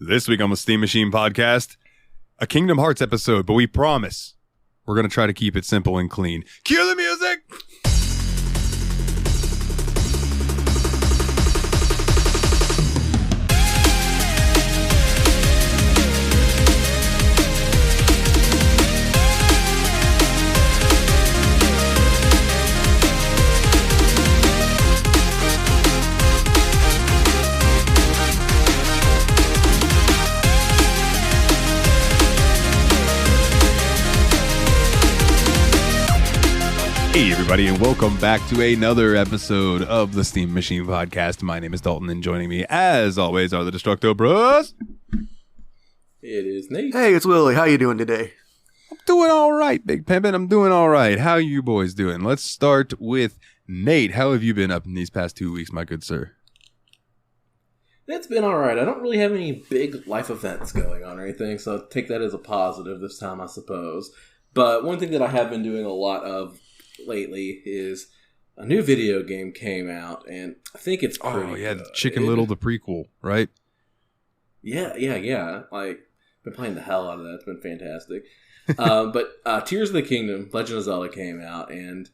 This week on the Steam Machine Podcast, a Kingdom Hearts episode, but we promise we're going to try to keep it simple and clean. Cue the music! Hey everybody, and welcome back to another episode of the Steam Machine Podcast. My name is Dalton, and joining me, as always, are the Destructo Bros. It is Nate. Hey, it's Willie. How you doing today? I'm doing all right, Big Pimpin'. I'm doing all right. How you boys doing? Let's start with Nate. How have you been up in these past 2 weeks, my good sir? It's been all right. I don't really have any big life events going on or anything, so I'll take that as a positive this time, I suppose. But one thing that I have been doing a lot of lately is a new video game came out, and I think it's pretty good. Chicken Little, the prequel, right? Yeah. Like, been playing the hell out of that. It's been fantastic. But Tears of the Kingdom, Legend of Zelda came out, and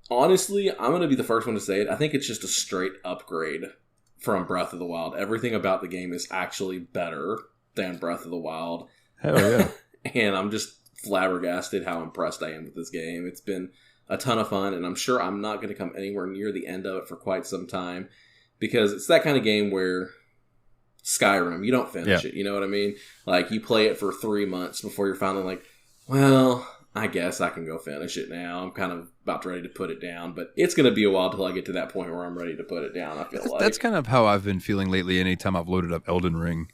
honestly, I'm going to be the first one to say it. I think it's just a straight upgrade from Breath of the Wild. Everything about the game is actually better than Breath of the Wild. Hell yeah. And I'm just flabbergasted how impressed I am with this game. It's been a ton of fun, and I'm sure I'm not going to come anywhere near the end of it for quite some time, because it's that kind of game where Skyrim, you don't finish it, you know what I mean? Like, you play it for 3 months before you're finally like, well, I guess I can go finish it now. I'm kind of about ready to put it down, but it's going to be a while till I get to that point where I'm ready to put it down, I feel like. That's kind of how I've been feeling lately anytime I've loaded up Elden Ring.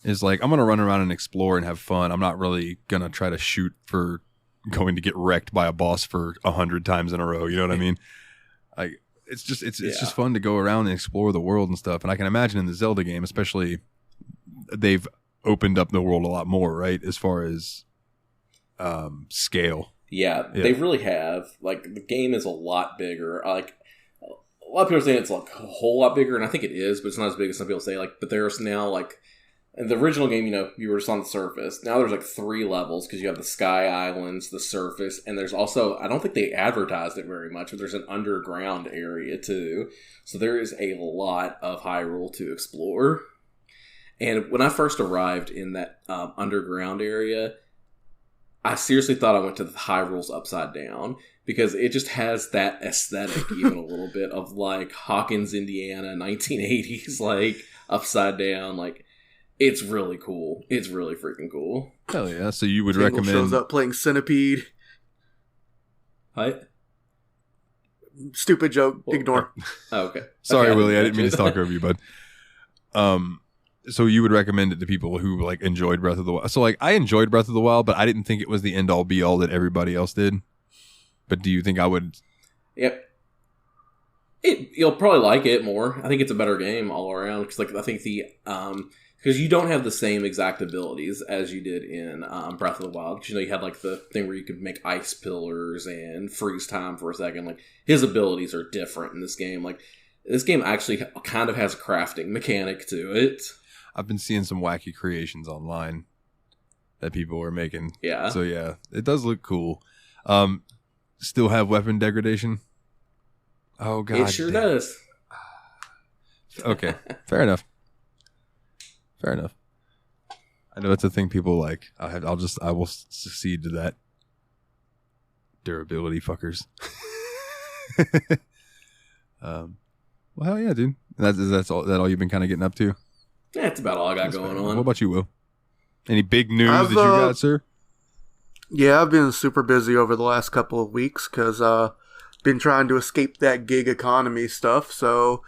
Is like, I'm going to run around and explore and have fun. I'm not really going to try to shoot for going to get wrecked by a boss for 100 times in a row. You know what I mean? It's just fun to go around and explore the world and stuff. And I can imagine in the Zelda game, especially, they've opened up the world a lot more, right? As far as scale. Yeah, they really have. Like, the game is a lot bigger. Like, a lot of people are saying it's like a whole lot bigger, and I think it is, but it's not as big as some people say. Like, but there's now, like, in the original game, you know, you were just on the surface. Now there's like 3 levels, because you have the Sky Islands, the surface, and there's also, I don't think they advertised it very much, but there's an underground area too. So there is a lot of Hyrule to explore. And when I first arrived in that underground area, I seriously thought I went to the Hyrule's upside down, because it just has that aesthetic even a little bit of like Hawkins, Indiana, 1980s, like upside down, like. It's really cool. It's really freaking cool. Hell yeah. So you would Tingle recommend... shows up playing Centipede. What? Stupid joke. Ignore. Oh, okay. Sorry, okay, Willie. I didn't mean to talk over you, bud. So you would recommend it to people who like enjoyed Breath of the Wild. So like, I enjoyed Breath of the Wild, but I didn't think it was the end-all be-all that everybody else did. But do you think I would... Yep. You'll probably like it more. I think it's a better game all around. Because like, I think the... Because you don't have the same exact abilities as you did in Breath of the Wild. Because, you know, you had, like, the thing where you could make ice pillars and freeze time for a second. Like, his abilities are different in this game. Like, this game actually kind of has a crafting mechanic to it. I've been seeing some wacky creations online that people are making. Yeah. So, yeah, it does look cool. Still have weapon degradation? Oh, God. It sure does. Okay, fair enough. Fair enough. I know it's a thing people like. I will succeed to that. Durability fuckers. Well, hell yeah, dude. That's all you've been kind of getting up to? Yeah, that's about all I got going on. What about you, Will? Any big news that you got, sir? Yeah, I've been super busy over the last couple of weeks because been trying to escape that gig economy stuff. So,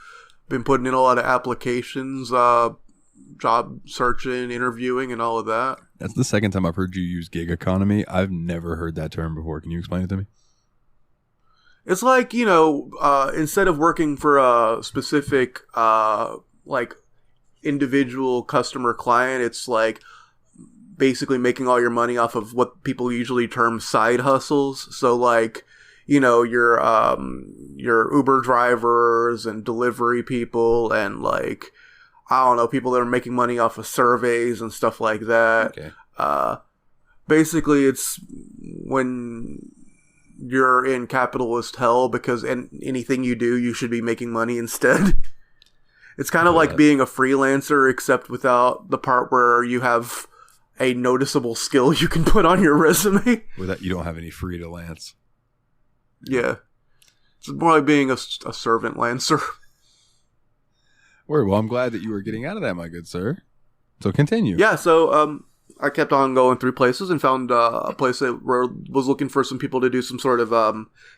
been putting in a lot of applications, job searching, interviewing, and all of that. That's the second time I've heard you use gig economy. I've never heard that term before. Can you explain it to me? It's like, you know, instead of working for a specific, like, individual customer client, it's like basically making all your money off of what people usually term side hustles. So, like, you know, your Uber drivers and delivery people and, like, I don't know, people that are making money off of surveys and stuff like that. Okay. Basically, it's when you're in capitalist hell because anything you do, you should be making money instead. It's kind of like being a freelancer, except without the part where you have a noticeable skill you can put on your resume. Without you don't have any free to lance. Yeah. It's more like being a servant lancer. Well, I'm glad that you were getting out of that, my good sir. So continue. Yeah, so I kept on going through places and found a place that was looking for some people to do some sort of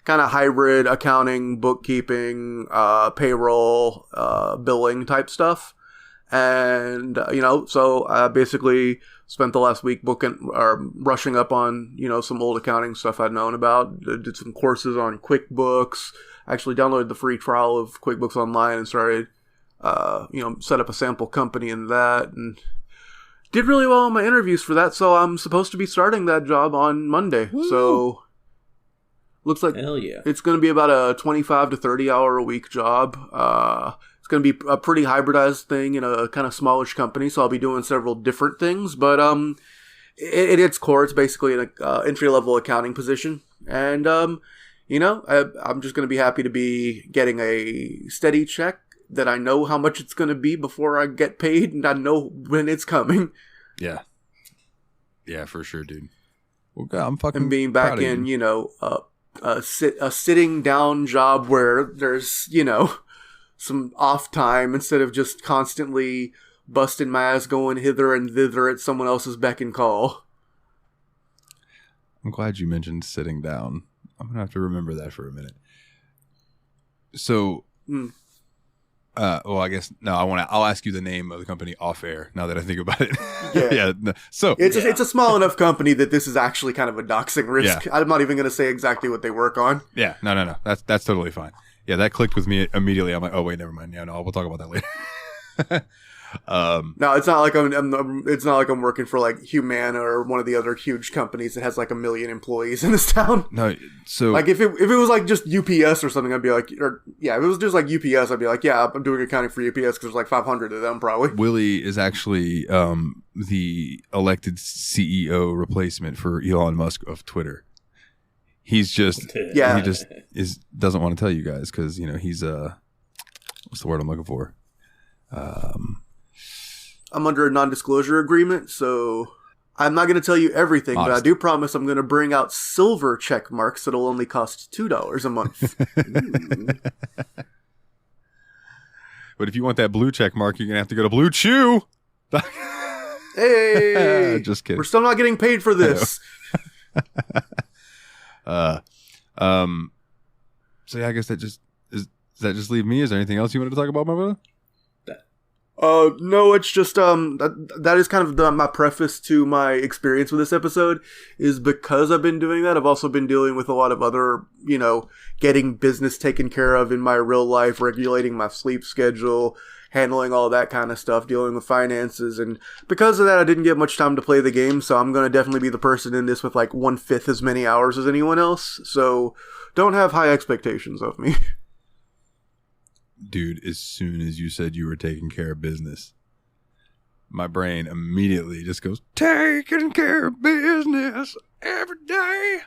kind of hybrid accounting, bookkeeping, payroll, billing type stuff. And, so I basically spent the last week brushing up on, some old accounting stuff I'd known about. Did some courses on QuickBooks. Actually downloaded the free trial of QuickBooks Online and started, set up a sample company in that, and did really well in my interviews for that, so I'm supposed to be starting that job on Monday. Woo. So, looks like hell yeah. It's going to be about a 25 to 30 hour a week job. It's going to be a pretty hybridized thing in a kind of smallish company, so I'll be doing several different things, but at its core, it's basically an entry-level accounting position, and, I'm just going to be happy to be getting a steady check that I know how much it's going to be before I get paid, and I know when it's coming. Yeah. Yeah, for sure, dude. Well, God, I'm fucking and being back in, a sitting down job where there's, some off time instead of just constantly busting my ass going hither and thither at someone else's beck and call. I'm glad you mentioned sitting down. I'm going to have to remember that for a minute. So... I guess no. I'll ask you the name of the company off air. Now that I think about it, yeah. No. So it's a small enough company that this is actually kind of a doxing risk. Yeah. I'm not even going to say exactly what they work on. Yeah, no. That's totally fine. Yeah, that clicked with me immediately. I'm like, oh wait, never mind. Yeah, no, we'll talk about that later. No, it's not like I'm working for like Humana or one of the other huge companies that has like 1 million employees in this town. No, so like if it was like just UPS or something, I'd be like, if it was just like UPS, I'd be like, yeah, I'm doing accounting for UPS because there's like 500 of them probably. Willie is actually the elected CEO replacement for Elon Musk of Twitter. He's just he just doesn't want to tell you guys because he's what's the word I'm looking for? I'm under a non-disclosure agreement, so I'm not going to tell you everything, but I do promise I'm going to bring out silver check marks that'll only cost $2 a month. But if you want that blue check mark, you're going to have to go to Blue Chew. Hey! Just kidding. We're still not getting paid for this. So yeah, I guess does that just leave me? Is there anything else you wanted to talk about, my brother? No, it's just, that is kind of my preface to my experience with this episode is because I've been doing that. I've also been dealing with a lot of other, getting business taken care of in my real life, regulating my sleep schedule, handling all that kind of stuff, dealing with finances. And because of that, I didn't get much time to play the game. So I'm going to definitely be the person in this with like 1/5 as many hours as anyone else. So don't have high expectations of me. Dude, as soon as you said you were taking care of business, my brain immediately just goes, taking care of business every day.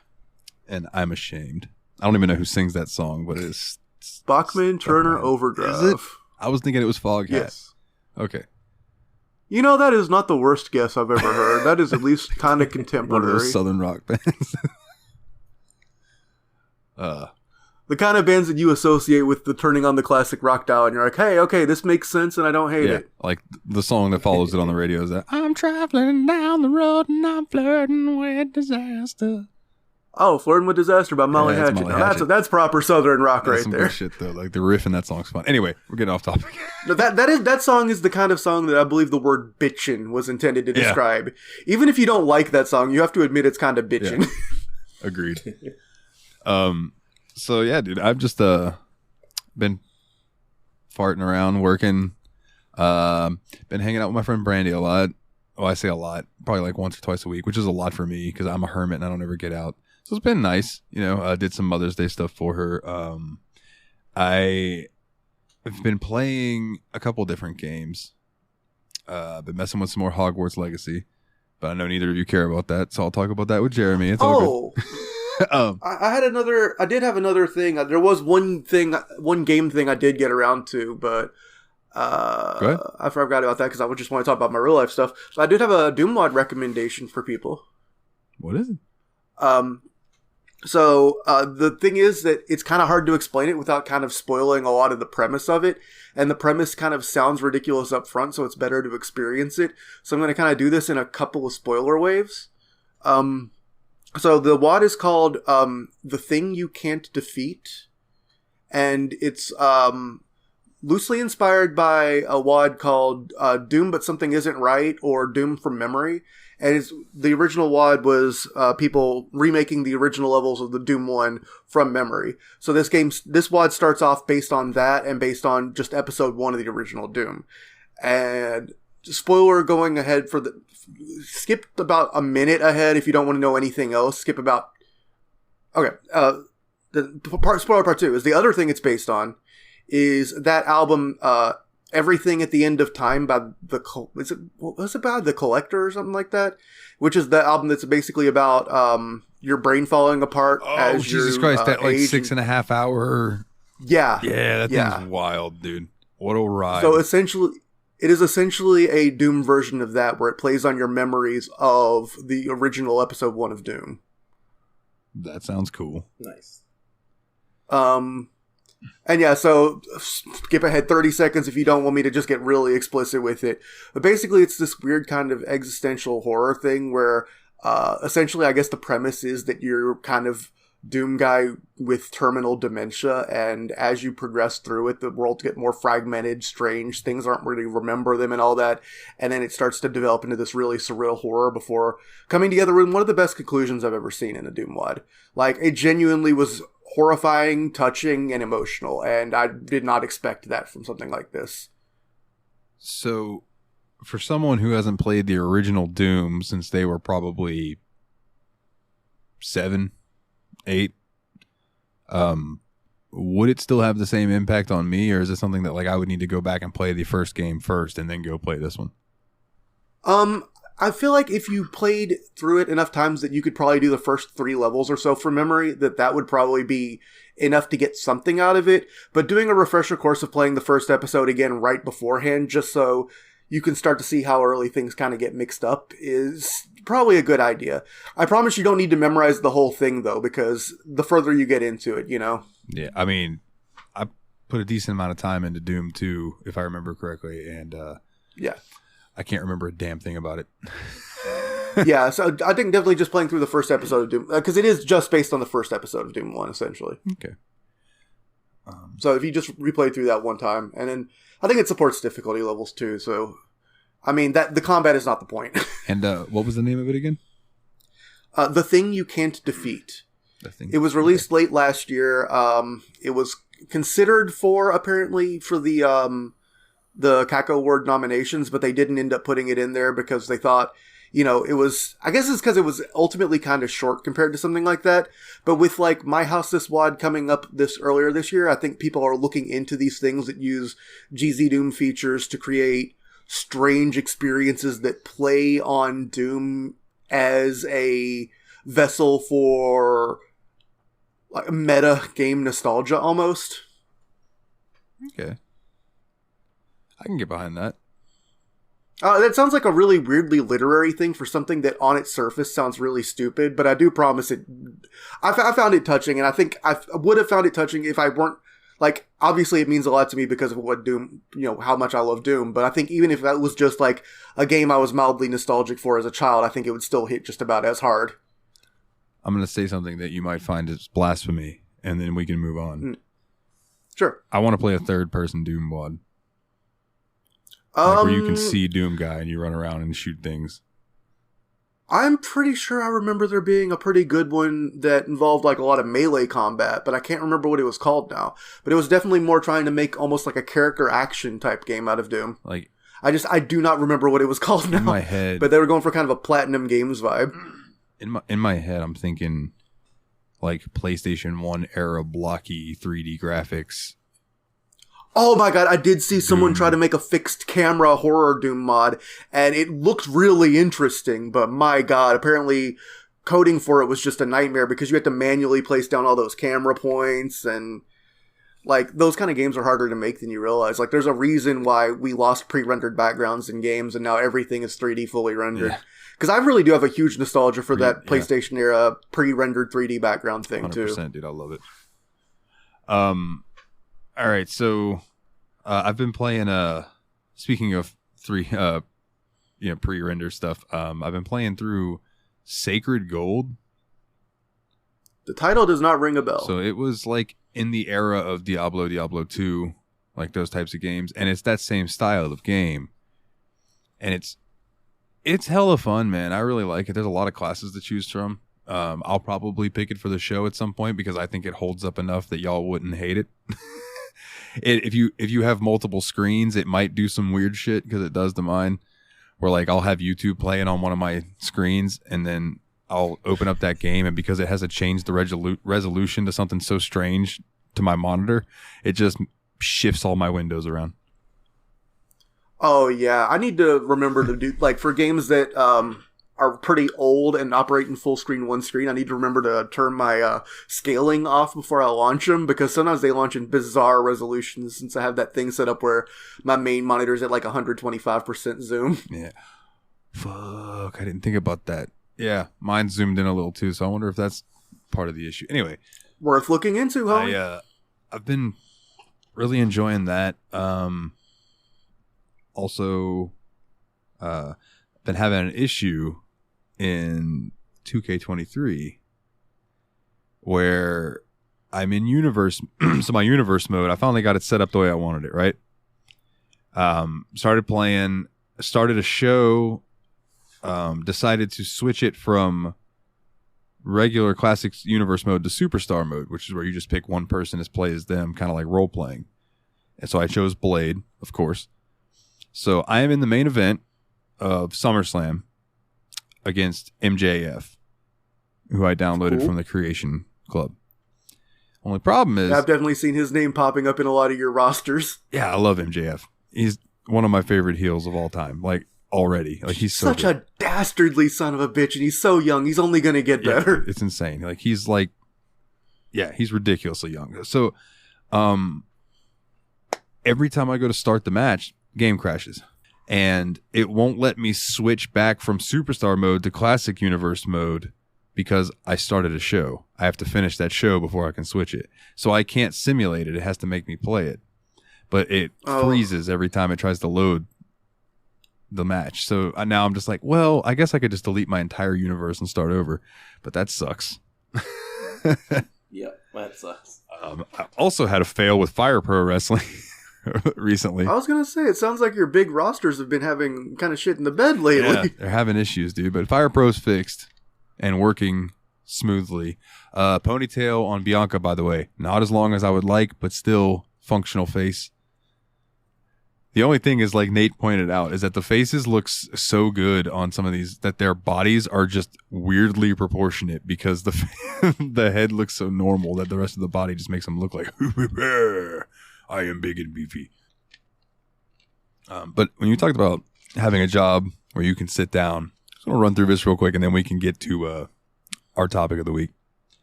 And I'm ashamed. I don't even know who sings that song, but it's Bachman Turner Overdrive. Is it? I was thinking it was Foghat. Yes. Okay. That is not the worst guess I've ever heard. That is at least kind of contemporary. One of those Southern rock bands. The kind of bands that you associate with the turning on the classic rock dial and you're like, hey, okay, this makes sense and I don't hate it. Like the song that follows it on the radio is that I'm traveling down the road and I'm flirting with disaster. Oh, Flirting with Disaster by Molly Hatchet. That's proper Southern rock right some there. Good shit though. Like the riff in that song's fun. Anyway, we're getting off topic. No, that song is the kind of song that I believe the word bitchin' was intended to describe. Even if you don't like that song, you have to admit it's kind of bitchin'. Yeah. Agreed. So yeah, dude, I've just been farting around, working. Been hanging out with my friend Brandy a lot. Well, I say a lot, probably like once or twice a week, which is a lot for me because I'm a hermit and I don't ever get out. So it's been nice, did some Mother's Day stuff for her. I've been playing a couple different games. Been messing with some more Hogwarts Legacy, but I know neither of you care about that, so I'll talk about that with Jeremy. It's all good. I did have another thing. There was one game thing I did get around to, but I forgot about that because I just want to talk about my real life stuff. So I did have a Doom mod recommendation for people. What is it? So the thing is that it's kind of hard to explain it without kind of spoiling a lot of the premise of it. And the premise kind of sounds ridiculous up front, so it's better to experience it. So I'm going to kind of do this in a couple of spoiler waves. So the WOD is called The Thing You Can't Defeat. And it's loosely inspired by a WOD called Doom But Something Isn't Right, or Doom from Memory. And the original WOD was people remaking the original levels of the Doom 1 from memory. So this WOD starts off based on that and based on just episode 1 of the original Doom. And spoiler going ahead skip about a minute ahead if you don't want to know anything else. Spoiler part 2 is the other thing it's based on is that album, Everything at the End of Time by The Collector or something like that, which is the album that's basically about your brain falling apart. Oh, Jesus Christ! That like 6.5 hour. Yeah, that thing's wild, dude. What a ride! So it is essentially a Doom version of that, where it plays on your memories of the original episode 1 of Doom. That sounds cool. Nice. And yeah, so skip ahead 30 seconds if you don't want me to just get really explicit with it. But basically, it's this weird kind of existential horror thing where essentially, I guess the premise is that you're kind of Doom guy with terminal dementia, and as you progress through it, the world gets more fragmented, strange, things aren't really remember them and all that, and then it starts to develop into this really surreal horror before coming together in one of the best conclusions I've ever seen in a Doom WOD. Like, it genuinely was horrifying, touching, and emotional, and I did not expect that from something like this. So, for someone who hasn't played the original Doom since they were probably 7, 8, would it still have the same impact on me, or is it something that like I would need to go back and play the first game first and then go play this one? I feel like if you played through it enough times that you could probably do the first 3 levels or so from memory, that would probably be enough to get something out of it. But doing a refresher course of playing the first episode again right beforehand, just so you can start to see how early things kind of get mixed up, is probably a good idea. I promise you don't need to memorize the whole thing, though, because the further you get into it, you know? Yeah, I mean, I put a decent amount of time into Doom 2, if I remember correctly, and yeah. I can't remember a damn thing about it. Yeah, so I think definitely just playing through the first episode of Doom, because it is just based on the first episode of Doom 1, essentially. Okay. So if you just replay through that one time, and then I think it supports difficulty levels too, so I mean, that the combat is not the point. And what was the name of it again? The Thing You Can't Defeat. It was released late last year. It was considered apparently for the CACO Award nominations, but they didn't end up putting it in there because they thought, you know, it was, I guess it's because it was ultimately kind of short compared to something like that. But with like My House This WOD coming up earlier this year, I think people are looking into these things that use GZ Doom features to create strange experiences that play on Doom as a vessel for like meta game nostalgia almost. Okay. I can get behind that. That sounds like a really weirdly literary thing for something that on its surface sounds really stupid, but I do promise it. I found it touching, and I think I would have found it touching if I weren't, like, obviously it means a lot to me because of what Doom, you know, how much I love Doom, but I think even if that was just like a game I was mildly nostalgic for as a child, I think it would still hit just about as hard. I'm going to say something that you might find is blasphemy, and then we can move on. Sure. I want to play a third-person Doom WOD. Like where you can see Doom Guy and you run around and shoot things. I'm pretty sure I remember there being a pretty good one that involved like a lot of melee combat, but I can't remember what it was called now. But it was definitely more trying to make almost like a character action type game out of Doom. Like, I do not remember what it was called now. In my head, but they were going for kind of a Platinum Games vibe. In my head, I'm thinking like PlayStation 1 era blocky 3D graphics. Oh my god, I did see someone try to make a fixed camera horror Doom mod, and it looked really interesting, but my god, apparently coding for it was just a nightmare because you had to manually place down all those camera points, and like, those kind of games are harder to make than you realize. Like, there's a reason why we lost pre-rendered backgrounds in games, and now everything is 3D fully rendered. Because I really do have a huge nostalgia for that PlayStation era pre-rendered 3D background thing, 100%, too. 100%, dude, I love it. All right, so I've been playing. Speaking of pre-render stuff. I've been playing through Sacred Gold. The title does not ring a bell. So it was like in the era of Diablo 2, like those types of games, and it's that same style of game, and it's hella fun, man. I really like it. There's a lot of classes to choose from. I'll probably pick it for the show at some point because I think it holds up enough that y'all wouldn't hate it. If you have multiple screens, it might do some weird shit because it does to mine. Where like I'll have YouTube playing on one of my screens, and then I'll open up that game, and because it has to change the resolution to something so strange to my monitor, it just shifts all my windows around. Oh yeah, I need to remember to do, like, for games that are pretty old and operate in full screen one screen, I need to remember to turn my scaling off before I launch them, because sometimes they launch in bizarre resolutions since I have that thing set up where my main monitor is at like 125% zoom. Yeah. Fuck, I didn't think about that. Yeah, mine zoomed in a little too, so I wonder if that's part of the issue. Anyway. Worth looking into, homie. I've been really enjoying that. Also, been having an issue in 2K23 where I'm in universe. So my universe mode, I finally got it set up the way I wanted it, right? Started playing, started a show, decided to switch it from regular classic universe mode to superstar mode, which is where you just pick one person as play as them, kind of like role playing. And so I chose Blade, of course. So I am in the main event of SummerSlam against MJF, who I downloaded from the Creation Club. Only problem is, I've definitely seen his name popping up in a lot of your rosters. Yeah, I love MJF. He's one of my favorite heels of all time. Like, already. Like, he's so such good. A dastardly son of a bitch, and he's so young. He's only going to get better. It's insane. Like, he's like, yeah, he's ridiculously young. So, every time I go to start the match, game crashes. And it won't let me switch back from superstar mode to classic universe mode because I started a show. I have to finish that show before I can switch it. So I can't simulate it. It has to make me play it. But it freezes every time it tries to load the match. So now I'm just like, well, I guess I could just delete my entire universe and start over. But that sucks. Yeah, that sucks. I also had a fail with Fire Pro Wrestling recently. I was going to say, it sounds like your big rosters have been having kind of shit in the bed lately. Yeah, they're having issues, dude. But Fire Pro's fixed and working smoothly. Ponytail on Bianca, by the way. Not as long as I would like, but still functional face. The only thing is, like Nate pointed out, is that the faces look so good on some of these that their bodies are just weirdly proportionate because the head looks so normal that the rest of the body just makes them look like, I am big and beefy. But when you talked about having a job where you can sit down, I just want to run through this real quick and then we can get to our topic of the week.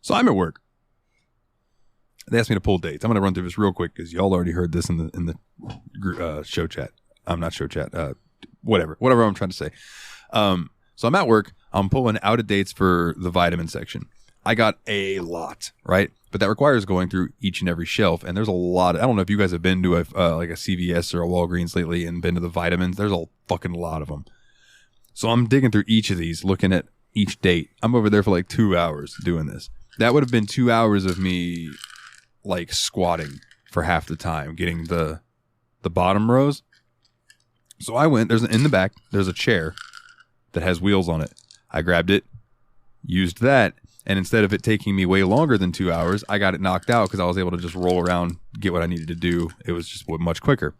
So I'm at work. They asked me to pull dates. I'm going to run through this real quick because y'all already heard this in the show chat. I'm not show chat. Whatever I'm trying to say. So I'm at work. I'm pulling out of dates for the vitamin section. I got a lot, right? But that requires going through each and every shelf. And there's a lot. I don't know if you guys have been to like a CVS or a Walgreens lately and been to the vitamins. There's a fucking lot of them. So I'm digging through each of these, looking at each date. I'm over there for like 2 hours doing this. That would have been 2 hours of me like squatting for half the time, getting the bottom rows. So I went, in the back, there's a chair that has wheels on it. I grabbed it, used that, and instead of it taking me way longer than 2 hours, I got it knocked out because I was able to just roll around, get what I needed to do. It was just much quicker.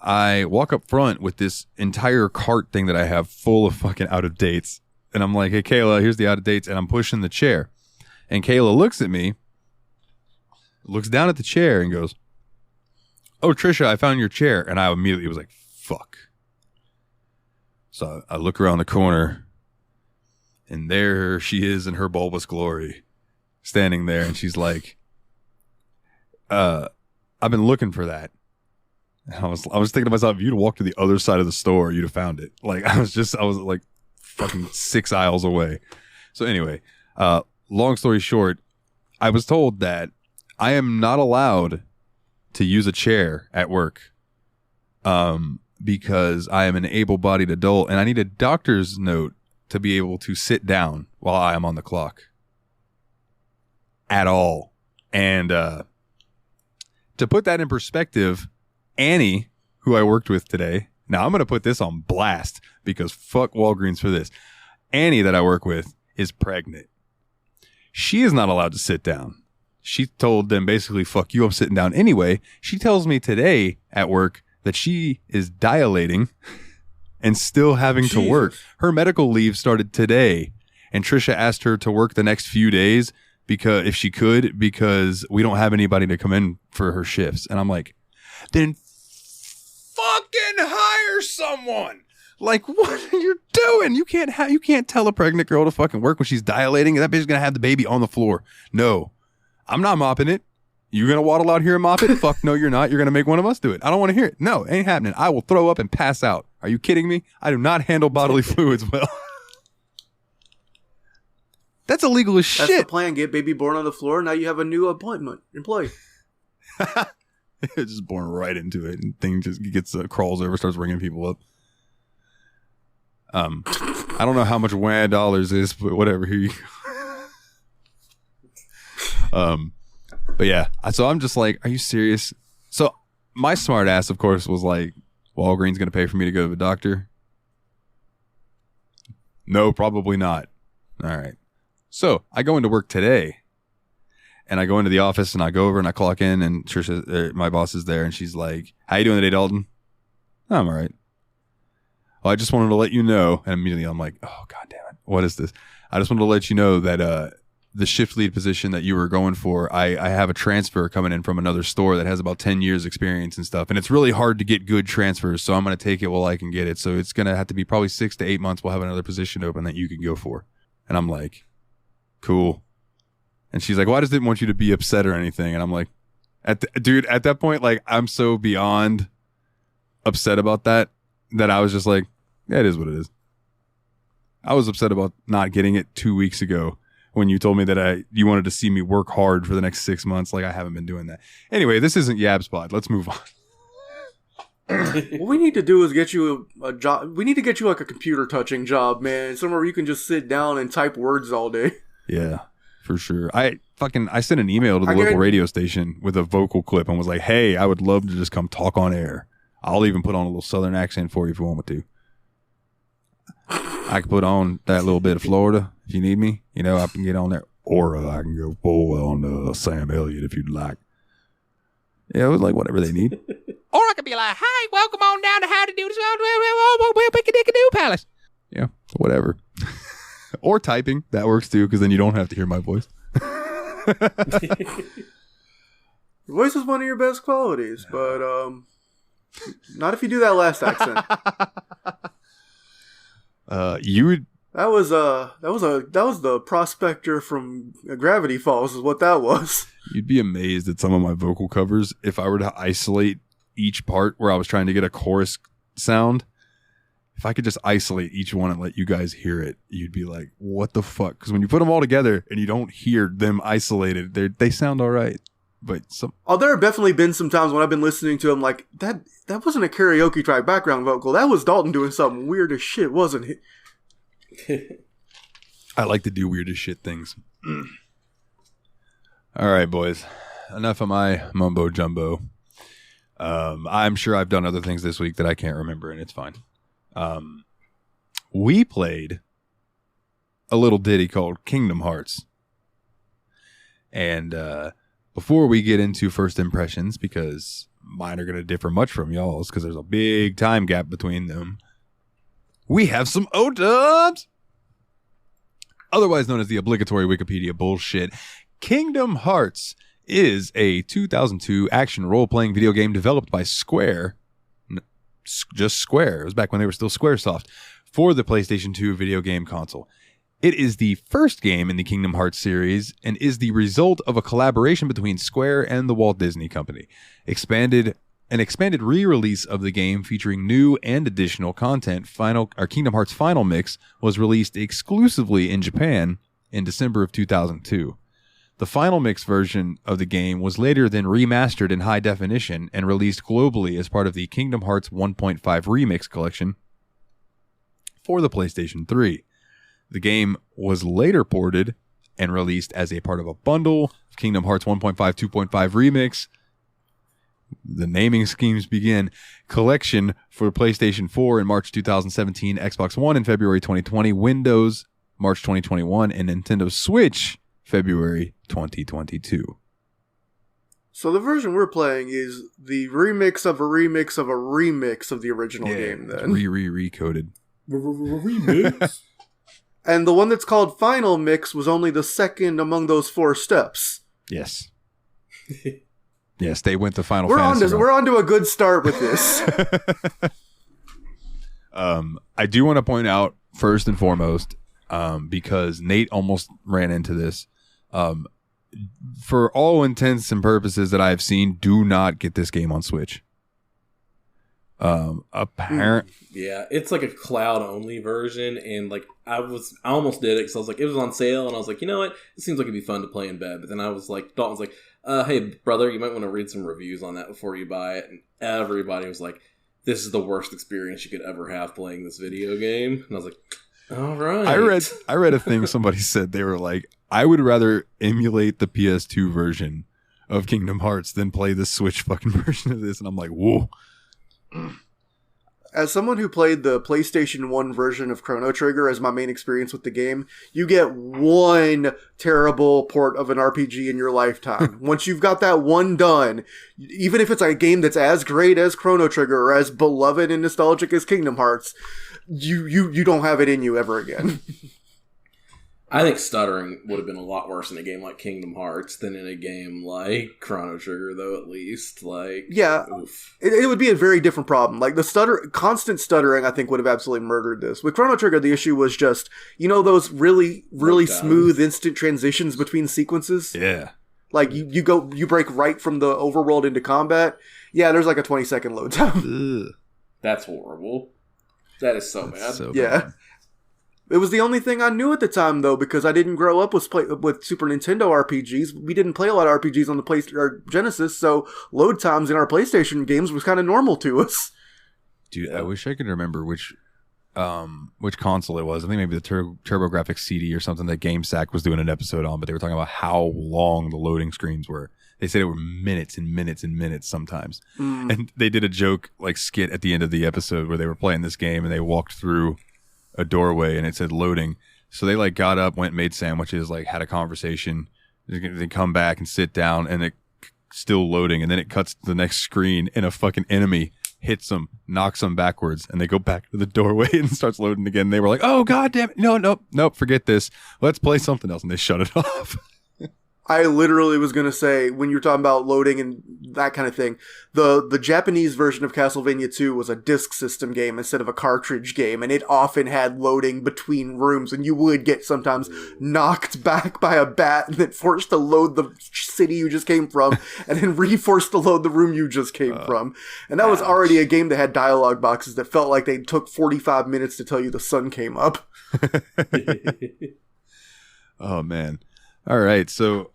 I walk up front with this entire cart thing that I have full of fucking out of dates. And I'm like, hey, Kayla, here's the out of dates. And I'm pushing the chair. And Kayla looks at me, looks down at the chair and goes, "Oh, Trisha, I found your chair." And I immediately was like, fuck. So I look around the corner, and there she is in her bulbous glory, standing there, and she's like, I've been looking for that. And I was thinking to myself, if you'd walked to the other side of the store, you'd have found it. Like, I was like fucking 6 aisles away. So anyway, long story short, I was told that I am not allowed to use a chair at work, because I am an able-bodied adult and I need a doctor's note to be able to sit down while I am on the clock at all. And to put that in perspective, Annie, who I worked with today, now I'm going to put this on blast because fuck Walgreens for this. Annie that I work with is pregnant. She is not allowed to sit down. She told them basically, fuck you, I'm sitting down anyway. She tells me today at work that she is dilating and still having to work. Her medical leave started today, and Trisha asked her to work the next few days because if she could, because we don't have anybody to come in for her shifts. And I'm like, then fucking hire someone. Like, what are you doing? You can't tell a pregnant girl to fucking work when she's dilating. That bitch is gonna have the baby on the floor. No, I'm not mopping it. You gonna waddle out here and mop it? Fuck no, you're not. You're gonna make one of us do it. I don't want to hear it. No, ain't happening. I will throw up and pass out. Are you kidding me? I do not handle bodily fluids well. That's illegal as shit. That's the plan. Get baby born on the floor. Now you have a new employee. It's just born right into it, and thing just gets crawls over, starts ringing people up. I don't know how much WAD dollars is, but whatever. Here you go. But yeah, so I'm just like, are you serious? So my smart ass, of course, was like, Walgreens going to pay for me to go to the doctor? No, probably not. All right. So I go into work today, and I go into the office, and I go over and I clock in, and Trisha, my boss, is there, and she's like, how you doing today, Dalton? I'm all right. Well, I just wanted to let you know, and immediately I'm like, oh, God damn it. What is this? I just wanted to let you know that the shift lead position that you were going for, I have a transfer coming in from another store that has about 10 years experience and stuff. And it's really hard to get good transfers. So I'm going to take it while I can get it. So it's going to have to be probably 6 to 8 months. We'll have another position open that you can go for. And I'm like, cool. And she's like, well, I just didn't want you to be upset or anything. And I'm like, dude, at that point, like, I'm so beyond upset about that I was just like, yeah, it is what it is. I was upset about not getting it 2 weeks ago when you told me that you wanted to see me work hard for the next 6 months. Like, I haven't been doing that. Anyway, this isn't Yab's Pod. Let's move on. What we need to do is get you a job. We need to get you like a computer touching job, man. Somewhere where you can just sit down and type words all day. Yeah, for sure. I sent an email to the local radio station with a vocal clip and was like, hey, I would love to just come talk on air. I'll even put on a little southern accent for you if you want me to. I can put on that little bit of Florida if you need me. You know, I can get on there. Or I can go full on Sam Elliott if you'd like. Yeah, it was like whatever they need. Or I could be like, hi, welcome on down to How to Do This. We'll pick a dick a do palace. Yeah, whatever. Or typing. That works too, because then you don't have to hear my voice. Your voice is one of your best qualities, but not if you do that last accent. You would. That was the prospector from Gravity Falls is what that was. You'd be amazed at some of my vocal covers. If I were to isolate each part where I was trying to get a chorus sound, if I could just isolate each one and let you guys hear it, you'd be like, what the fuck? Because when you put them all together and you don't hear them isolated, they sound all right. But there have definitely been some times when I've been listening to them like, that wasn't a karaoke track background vocal. That was Dalton doing something weird as shit, wasn't it? I like to do weird as shit things. All right, boys. Enough of my mumbo jumbo. I'm sure I've done other things this week that I can't remember, and it's fine. We played a little ditty called Kingdom Hearts. And before we get into first impressions, because mine are going to differ much from y'all's, because there's a big time gap between them, we have some O-dubs! Otherwise known as the obligatory Wikipedia bullshit. Kingdom Hearts is a 2002 action role-playing video game developed by Square. Just Square. It was back when they were still Squaresoft for the PlayStation 2 video game console. It is the first game in the Kingdom Hearts series and is the result of a collaboration between Square and the Walt Disney Company. An expanded re-release of the game featuring new and additional content, Kingdom Hearts Final Mix, was released exclusively in Japan in December of 2002. The Final Mix version of the game was later then remastered in high definition and released globally as part of the Kingdom Hearts 1.5 Remix collection for the PlayStation 3. The game was later ported and released as a part of a bundle of Kingdom Hearts 1.5 2.5 Remix. The naming schemes begin. Collection for PlayStation 4 in March 2017, Xbox One in February 2020, Windows March 2021, and Nintendo Switch February 2022. So the version we're playing is the remix of a remix of a remix of the original game then. Recoded. Remix? And the one that's called Final Mix was only the second among those 4 steps. Yes. Yes, they went to Final Fantasy. We're on to a good start with this. I do want to point out, first and foremost, because Nate almost ran into this, for all intents and purposes that I've seen, do not get this game on Switch. Yeah, it's like a cloud only version, and like I almost did it because I was like, it was on sale, and I was like, you know what, it seems like it'd be fun to play in bed. But then I was like, Dalton's like, hey brother, you might want to read some reviews on that before you buy it. And everybody was like, this is the worst experience you could ever have playing this video game. And I was like, all right. I read a thing somebody said, they were like, I would rather emulate the PS2 version of Kingdom Hearts than play the Switch fucking version of this. And I'm like, whoa. As someone who played the PlayStation 1 version of Chrono Trigger as my main experience with the game, you get one terrible port of an RPG in your lifetime. Once you've got that one done, even if it's a game that's as great as Chrono Trigger or as beloved and nostalgic as Kingdom Hearts, you don't have it in you ever again. I think stuttering would have been a lot worse in a game like Kingdom Hearts than in a game like Chrono Trigger, though, at least. Like, yeah, it would be a very different problem. Like, constant stuttering, I think, would have absolutely murdered this. With Chrono Trigger, the issue was just, you know, those really, really smooth instant transitions between sequences? Yeah. Like, you break right from the overworld into combat. Yeah, there's like a 20-second load time. Ugh. That's horrible. That is so bad. So yeah. bad. It was the only thing I knew at the time, though, because I didn't grow up with Super Nintendo RPGs. We didn't play a lot of RPGs on the Genesis, so load times in our PlayStation games was kind of normal to us. Dude, I wish I could remember which console it was. I think maybe the TurboGrafx CD or something that GameSack was doing an episode on, but they were talking about how long the loading screens were. They said it were minutes and minutes and minutes sometimes. And they did a joke, like, skit at the end of the episode where they were playing this game and they walked through a doorway and it said loading. So they like got up, went, made sandwiches, like had a conversation. They come back and sit down and it still loading. And then it cuts to the next screen and a fucking enemy hits them, knocks them backwards. And they go back to the doorway and starts loading again. They were like, oh, God damn it. Nope. Forget this. Let's play something else. And they shut it off. I literally was going to say, when you're talking about loading and that kind of thing, the Japanese version of Castlevania 2 was a disk system game instead of a cartridge game, and it often had loading between rooms, and you would get sometimes knocked back by a bat and then forced to load the city you just came from, and then re-forced to load the room you just came from. And that was already a game that had dialogue boxes that felt like they took 45 minutes to tell you the sun came up. Oh, man. All right, so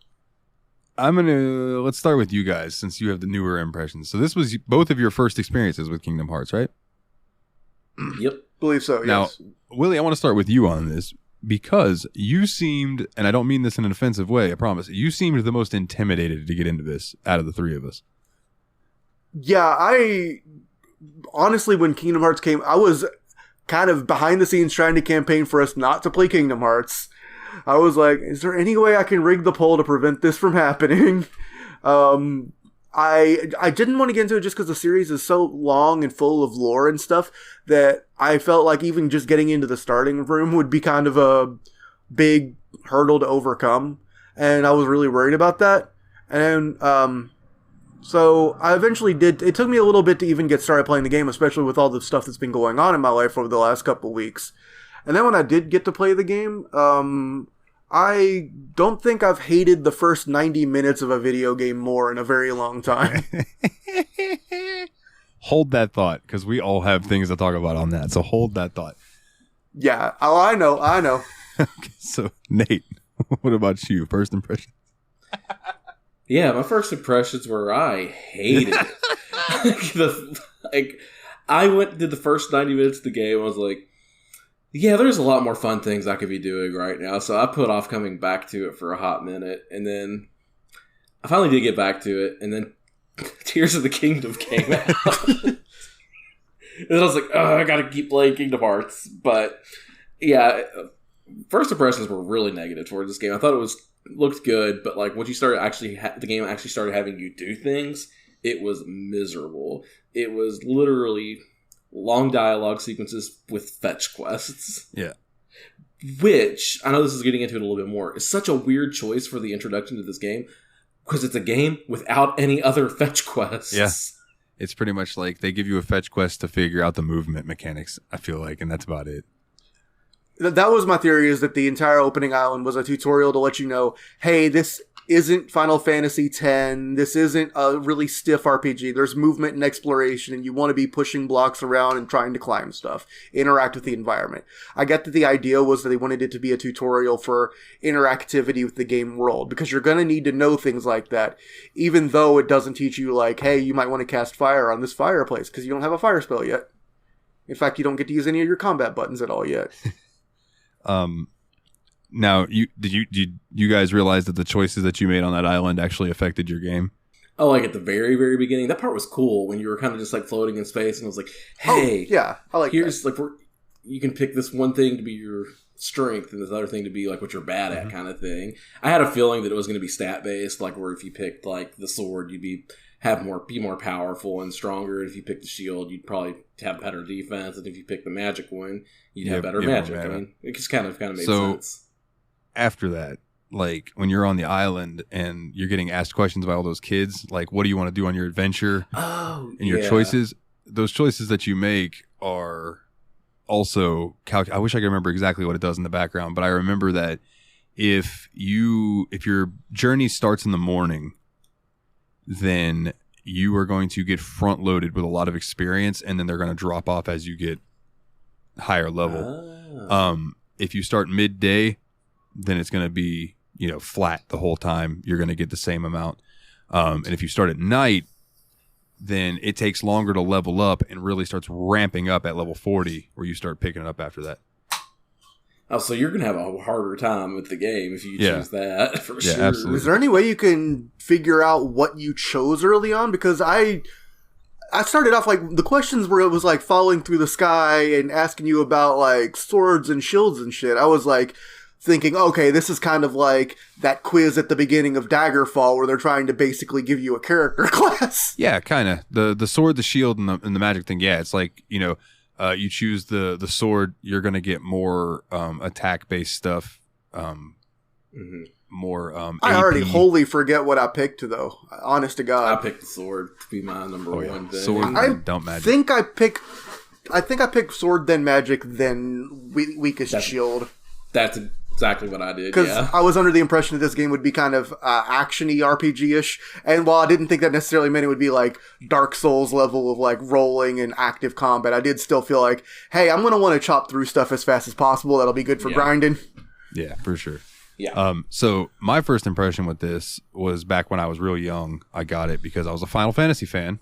let's start with you guys since you have the newer impressions. So this was both of your first experiences with Kingdom Hearts, right? Yep. Believe so, now, yes. Willie, I want to start with you on this because you seemed, and I don't mean this in an offensive way, I promise, you seemed the most intimidated to get into this out of the three of us. Yeah, honestly, when Kingdom Hearts came, I was kind of behind the scenes trying to campaign for us not to play Kingdom Hearts. I was like, is there any way I can rig the poll to prevent this from happening? I didn't want to get into it just because the series is so long and full of lore and stuff that I felt like even just getting into the starting room would be kind of a big hurdle to overcome. And I was really worried about that. And so I eventually did. It took me a little bit to even get started playing the game, especially with all the stuff that's been going on in my life over the last couple of weeks. And then when I did get to play the game, I don't think I've hated the first 90 minutes of a video game more in a very long time. Hold that thought, because we all have things to talk about on that. So hold that thought. Yeah. Oh, I know. Okay, so Nate, what about you? First impression? Yeah, my first impressions were I hated it. I did the first 90 minutes of the game. I was like, yeah, there's a lot more fun things I could be doing right now. So I put off coming back to it for a hot minute. And then I finally did get back to it. And then Tears of the Kingdom came out. And I was like, oh, I gotta keep playing Kingdom Hearts. But yeah, first impressions were really negative towards this game. I thought it looked good, but like once you started the game actually started having you do things, it was miserable. It was literally long dialogue sequences with fetch quests. Yeah. Which, I know this is getting into it a little bit more, is such a weird choice for the introduction to this game, because it's a game without any other fetch quests. Yeah. It's pretty much like they give you a fetch quest to figure out the movement mechanics, I feel like, and that's about it. That was my theory, is that the entire opening island was a tutorial to let you know, hey, this isn't Final Fantasy X, this isn't a really stiff RPG, there's movement and exploration, and you want to be pushing blocks around and trying to climb stuff, interact with the environment. I get that the idea was that they wanted it to be a tutorial for interactivity with the game world, because you're going to need to know things like that, even though it doesn't teach you, like, hey, you might want to cast fire on this fireplace, because you don't have a fire spell yet. In fact, you don't get to use any of your combat buttons at all yet. Now, did you guys realize that the choices that you made on that island actually affected your game? Oh, like at the very, very beginning, that part was cool when you were kind of just like floating in space, and it was like, hey, yeah, I like here's that. Like you can pick this one thing to be your strength and this other thing to be like what you're bad at, kind of thing. I had a feeling that it was going to be stat based, like where if you picked like the sword, you'd be more powerful and stronger. If you pick the shield, you'd probably have better defense, and if you pick the magic one, you'd have better magic. I mean, it just kind of made sense. After that, like when you're on the island and you're getting asked questions by all those kids, like what do you want to do on your adventure? And your choices, those choices that you make are also I wish I could remember exactly what it does in the background, but I remember that if your journey starts in the morning, then you are going to get front loaded with a lot of experience, and then they're going to drop off as you get higher level. If you start midday, then it's going to be, flat the whole time. You're going to get the same amount. And if you start at night, then it takes longer to level up and really starts ramping up at level 40, where you start picking it up after that. Oh, so you're going to have a harder time with the game if you choose that, for sure. Absolutely. Is there any way you can figure out what you chose early on? Because I started off, like, the questions where it was, like, falling through the sky and asking you about, like, swords and shields and shit. I was, like, thinking, okay, this is kind of like that quiz at the beginning of Daggerfall where they're trying to basically give you a character class. Yeah, kind of. The sword, the shield, and the magic thing, yeah, it's like, you choose the sword, you're going to get more attack-based stuff, more I already wholly forget what I picked, though. Honest to God. I picked the sword to be my number one thing. Sword, don't magic. I think I picked sword, then magic, then weakest shield. That's exactly what I did, because I was under the impression that this game would be kind of action-y, RPG-ish, and while I didn't think that necessarily meant it would be like Dark Souls level of like rolling and active combat, I did still feel like, hey, I'm going to want to chop through stuff as fast as possible. That'll be good for grinding. Yeah, for sure. Yeah. So my first impression with this was back when I was real young. I got it because I was a Final Fantasy fan.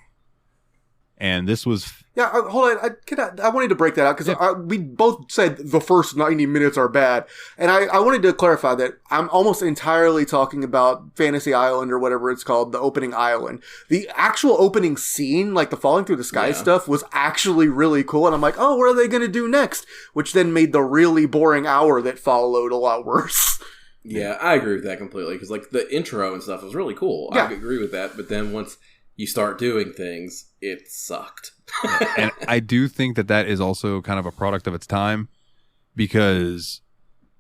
And this was... Yeah, hold on. I wanted to break that out because we both said the first 90 minutes are bad. And I wanted to clarify that I'm almost entirely talking about Fantasy Island or whatever it's called, the opening island. The actual opening scene, like the falling through the sky stuff, was actually really cool. And I'm like, oh, what are they going to do next? Which then made the really boring hour that followed a lot worse. Yeah, I agree with that completely. Because like the intro and stuff was really cool. Yeah. I agree with that. But then once you start doing things, it sucked. And I do think that is also kind of a product of its time, because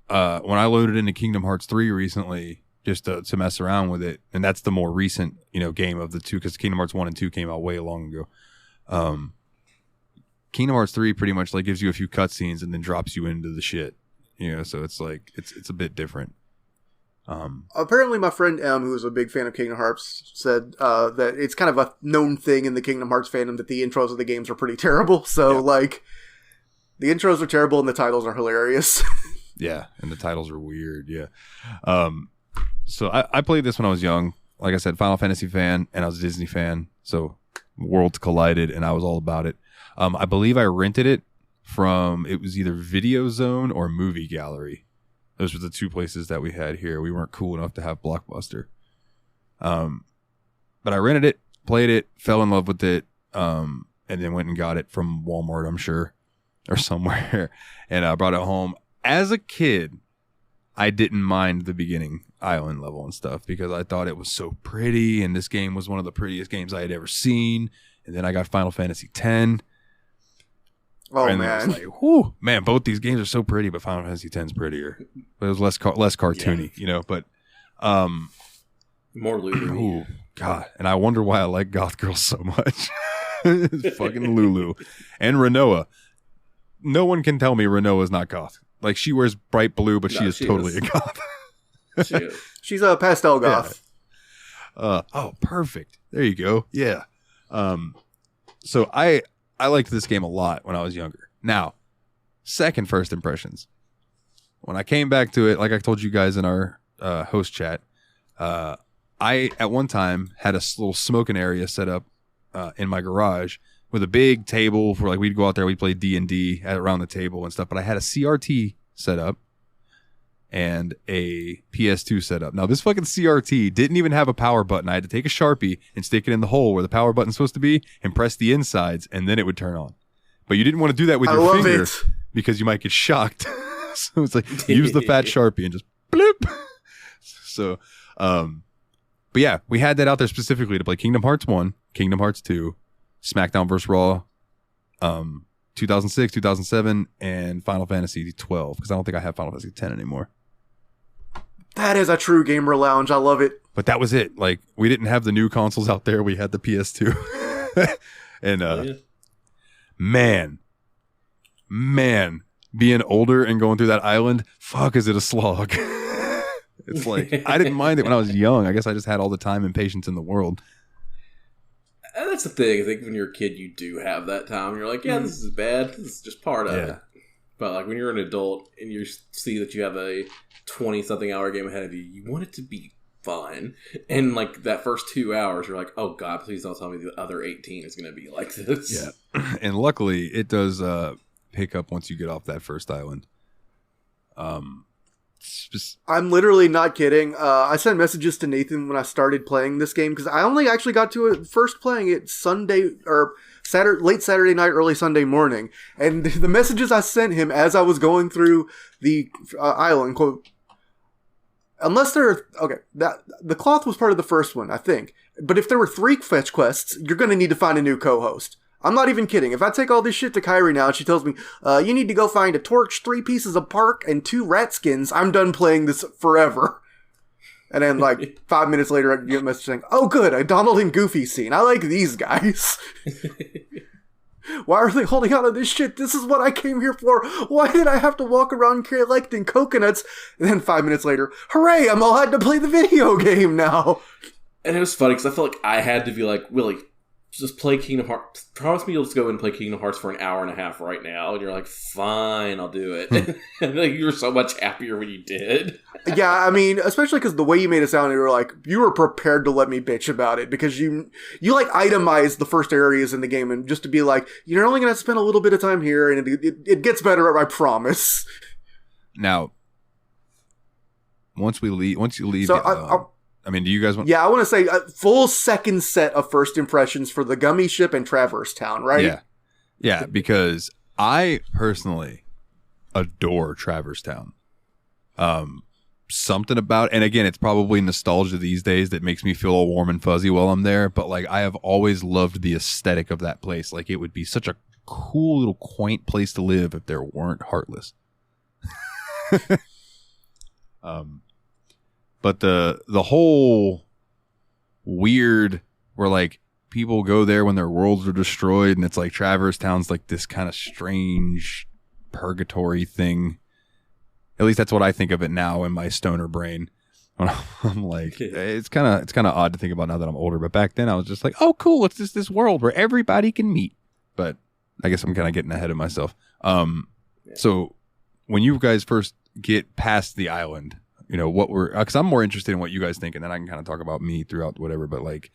when I loaded into Kingdom Hearts 3 recently, just to mess around with it. And that's the more recent, game of the two, because Kingdom Hearts 1 and 2 came out way long ago. Kingdom Hearts 3 pretty much like gives you a few cutscenes and then drops you into the shit. So it's like it's a bit different. Apparently my friend M, who is a big fan of Kingdom Hearts, said that it's kind of a known thing in the Kingdom Hearts fandom that the intros of the games are pretty terrible. So like the intros are terrible and the titles are hilarious. Yeah, and the titles are weird. Yeah. So I played this when I was young. Like I said, Final Fantasy fan, and I was a Disney fan. So worlds collided, and I was all about it. I believe I rented it from, it was either Video Zone or Movie Gallery. Those were the two places that we had here. We weren't cool enough to have Blockbuster. But I rented it, played it, fell in love with it, and then went and got it from Walmart, I'm sure, or somewhere, and I brought it home. As a kid, I didn't mind the beginning island level and stuff because I thought it was so pretty, and this game was one of the prettiest games I had ever seen. And then I got Final Fantasy X. Oh, and man. I was like, whew, man, both these games are so pretty, but Final Fantasy X is prettier. But it was less cartoony, but more Lulu. Ooh, God. And I wonder why I like goth girls so much. It's fucking Lulu. And Renoa. No one can tell me Renoa's not goth. Like, she wears bright blue, but she is totally a goth. She is. She's a pastel goth. Yeah. Oh, perfect. There you go. Yeah. So I liked this game a lot when I was younger. Now, second first impressions. When I came back to it, like I told you guys in our host chat, I at one time had a little smoking area set up in my garage with a big table for, like, we'd go out there, we'd play D&D around the table and stuff. But I had a CRT set up and a PS2 set up. Now, this fucking CRT didn't even have a power button. I had to take a Sharpie and stick it in the hole where the power button's supposed to be and press the insides, and then it would turn on. But you didn't want to do that with your finger because you might get shocked. So it's like, use the fat Sharpie and just bloop. So, but yeah, we had that out there specifically to play Kingdom Hearts 1, Kingdom Hearts 2, SmackDown vs. Raw, 2006, 2007, and Final Fantasy 12, because I don't think I have Final Fantasy 10 anymore. That is a true gamer lounge. I love it. But that was it. Like, we didn't have the new consoles out there. We had the PS2. And man, being older and going through that island, fuck, is it a slog. It's like, I didn't mind it when I was young. I guess I just had all the time and patience in the world. And that's the thing. I think when you're a kid, you do have that time. You're like, yeah, this is bad. This is just part of it. But like when you're an adult and you see that you have a 20-something hour game ahead of you, you want it to be fun. And like that first 2 hours, you're like, oh God, please don't tell me the other 18 is going to be like this. Yeah. And luckily, it does pick up once you get off that first island. I'm literally not kidding. I sent messages to Nathan when I started playing this game because I only actually got to it first playing it Sunday or late Saturday night, early Sunday morning. And the messages I sent him as I was going through the island, quote, unless the cloth was part of the first one, I think. But if there were 3 fetch quests, you're going to need to find a new co-host. I'm not even kidding. If I take all this shit to Kyrie now and she tells me, you need to go find a torch, 3 pieces of bark, and 2 rat skins, I'm done playing this forever. And then like 5 minutes later, I get a message saying, oh good, a Donald and Goofy scene. I like these guys. Why are they holding on to this shit? This is what I came here for. Why did I have to walk around collecting coconuts? And then 5 minutes later, hooray, I'm allowed to play the video game now. And it was funny because I felt like I had to be like, Willie, just play Kingdom Hearts. Promise me you'll just go and play Kingdom Hearts for an hour and a half right now. And you're like, fine, I'll do it. And like, you were so much happier when you did. Yeah, I mean, especially because the way you made it sound, you were like, you were prepared to let me bitch about it because you like itemized the first areas in the game and just to be like, you're only going to spend a little bit of time here and it gets better, I promise. Now, once you leave, so I mean, do you guys want... Yeah, I want to say a full second set of first impressions for the Gummy Ship and Traverse Town, right? Yeah. Yeah, because I personally adore Traverse Town. Something about... And again, it's probably nostalgia these days that makes me feel all warm and fuzzy while I'm there. But like, I have always loved the aesthetic of that place. Like, it would be such a cool little quaint place to live if there weren't Heartless. But the whole weird where like people go there when their worlds are destroyed, and it's like Traverse Town's like this kind of strange purgatory thing. At least that's what I think of it now in my stoner brain. When I'm like, it's kind of odd to think about now that I'm older. But back then I was just like, oh, cool. It's just this world where everybody can meet. But I guess I'm kind of getting ahead of myself. So when you guys first get past the island, you know, what were, because I'm more interested in what you guys think, and then I can kind of talk about me throughout whatever. But like,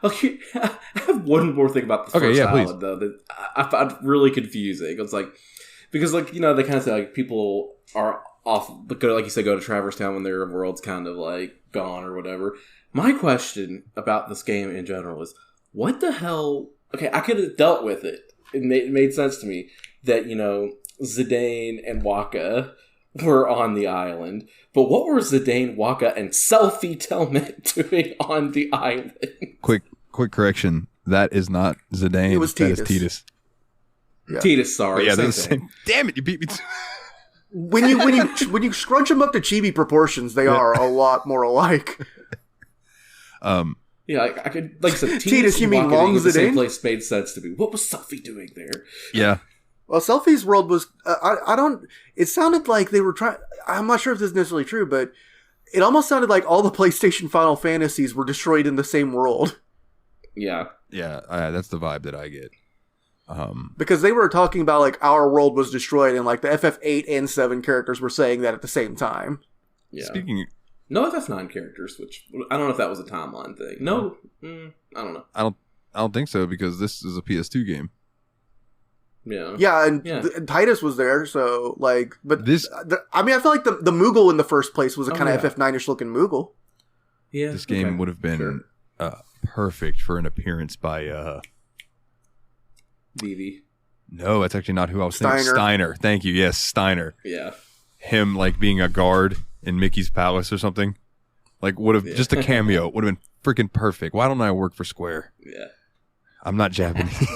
okay, I have one more thing about the first island though that I found really confusing. It's like, because like, you know, they kind of say like people are off, like you said, go to Traverse Town when their world's kind of like gone or whatever. My question about this game in general is, what the hell? Okay, I could have dealt with it. It made sense to me that, you know, Zidane and Waka were on the island, but what were Zidane, Waka, and Selfie Telmet doing on the island? Quick correction. That is not Zidane. It was Titus. That is Titus. Yeah. Titus, sorry. But yeah, they're the same. Damn it, you beat me. When you scrunch them up to chibi proportions, they are a lot more alike. Yeah, I could, like I said, Titus, you mean Long the same Zidane? place made sense to me. What was Selfie doing there? Yeah. Well, Selfie's world was, I don't, it sounded like they were trying, I'm not sure if this is necessarily true, but it almost sounded like all the PlayStation Final Fantasies were destroyed in the same world. Yeah. Yeah, that's the vibe that I get. Because they were talking about, like, our world was destroyed, and, like, the FF8 and 7 characters were saying that at the same time. Yeah. Speaking... No FF9 characters, which, I don't know if that was a timeline thing. No, I don't know. I don't think so, because this is a PS2 game. Yeah. Yeah, and Titus was there, so, like, but this... I mean, I feel like the Moogle in the first place was a kind of FF9-ish looking Moogle. Yeah. This game would have been perfect for an appearance by... Vivi. No, that's actually not who I was thinking. Steiner. Thank you. Yes, Steiner. Yeah. Him, like, being a guard in Mickey's Palace or something. Like, would have just a cameo. Would have been freaking perfect. Why don't I work for Square? Yeah. I'm not Japanese.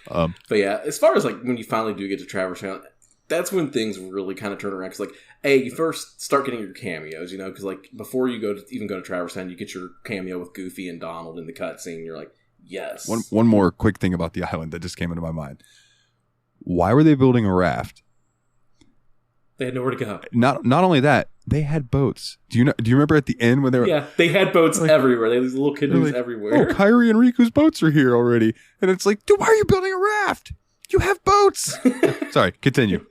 But yeah, as far as, like, when you finally do get to Traverse Town, that's when things really kind of turn around. Because, like, you first start getting your cameos, you know? Because, like, before you go to Traverse Town, you get your cameo with Goofy and Donald in the cutscene. And you're like, yes. One more quick thing about the island that just came into my mind. Why were they building a raft? They had nowhere to go. Not only that, they had boats. Do you remember at the end when they were... Yeah, they had boats everywhere. They had these little canoes everywhere. Oh, Kairi and Riku's boats are here already. And it's like, dude, why are you building a raft? You have boats. Sorry, continue.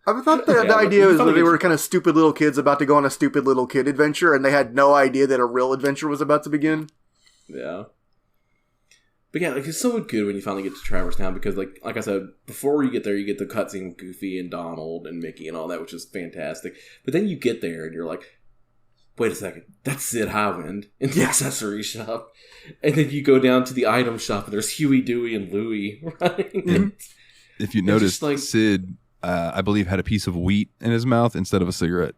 I thought the idea was that they were kind of stupid little kids about to go on a stupid little kid adventure, and they had no idea that a real adventure was about to begin. Yeah. But yeah, like, it's so good when you finally get to Traverse Town because, like I said, before you get there, you get the cutscene with Goofy and Donald and Mickey and all that, which is fantastic. But then you get there and you're like, wait a second, that's Sid Highwind in the accessory shop. And then you go down to the item shop and there's Huey, Dewey, and Louie, right? And if you notice, like, Sid, I believe, had a piece of wheat in his mouth instead of a cigarette.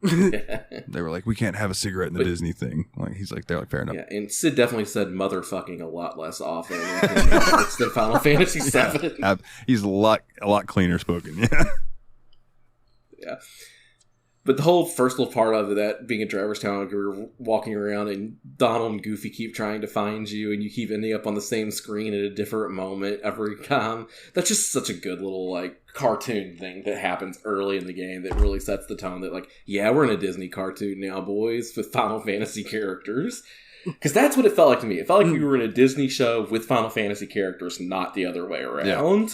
They were like, we can't have a cigarette in the Disney thing. Like, he's like, they're like, fair enough. Yeah, and Sid definitely said motherfucking a lot less often. It's the Final Fantasy VII. Yeah, he's a lot cleaner spoken. Yeah. Yeah. But the whole first little part of that being in Traverse Town, like, you're walking around and Donald and Goofy keep trying to find you, and you keep ending up on the same screen at a different moment every time. That's just such a good little, like, cartoon thing that happens early in the game that really sets the tone that, like, yeah, we're in a Disney cartoon now, boys, with Final Fantasy characters. Because that's what it felt like to me. It felt like we were in a Disney show with Final Fantasy characters, not the other way around.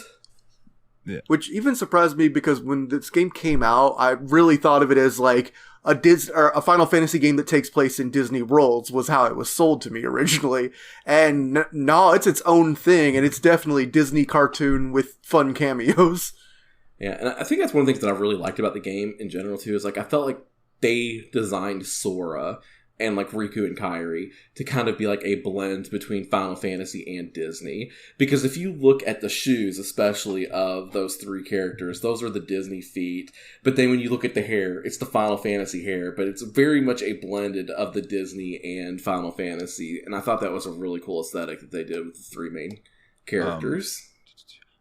Yeah. Which even surprised me because when this game came out, I really thought of it as like a Final Fantasy game that takes place in Disney worlds was how it was sold to me originally. And no, it's its own thing, and it's definitely Disney cartoon with fun cameos. Yeah, and I think that's one of the things that I really liked about the game in general too, is like I felt like they designed Sora and like Riku and Kairi to kind of be like a blend between Final Fantasy and Disney. Because if you look at the shoes, especially of those three characters, those are the Disney feet. But then when you look at the hair, it's the Final Fantasy hair. But it's very much a blended of the Disney and Final Fantasy. And I thought that was a really cool aesthetic that they did with the three main characters.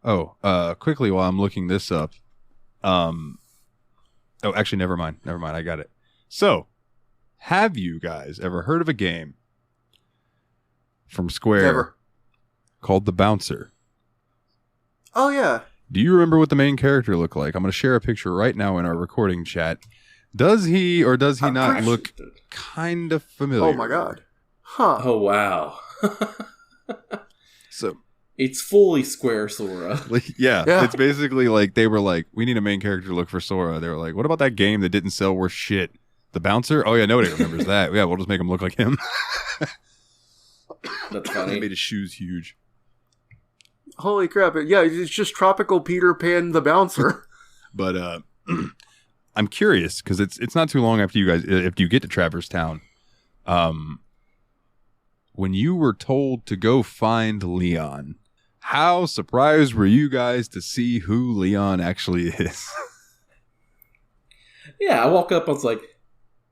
Quickly while I'm looking this up, Oh, actually, never mind. I got it. So, have you guys ever heard of a game from Square Never. called The Bouncer? Oh, yeah. Do you remember what the main character looked like? I'm going to share a picture right now in our recording chat. Does he or does he not look kind of familiar? Oh, my God. Huh. Oh, wow. So It's fully Square Sora. yeah, it's basically like they were like, we need a main character to look for Sora. They were like, what about that game that didn't sell worth shit? The Bouncer? Oh, yeah, nobody remembers that. Yeah, we'll just make him look like him. That's funny. They made his shoes huge. Holy crap. Yeah, it's just Tropical Peter Pan the Bouncer. But I'm curious, because it's not too long after you guys, if you get to Traverse Town, when you were told to go find Leon, how surprised were you guys to see who Leon actually is? Yeah, I woke up, I was like,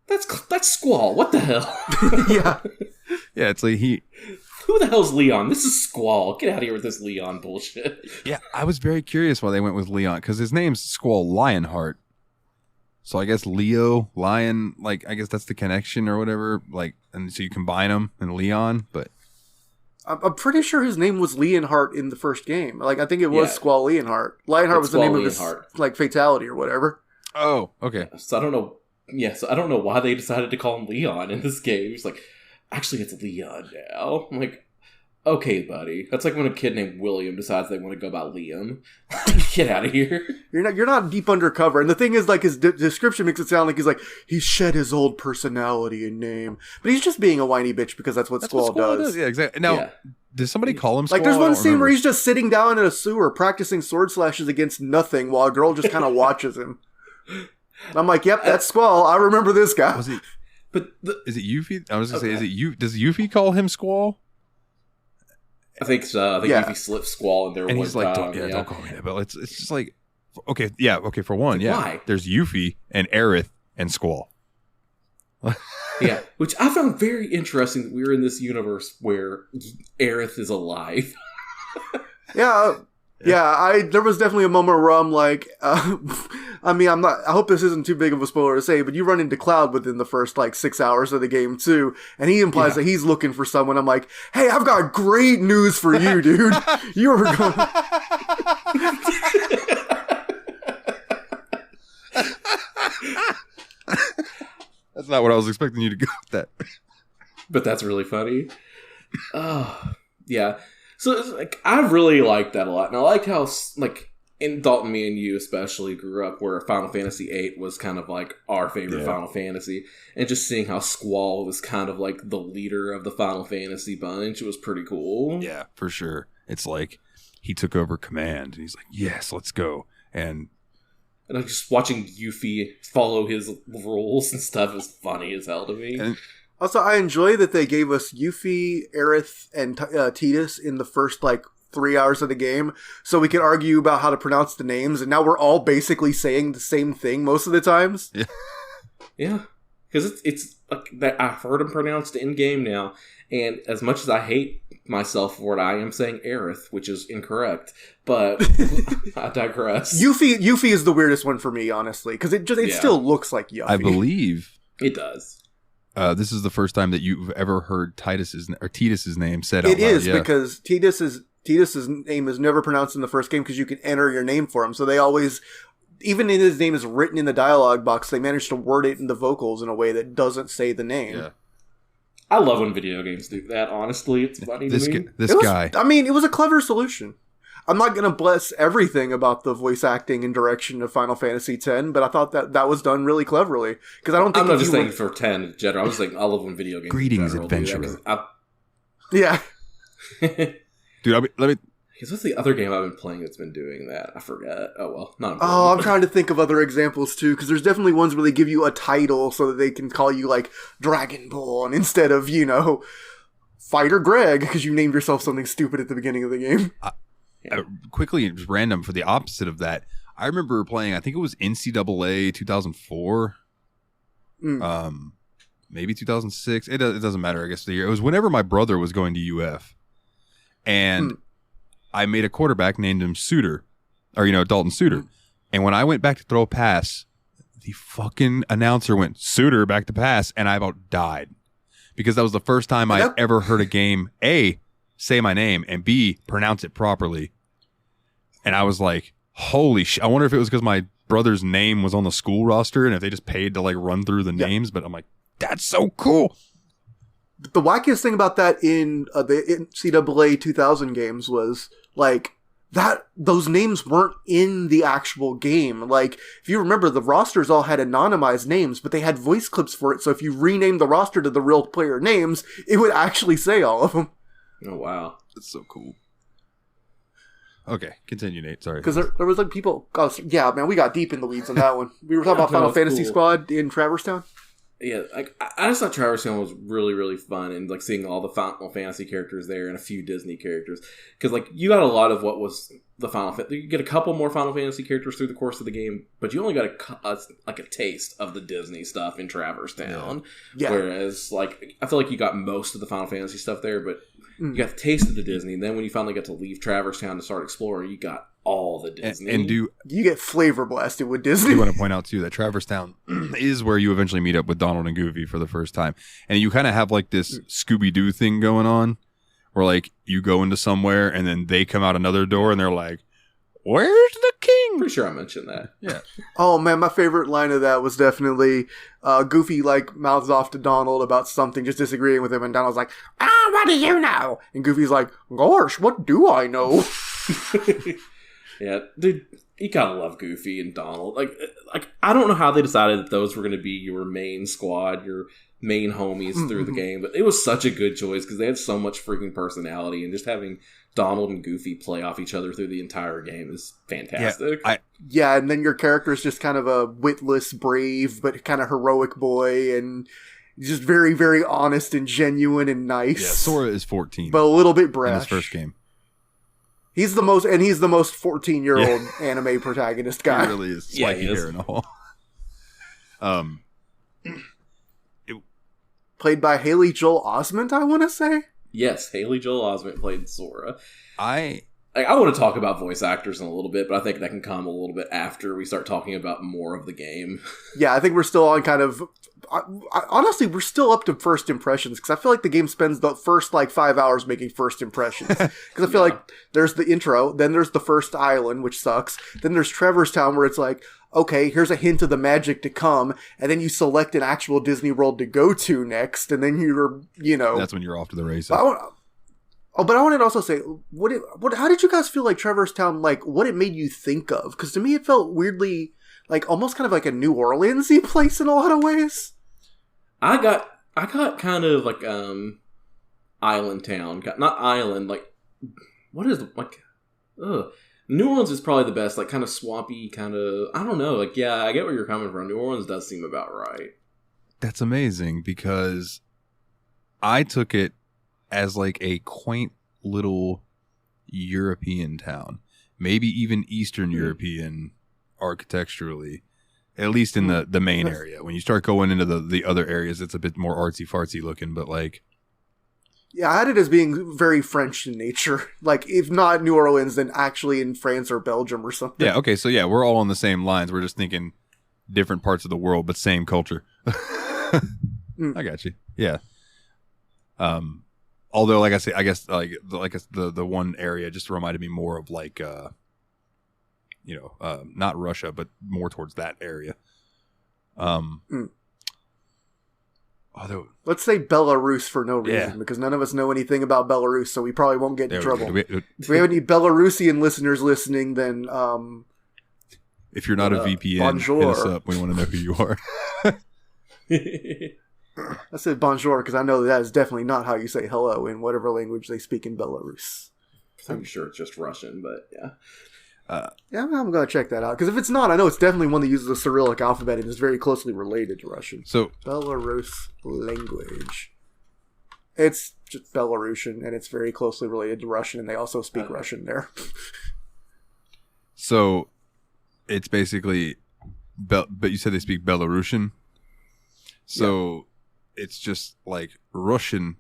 that's Squall. What the hell? Yeah. Yeah, it's like Who the hell's Leon? This is Squall. Get out of here with this Leon bullshit. Yeah, I was very curious why they went with Leon, because his name's Squall Lionheart. So I guess Leo, Lion, like, I guess that's the connection or whatever. Like, and so you combine them and Leon, but I'm pretty sure his name was Leonhart in the first game. Like, I think it was Squall Leonhart. Lionheart was the name of his, like, fatality or whatever. Oh, okay. So I don't know. Yeah, so I don't know why they decided to call him Leon in this game. He's like, actually, it's Leon now. I'm like, okay, buddy. That's like when a kid named William decides they want to go by Liam. Get out of here. You're not deep undercover. And the thing is, like, his description makes it sound like he shed his old personality and name. But he's just being a whiny bitch because that's what Squall does. Yeah, exactly. Now, does somebody call him Squall? Like, there's one scene where he's just sitting down in a sewer practicing sword slashes against nothing while a girl just kind of watches him. And I'm like, yep, that's Squall. I remember this guy. Was he? But is it Yuffie? I was gonna say, is it you? Does Yuffie call him Squall? I think so. I think Yuffie slipped Squall in there. And he's like, don't call me that. But it's just like, okay, yeah, okay. For one, why? There's Yuffie and Aerith and Squall. Yeah, which I found very interesting that we're in this universe where Aerith is alive. Yeah. There was definitely a moment where I'm like, I mean, I hope this isn't too big of a spoiler to say, but you run into Cloud within the first, 6 hours of the game, too, and he implies that he's looking for someone. I'm like, hey, I've got great news for you, dude. You were going... That's not what I was expecting you to go with that. But that's really funny. Oh, yeah. So, I really liked that a lot. And I liked how, in Dalton, me and you especially grew up where Final Fantasy VIII was kind of like our favorite Final Fantasy. And just seeing how Squall was kind of like the leader of the Final Fantasy bunch was pretty cool. Yeah, for sure. It's like he took over command and he's like, yes, let's go. And I'm just watching Yuffie follow his rules and stuff is funny as hell to me. And also, I enjoy that they gave us Yuffie, Aerith, and Tidus in the first, 3 hours of the game, so we could argue about how to pronounce the names, and now we're all basically saying the same thing most of the times. Yeah. Because it's like that. I've heard them pronounced in-game now, and as much as I hate myself for it, I am saying Aerith, which is incorrect, but I digress. Yuffie is the weirdest one for me, honestly, because it still looks like Yuffie. I believe it does. This is the first time that you've ever heard Tidus's name said out loud. It is, because Tidus's name is never pronounced in the first game because you can enter your name for him. So they always, even if his name is written in the dialogue box, they manage to word it in the vocals in a way that doesn't say the name. Yeah. I love when video games do that, honestly. It's funny to me. This guy. I mean, it was a clever solution. I'm not going to bless everything about the voice acting and direction of Final Fantasy X, but I thought that was done really cleverly. Because I don't think I'm not just saying for 10 in general. I was like, I love when video games. Greetings, adventurer. Yeah. Dude, let me. What's the other game I've been playing that's been doing that? I forget. Oh, well. Not important. Oh, I'm trying to think of other examples, too, because there's definitely ones where they give you a title so that they can call you, Dragonborn instead of, Fighter Greg, because you named yourself something stupid at the beginning of the game. Quickly, just random for the opposite of that, I remember playing, I think it was NCAA 2004, maybe 2006. It doesn't matter, I guess, the year. It was whenever my brother was going to UF, and I made a quarterback, named him Dalton Suitor. And when I went back to throw a pass, the fucking announcer went, "Suitor, back to pass," and I about died. Because that was the first time I ever heard a game, A, say my name, and B, pronounce it properly. And I was like, holy shit. I wonder if it was because my brother's name was on the school roster and if they just paid to like run through the names. But I'm like, that's so cool. The wackiest thing about that in the NCAA 2000 games was like that those names weren't in the actual game. Like, if you remember, the rosters all had anonymized names, but they had voice clips for it. So if you renamed the roster to the real player names, it would actually say all of them. Oh, wow. That's so cool. Okay, continue, Nate. Sorry. Because there was like people... Oh, yeah, man, we got deep in the weeds on that one. We were talking about Final Fantasy Squad in Traverse Town. Yeah, I just thought Traverse Town was really, really fun, and like seeing all the Final Fantasy characters there and a few Disney characters. Because like you got a lot of what was the Final Fantasy. You get a couple more Final Fantasy characters through the course of the game, but you only got a taste of the Disney stuff in Traverse Town. Yeah. Whereas like I feel like you got most of the Final Fantasy stuff there, but you got the taste of the Disney. And then when you finally got to leave Traverse Town to start exploring, you got all the Disney. And you get flavor blasted with Disney. I want to point out too that Traverse Town is where you eventually meet up with Donald and Goofy for the first time, and you kind of have like this Scooby-Doo thing going on, where like you go into somewhere and then they come out another door and they're like, "Where's the king?" Pretty sure I mentioned that. Yeah. Oh man, my favorite line of that was definitely Goofy like mouths off to Donald about something, just disagreeing with him, and Donald's like, what do you know? And Goofy's like, gosh, what do I know? Yeah, dude, you gotta love Goofy and Donald. Like I don't know how they decided that those were going to be your main squad, your main homies through the game, but it was such a good choice because they had so much freaking personality, and just having Donald and Goofy play off each other through the entire game is fantastic. Yeah, and then your character is just kind of a witless, brave, but kind of heroic boy, and just very, very honest and genuine and nice. Yeah, Sora is 14. But a little bit brash. In his first game. He's the most 14-year-old anime protagonist guy. He really is. Spiky hair and all. Played by Haley Joel Osment, I want to say. Yes, Haley Joel Osment played Sora. I want to talk about voice actors in a little bit, but I think that can come a little bit after we start talking about more of the game. Yeah, I think we're still on kind of... honestly, we're still up to first impressions, because I feel like the game spends the first, 5 hours making first impressions. Because I feel like there's the intro, then there's the first island, which sucks, then there's Traverse Town, where it's like, okay, here's a hint of the magic to come, and then you select an actual Disney World to go to next, and then you're, That's when you're off to the races. But I wanted to also say, how did you guys feel like Traverse Town, what it made you think of? Because to me, it felt weirdly, almost kind of like a New Orleans-y place in a lot of ways. I got kind of island town, not island, what is New Orleans is probably the best, kind of swampy, kind of, I don't know, yeah, I get where you're coming from. New Orleans does seem about right. That's amazing, because I took it as a quaint little European town, maybe even Eastern European architecturally, at least in the main area. When you start going into the other areas, it's a bit more artsy fartsy looking, but yeah, I had it as being very French in nature. If not New Orleans, then actually in France or Belgium or something. Yeah, okay, so yeah, we're all on the same lines. We're just thinking different parts of the world, but same culture. I got you. Yeah. Although, like I say, I guess the one area just reminded me more of not Russia, but more towards that area. Although, let's say Belarus for no reason, because none of us know anything about Belarus, so we probably won't get in trouble. If we have any Belarusian listeners listening, then if you're not a VPN, bonjour. Hit us up. We want to know who you are. I said bonjour because I know that is definitely not how you say hello in whatever language they speak in Belarus. I'm sure it's just Russian, but yeah. Yeah, I'm going to check that out. Because if it's not, I know it's definitely one that uses the Cyrillic alphabet and is very closely related to Russian. So Belarus language. It's just Belarusian, and it's very closely related to Russian, and they also speak Russian there. So it's basically... but you said they speak Belarusian? So it's just Russian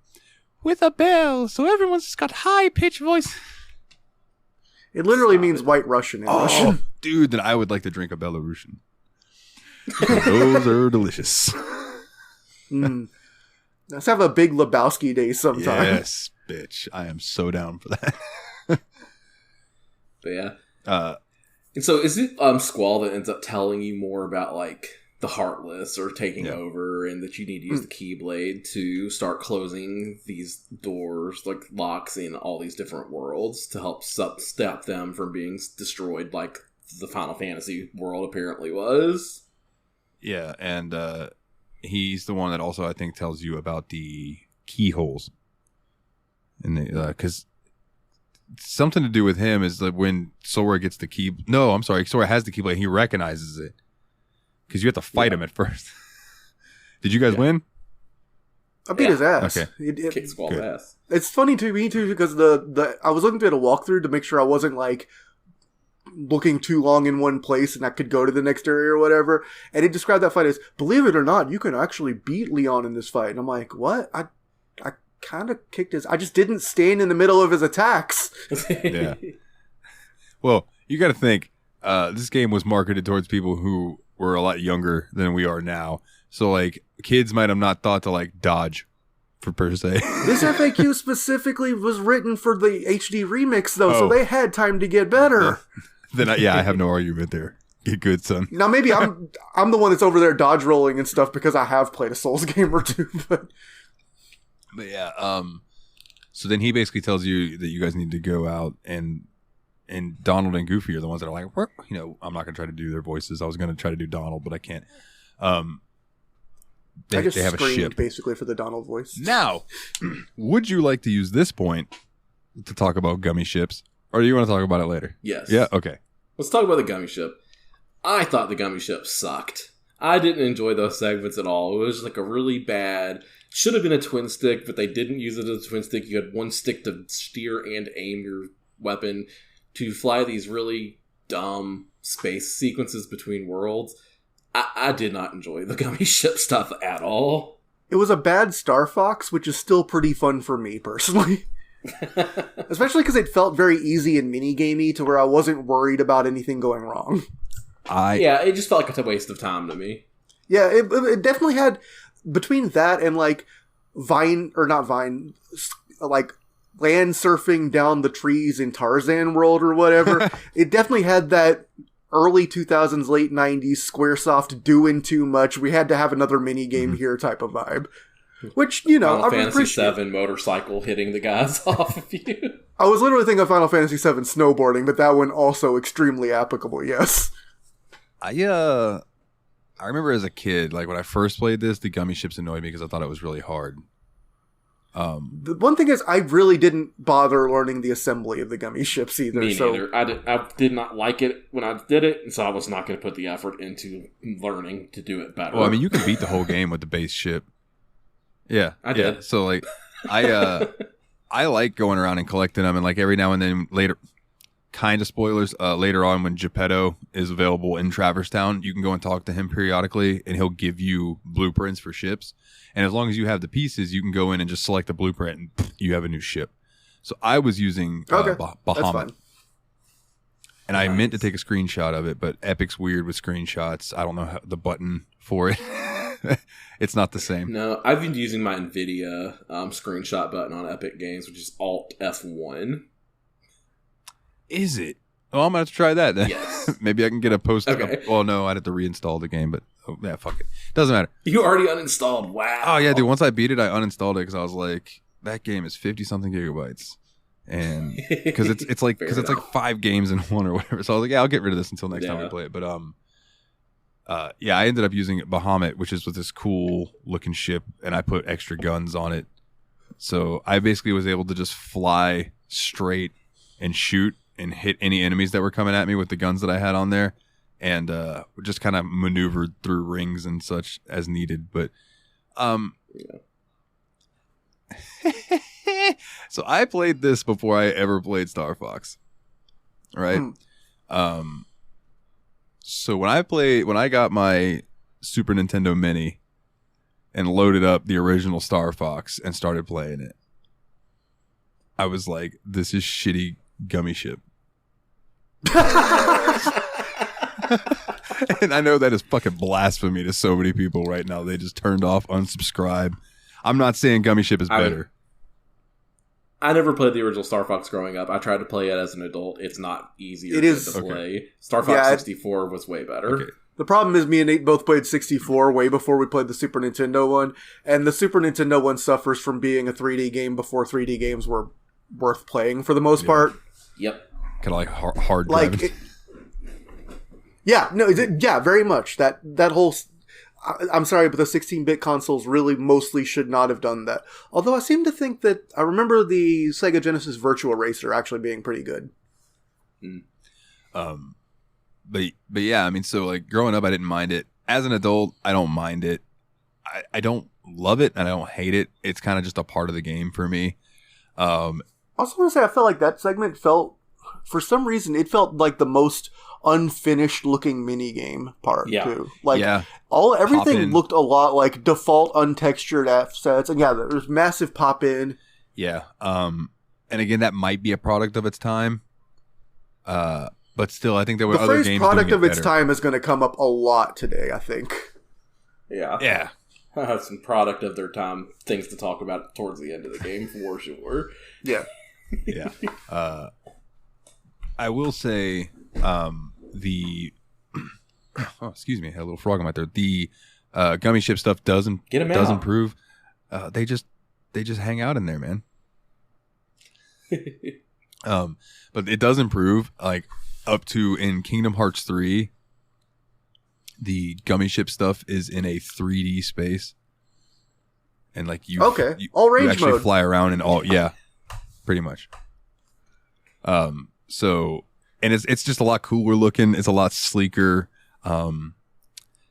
with a bell, so everyone's got high-pitched voice. It literally means White Russian in Russian. Dude, then I would like to drink a Belarusian. Those are delicious. Let's have a big Lebowski day sometime. Yes, bitch. I am so down for that. But yeah. And so is it Squall that ends up telling you more about like the Heartless or taking over, and that you need to use the Keyblade to start closing these doors, like locks in all these different worlds to help stop them from being destroyed like the Final Fantasy world apparently was? Yeah, and he's the one that also, I think, tells you about the keyholes. And because something to do with him is that when Sora gets the key... No, I'm sorry. Sora has the Keyblade. He recognizes it. Because you have to fight him at first. Did you guys win? I beat his ass. Okay. Kick Squall's ass. It's funny to me, too, because I was looking at a walkthrough to make sure I wasn't, like, looking too long in one place and I could go to the next area or whatever. And it described that fight as, believe it or not, you can actually beat Leon in this fight. And I'm like, what? I kind of kicked his... I just didn't stand in the middle of his attacks. Yeah. Well, you got to think, this game was marketed towards people who were a lot younger than we are now. So, like, kids might have not thought to, like, dodge, per se. This FAQ specifically was written for the HD remix, though, so they had time to get better. Then, I have no argument there. Get good, son. Now, maybe I'm the one that's over there dodge rolling and stuff because I have played a Souls game or two, but yeah, so then he basically tells you that you guys need to go out, and Donald and Goofy are the ones that are like, you know, I'm not going to try to do their voices. I was going to try to do Donald, but I can't. They have a ship basically for the Donald voice. Now, would you like to use this point to talk about gummy ships, or do you want to talk about it later? Yes. Yeah. Okay. Let's talk about the gummy ship. I thought the gummy ship sucked. I didn't enjoy those segments at all. It was like a really bad... Should have been a twin stick, but they didn't use it as a twin stick. You had one stick to steer and aim your weapon to fly these really dumb space sequences between worlds. I did not enjoy the gummy ship stuff at all. It was a bad Star Fox, which is still pretty fun for me, personally. Especially because it felt very easy and minigamey to where I wasn't worried about anything going wrong. Yeah, it just felt like a waste of time to me. Yeah, it definitely had... Between that and, like, like, land surfing down the trees in Tarzan World or whatever, it definitely had that early 2000s, late 90s Squaresoft doing too much. We had to have another mini-game here type of vibe. Which, you know, Final Fantasy VII motorcycle hitting the guys off of you. I was literally thinking of Final Fantasy VII snowboarding, but that one also extremely applicable, yes. I remember as a kid, like when I first played this, the gummy ships annoyed me because I thought it was really hard. The one thing is, I really didn't bother learning the assembly of the gummy ships either. Me neither. I did not like it when I did it, and so I was not going to put the effort into learning to do it better. Well, I mean, you can beat the whole game with the base ship. Yeah, I did. So like, I like going around and collecting them, and like every now and then later. Kind of spoilers. Later on, when Geppetto is available in Traverse Town, you can go and talk to him periodically, and he'll give you blueprints for ships. And as long as you have the pieces, you can go in and just select the blueprint, and you have a new ship. So I was using Bahamut, and I meant to take a screenshot of it, but Epic's weird with screenshots. I don't know the button for it. It's not the same. No, I've been using my NVIDIA screenshot button on Epic Games, which is Alt F1. Is it? Oh, I'm going to have to try that then. Yes. Maybe I can get a post. Okay. Well, no, I'd have to reinstall the game, but yeah, fuck it. Doesn't matter. You already uninstalled. Wow. Oh, yeah, dude. Once I beat it, I uninstalled it because I was like, that game is 50-something gigabytes. And because it's like 5 games in one or whatever. So I was like, yeah, I'll get rid of this until next time we play it. But yeah, I ended up using Bahamut, which is with this cool looking ship, and I put extra guns on it. So I basically was able to just fly straight and shoot and hit any enemies that were coming at me with the guns that I had on there, and just kind of maneuvered through rings and such as needed. But so I played this before I ever played Star Fox, right? So when I got my Super Nintendo Mini and loaded up the original Star Fox and started playing it, I was like, this is shitty gummy ship. And And I know that is fucking blasphemy to so many people right now. They just turned off, unsubscribe. I'm not saying Gummy Ship is better. I never played the original Star Fox growing up. I tried to play it as an adult. It's not easier to play. Star Fox 64 was way better. Okay. The problem is me and Nate both played 64 way before we played the Super Nintendo one, and the Super Nintendo one suffers from being a 3D game before 3D games were worth playing for the most part. Yep. Kind of like hard driving. Very much. That whole... I'm sorry, but the 16-bit consoles really mostly should not have done that. Although I seem to think that... I remember the Sega Genesis Virtua Racer actually being pretty good. But yeah, I mean, so like growing up, I didn't mind it. As an adult, I don't mind it. I don't love it and I don't hate it. It's kind of just a part of the game for me. I also want to say I felt like that segment felt... For some reason, it felt like the most unfinished looking mini game part too. Like everything looked a lot like default untextured assets, and there's massive pop in. Yeah. And again, that might be a product of its time. But still, I think there were other games. The phrase "product of its time" is going to come up a lot today. I think. Yeah. Yeah. Some product of their time things to talk about towards the end of the game for sure. Yeah. Yeah. I will say excuse me, I had a little frog in my throat. The Gummy Ship stuff does improve. They just hang out in there, man. But it does improve, like up to in Kingdom Hearts 3. The Gummy Ship stuff is in a 3D space, and like all range you actually mode. fly around and all, pretty much. So, and it's just a lot cooler looking. It's a lot sleeker.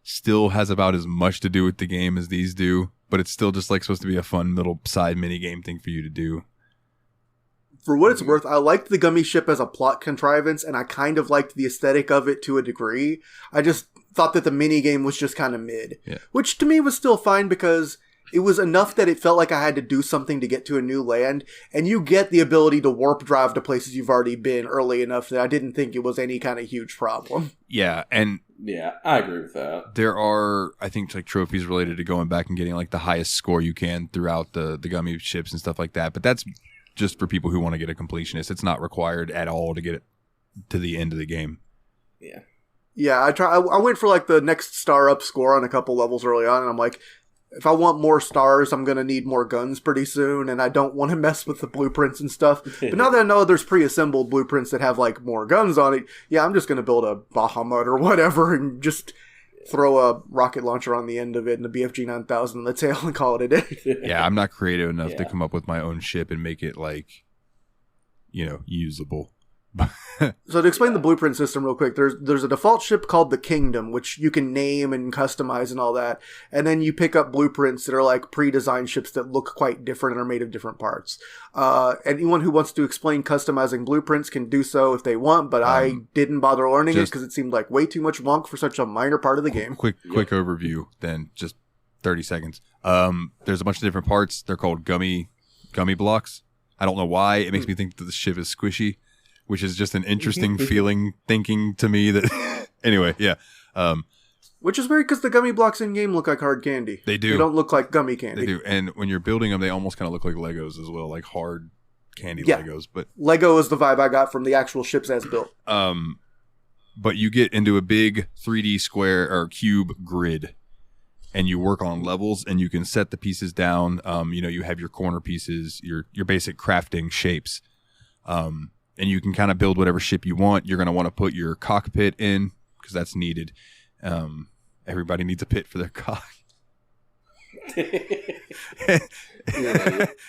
Still has about as much to do with the game as these do, but it's still just like supposed to be a fun little side mini game thing for you to do. For what it's worth, I liked the Gummy Ship as a plot contrivance, and I kind of liked the aesthetic of it to a degree. I just thought that the mini game was just kind of mid, which to me was still fine because it was enough that it felt like I had to do something to get to a new land, and you get the ability to warp drive to places you've already been early enough that I didn't think it was any kind of huge problem. Yeah, and I agree with that. There are, I think, like trophies related to going back and getting like the highest score you can throughout the Gummy Ships and stuff like that, but that's just for people who want to get a completionist. It's not required at all to get it to the end of the game. Yeah, I went for like the next star up score on a couple levels early on, and I'm like, if I want more stars, I'm going to need more guns pretty soon, and I don't want to mess with the blueprints and stuff. But now that I know there's pre-assembled blueprints that have, like, more guns on it, I'm just going to build a Bahamut or whatever and just throw a rocket launcher on the end of it and a BFG 9000 on the tail and call it a day. Yeah, I'm not creative enough to come up with my own ship and make it, like, usable. So to explain the blueprint system real quick, there's a default ship called the Kingdom, which you can name and customize and all that, and then you pick up blueprints that are like pre-designed ships that look quite different and are made of different parts. Anyone who wants to explain customizing blueprints can do so if they want, but I didn't bother learning it because it seemed like way too much wonk for such a minor part of the game. Quick overview, then just 30 seconds. There's a bunch of different parts. They're called gummy blocks. I don't know why. It makes me think that the ship is squishy, which is just an interesting thinking to me that anyway, which is weird because the gummy blocks in game look like hard candy. They do. They don't look like gummy candy. They do. And when you're building them, they almost kind of look like Legos as well, like hard candy Legos. But Lego is the vibe I got from the actual ships as built. But you get into a big 3D square or cube grid, and you work on levels, and you can set the pieces down. You have your corner pieces, your basic crafting shapes. And you can kind of build whatever ship you want. You're going to want to put your cockpit in because that's needed. Everybody needs a pit for their cock. And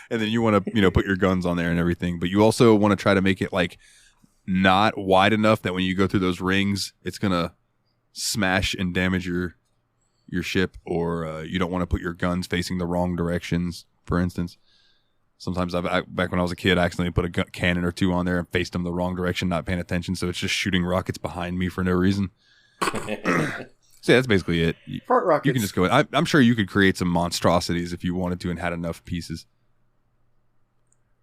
then you want to, put your guns on there and everything. But you also want to try to make it like not wide enough that when you go through those rings, it's going to smash and damage your ship. Or you don't want to put your guns facing the wrong directions, for instance. Sometimes back when I was a kid, I accidentally put a cannon or two on there and faced them the wrong direction, not paying attention. So it's just shooting rockets behind me for no reason. So that's basically it. Fart rockets. You can just go in. I'm sure you could create some monstrosities if you wanted to and had enough pieces.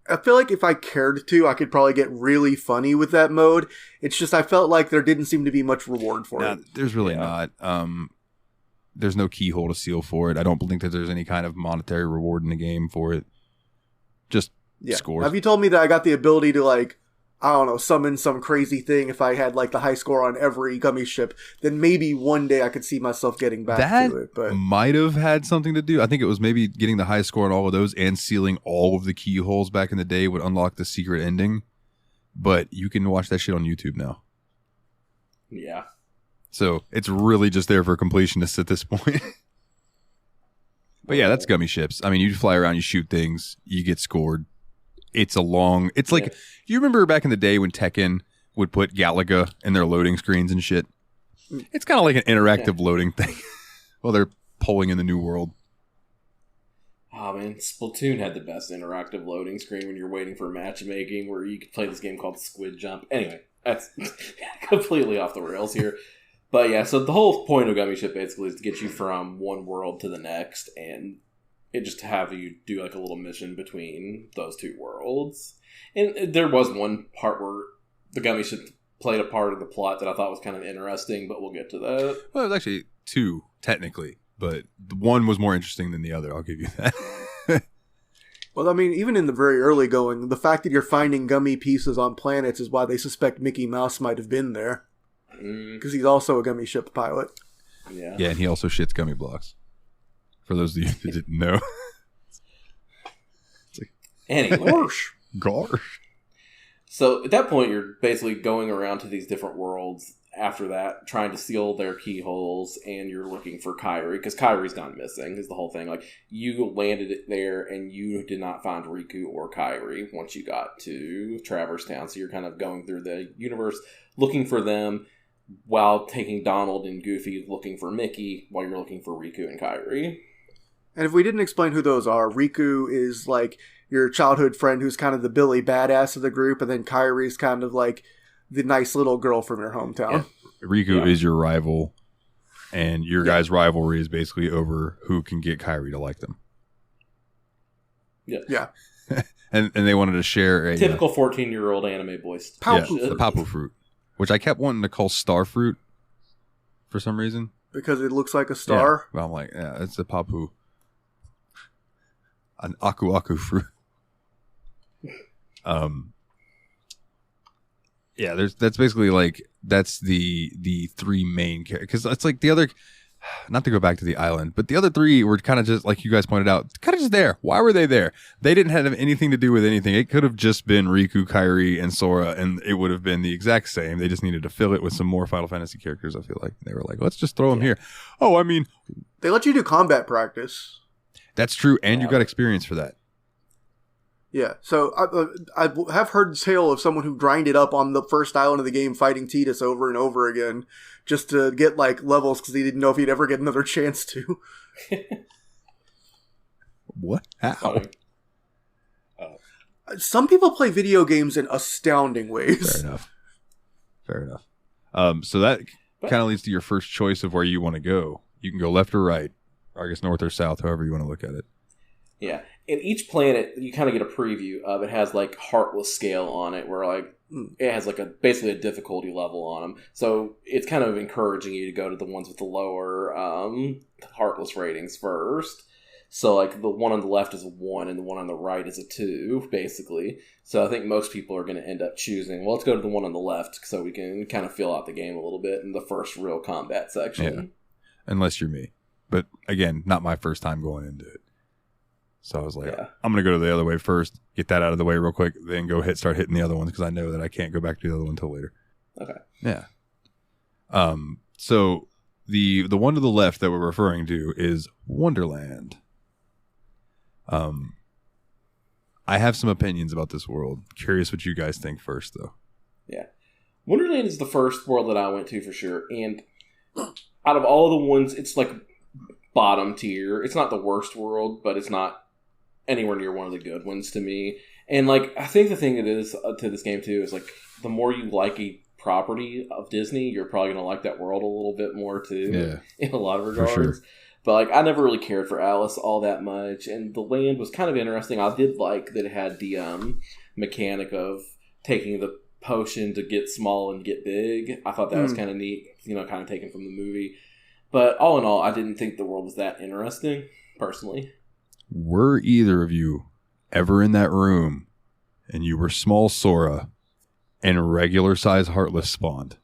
I feel like if I cared to, I could probably get really funny with that mode. It's just I felt like there didn't seem to be much reward for it. There's really not. There's no keyhole to seal for it. I don't think that there's any kind of monetary reward in the game for it. Just scores. Have you told me that I got the ability to, like, I don't know, summon some crazy thing if I had, like, the high score on every gummy ship, then maybe one day I could see myself getting back to it. But might have had something to do. I think it was maybe getting the high score on all of those and sealing all of the keyholes back in the day would unlock the secret ending. But you can watch that shit on YouTube now. Yeah. So it's really just there for completionists at this point. But yeah, that's gummy ships. I mean, you fly around, you shoot things, you get scored. It's like, you remember back in the day when Tekken would put Galaga in their loading screens and shit? It's kind of like an interactive loading thing while they're pulling in the new world. Oh man, Splatoon had the best interactive loading screen when you're waiting for matchmaking, where you could play this game called Squid Jump. Anyway, that's completely off the rails here. But yeah, so the whole point of Gummy Ship basically is to get you from one world to the next, and it just to have you do like a little mission between those two worlds. And there was one part where the Gummy Ship played a part of the plot that I thought was kind of interesting, but we'll get to that. Well, it was actually two, technically, but one was more interesting than the other, I'll give you that. Well, I mean, even in the very early going, the fact that you're finding gummy pieces on planets is why they suspect Mickey Mouse might have been there. Because he's also a gummy ship pilot. Yeah. Yeah, and he also shits gummy blocks. For those of you that didn't know. It's like, anyway. Gosh. So at that point, you're basically going around to these different worlds after that, trying to seal their keyholes, and you're looking for Kyrie, because Kyrie's gone missing, is the whole thing. Like, you landed it there, and you did not find Riku or Kyrie once you got to Traverse Town. So you're kind of going through the universe looking for them, while taking Donald and Goofy looking for Mickey, while you're looking for Riku and Kyrie. And if we didn't explain who those are, Riku is like your childhood friend who's kind of the Billy badass of the group, and then Kyrie's kind of like the nice little girl from your hometown. Yeah. Riku is your rival, and your guys' rivalry is basically over who can get Kyrie to like them. Yeah. and they wanted to share a typical 14-year-old anime voice. The Papu fruit, which I kept wanting to call star fruit for some reason. Because it looks like a star? Yeah. But I'm like, yeah, it's a Papu. An Aku Aku fruit. Yeah, that's basically like, that's the three main characters. Because it's like the other, not to go back to the island, but the other three were kind of just, like you guys pointed out, kind of just there. Why were they there? They didn't have anything to do with anything. It could have just been Riku, Kyrie, and Sora, and it would have been the exact same. They just needed to fill it with some more Final Fantasy characters, I feel like. They were like, let's just throw them here. Oh, I mean, they let you do combat practice. That's true, and you got experience for that. Yeah, so I have heard the tale of someone who grinded up on the first island of the game fighting Tidus over and over again just to get, like, levels because he didn't know if he'd ever get another chance to. What? How? Some people play video games in astounding ways. Fair enough. So that kind of leads to your first choice of where you want to go. You can go left or right, or I guess north or south, however you want to look at it. Yeah. And each planet, you kind of get a preview of. It has, like, Heartless scale on it, where, like, it has, like, basically a difficulty level on them. So it's kind of encouraging you to go to the ones with the lower Heartless ratings first. So, like, the one on the left is a 1, and the one on the right is a 2, basically. So I think most people are going to end up choosing, well, let's go to the one on the left so we can kind of fill out the game a little bit in the first real combat section. Yeah. Unless you're me. But, again, not my first time going into it. So I was like, I'm going to go to the other way first, get that out of the way real quick, then start hitting the other ones because I know that I can't go back to the other one until later. Okay. Yeah. So the one to the left that we're referring to is Wonderland. I have some opinions about this world. Curious what you guys think first, though. Yeah. Wonderland is the first world that I went to for sure. And out of all the ones, it's like bottom tier. It's not the worst world, but it's not anywhere near one of the good ones to me. And, like, I think the thing it is to this game, too, is, like, the more you like a property of Disney, you're probably going to like that world a little bit more, too. Yeah. In a lot of regards. For sure. But like, I never really cared for Alice all that much, and the land was kind of interesting. I did like that it had the mechanic of taking the potion to get small and get big. I thought that was kind of neat, kind of taken from the movie. But all in all, I didn't think the world was that interesting, personally. Were either of you ever in that room and you were small Sora and regular size Heartless spawned?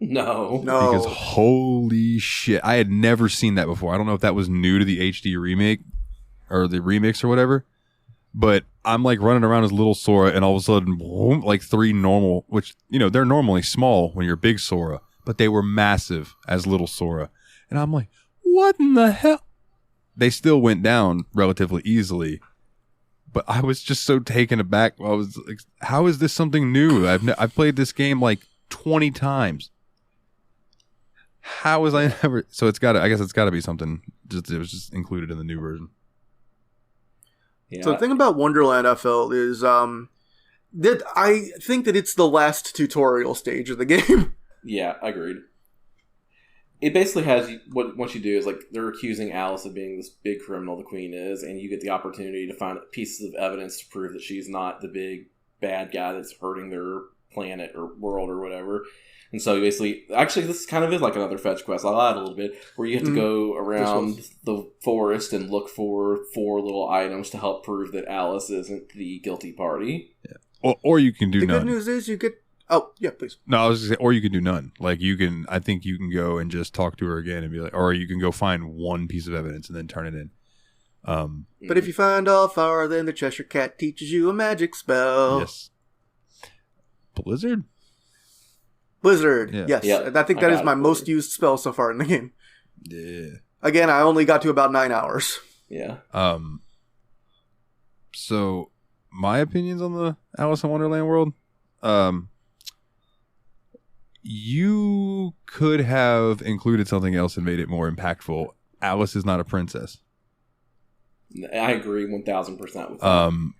No. Because holy shit, I had never seen that before. I don't know if that was new to the HD remake or the remix or whatever, but I'm like running around as little Sora and all of a sudden, boom, like 3 normal, which, they're normally small when you're big Sora, but they were massive as little Sora. And I'm like, what in the hell? They still went down relatively easily, but I was just so taken aback. I was like, how is this something new? I've played this game like 20 times. How was I never? So I guess it's got to be something. It was just included in the new version. Yeah. So the thing about Wonderland I felt is that I think that it's the last tutorial stage of the game. Yeah, agreed. It basically has what you do is like they're accusing Alice of being this big criminal, the queen is, and you get the opportunity to find pieces of evidence to prove that she's not the big bad guy that's hurting their planet or world or whatever. And so basically, actually, this kind of is like another fetch quest. I lied a little bit, where you have to go around the forest and look for 4 little items to help prove that Alice isn't the guilty party. Yeah. Or you can do none. The good news is you get... Oh, yeah, please. No, I was going to say, or you can do none. Like, I think you can go and just talk to her again and be like, or you can go find one piece of evidence and then turn it in. But if you find all 4, then the Cheshire Cat teaches you a magic spell. Yes. Blizzard? Yeah. Yes. Yeah, I think that is my most used spell so far in the game. Yeah. Again, I only got to about 9 hours. Yeah. So, my opinions on the Alice in Wonderland world, you could have included something else and made it more impactful. Alice is not a princess. I agree 1,000% with that.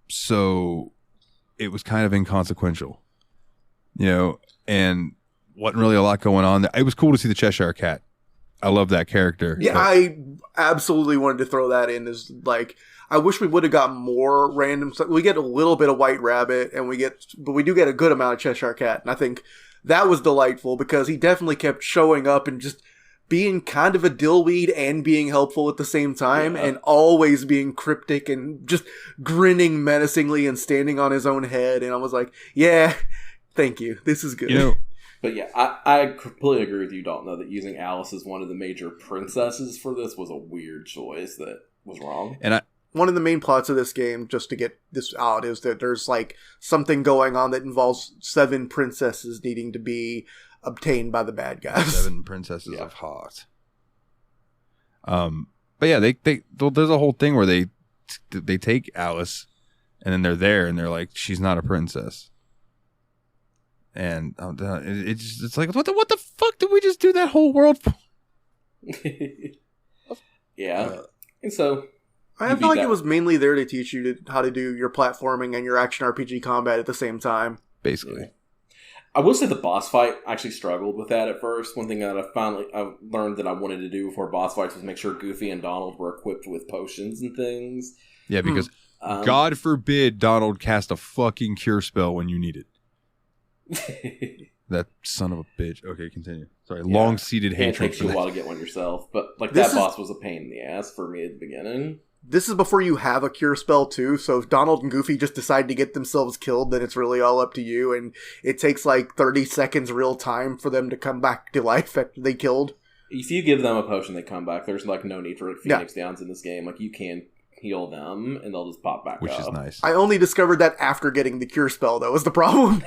So it was kind of inconsequential, and wasn't really a lot going on there. It was cool to see the Cheshire Cat. I love that character. Yeah, I absolutely wanted to throw that in as like, I wish we would have got more random stuff. We get a little bit of White Rabbit but we do get a good amount of Cheshire Cat. And I think that was delightful because he definitely kept showing up and just being kind of a dillweed and being helpful at the same time, and always being cryptic and just grinning menacingly and standing on his own head. And I was like, yeah, thank you. This is good. But yeah, I completely agree with you, Dalton, though, that using Alice as one of the major princesses for this was a weird choice that was wrong. And one of the main plots of this game, just to get this out, is that there's like something going on that involves 7 princesses needing to be obtained by the bad guys. 7 princesses of heart. But yeah, there's a whole thing where they take Alice, and then they're there, and they're like, she's not a princess. And it's like, what the fuck did we just do that whole world for? Yeah. And so I feel like it was mainly there to teach you how to do your platforming and your action RPG combat at the same time. Basically. Yeah. I will say the boss fight, I actually struggled with that at first. One thing that I learned that I wanted to do before boss fights was make sure Goofy and Donald were equipped with potions and things. Yeah, because God forbid Donald cast a fucking cure spell when you need it. That son of a bitch. Okay, continue. Sorry, long-seated hatred. It takes you a while to get one yourself, but like that boss was a pain in the ass for me at the beginning. This is before you have a cure spell too, so if Donald and Goofy just decide to get themselves killed, then it's really all up to you, and it takes like 30 seconds real time for them to come back to life after they killed. If you give them a potion, they come back. There's like no need for Phoenix Downs in this game. Like you can heal them, and they'll just pop back up. Which is nice. I only discovered that after getting the cure spell, though, was the problem.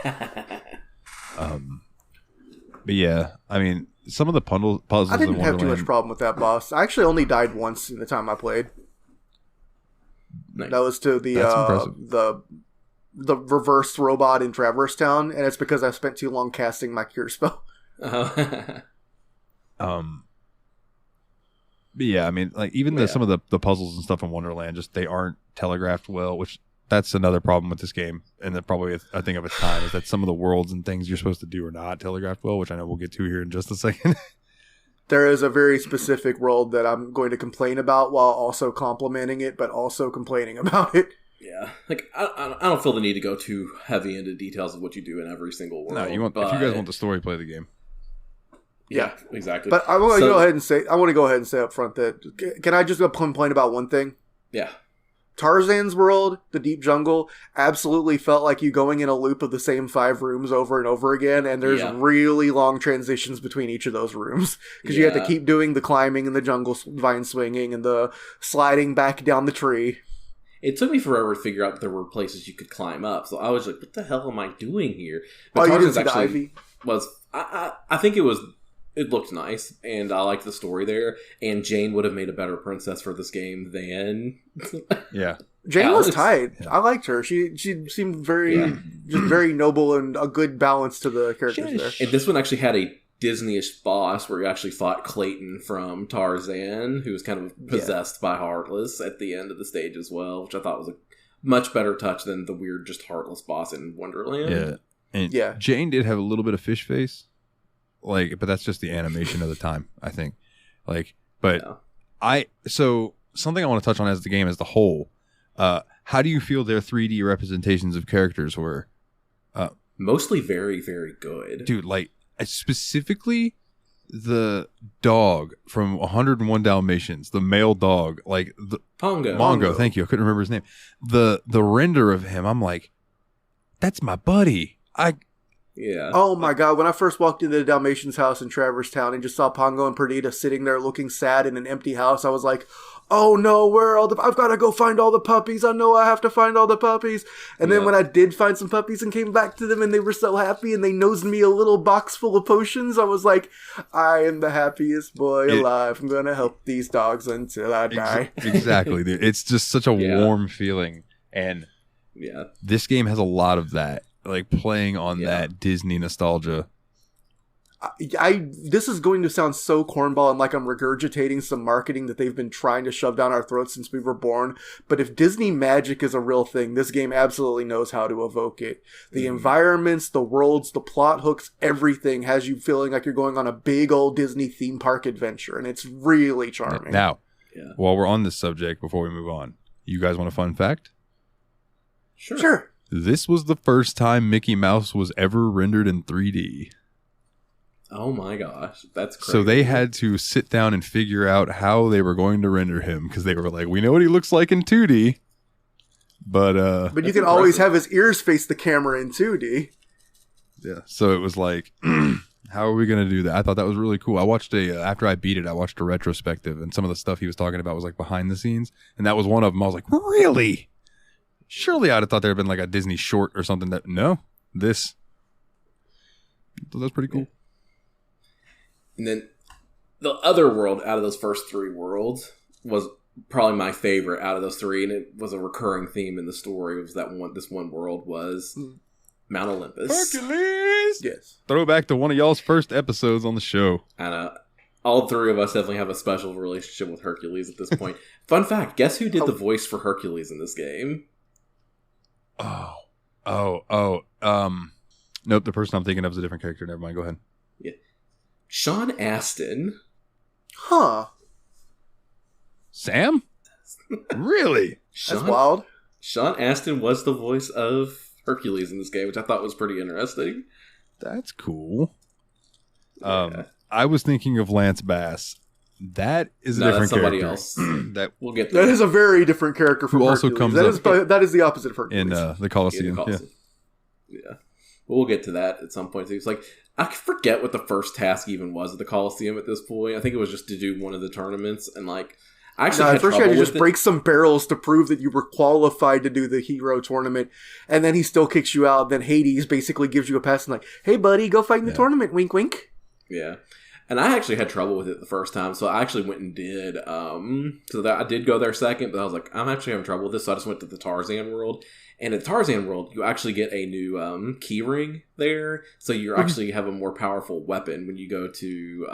But yeah, I mean, some of the puzzles. I didn't have too much problem with that boss. I actually only died once in the time I played. Nice. That was to the reverse robot in Traverse Town, and it's because I spent too long casting my cure spell. But yeah, I mean, like even some of the puzzles and stuff in Wonderland, just they aren't telegraphed well, which that's another problem with this game, and that probably a thing of its time is that some of the worlds and things you're supposed to do are not telegraphed well, which I know we'll get to here in just a second. there is a very specific world that I'm going to complain about while also complimenting it, but also complaining about it. Yeah, like I don't feel the need to go too heavy into details of what you do in every single world. No, if you guys want the story, play the game. Yeah, exactly. But I want to go ahead and say up front that can I just complain about one thing? Yeah. Tarzan's world, the deep jungle, absolutely felt like you going in a loop of the same 5 rooms over and over again, and there's really long transitions between each of those rooms because you have to keep doing the climbing and the jungle vine swinging and the sliding back down the tree. It took me forever to figure out that there were places you could climb up, so I was like, "What the hell am I doing here?" But you didn't see the ivy? I think it was. It looked nice, and I liked the story there. And Jane would have made a better princess for this game than Jane was tight. Yeah. I liked her. She seemed very very noble and a good balance to the characters there. And this one actually had a Disney-ish boss where you actually fought Clayton from Tarzan, who was kind of possessed by Heartless at the end of the stage as well, which I thought was a much better touch than the weird just Heartless boss in Wonderland. Yeah, and Jane did have a little bit of fish face. But that's just the animation of the time, I think. So something I want to touch on as the game as the whole. How do you feel their 3D representations of characters were? Mostly very, very good. Dude, specifically the dog from 101 Dalmatians, the male dog, Mongo, thank you. I couldn't remember his name. The render of him, I'm like, that's my buddy. Yeah. Oh my god, when I first walked into the Dalmatians house in Traverse Town and just saw Pongo and Perdita sitting there looking sad in an empty house, I was like, oh no, where are all I've got to go find all the puppies. I know I have to find all the puppies. And then when I did find some puppies and came back to them and they were so happy and they nosed me a little box full of potions, I was like, I am the happiest boy alive. I'm going to help these dogs until I die. Exactly. Dude. It's just such a warm feeling. And this game has a lot of that. Playing on that Disney nostalgia. This is going to sound so cornball and like I'm regurgitating some marketing that they've been trying to shove down our throats since we were born. But if Disney magic is a real thing, this game absolutely knows how to evoke it. The environments, the worlds, the plot hooks, everything has you feeling like you're going on a big old Disney theme park adventure. And it's really charming. Now, while we're on this subject, before we move on, you guys want a fun fact? Sure. This was the first time Mickey Mouse was ever rendered in 3D. Oh my gosh, that's crazy. So they had to sit down and figure out how they were going to render him because they were like, we know what he looks like in 2D, but you can always have his ears face the camera in 2D. Yeah, so it was like, how are we going to do that? I thought that was really cool. I watched after I beat it, I watched a retrospective, and some of the stuff he was talking about was behind the scenes, and that was one of them. I was like, really? Surely I'd have thought there had been a Disney short or something this. So that's pretty cool. And then the other world out of those first 3 worlds was probably my favorite out of those 3, and it was a recurring theme in the story. It was this one world was Mount Olympus. Hercules! Yes. Throwback to one of y'all's first episodes on the show. And all 3 of us definitely have a special relationship with Hercules at this point. Fun fact, guess who did the voice for Hercules in this game? Nope, the person I'm thinking of is a different character. Never mind, go ahead. Yeah. Sean Astin. Huh. Sam? Really? That's wild. Sean Astin was the voice of Hercules in this game, which I thought was pretty interesting. That's cool. I was thinking of Lance Bass. That is a different somebody character. else. That we'll get. That is a very different character from Hercules. Also comes that is the opposite of Hercules in the Colosseum. Yeah. We'll get to that at some point. It's like I forget what the first task even was at the Colosseum at this point. I think it was just to do one of the tournaments, and I actually at first you had to just break some barrels to prove that you were qualified to do the hero tournament, and then he still kicks you out. Then Hades basically gives you a pass and hey buddy, go fight in the tournament. Wink, wink. Yeah. And I actually had trouble with it the first time, so I actually went and did, I did go there second, but I was like, I'm actually having trouble with this, so I just went to the Tarzan world. And in Tarzan world, you actually get a new key ring there, so you actually have a more powerful weapon when you go to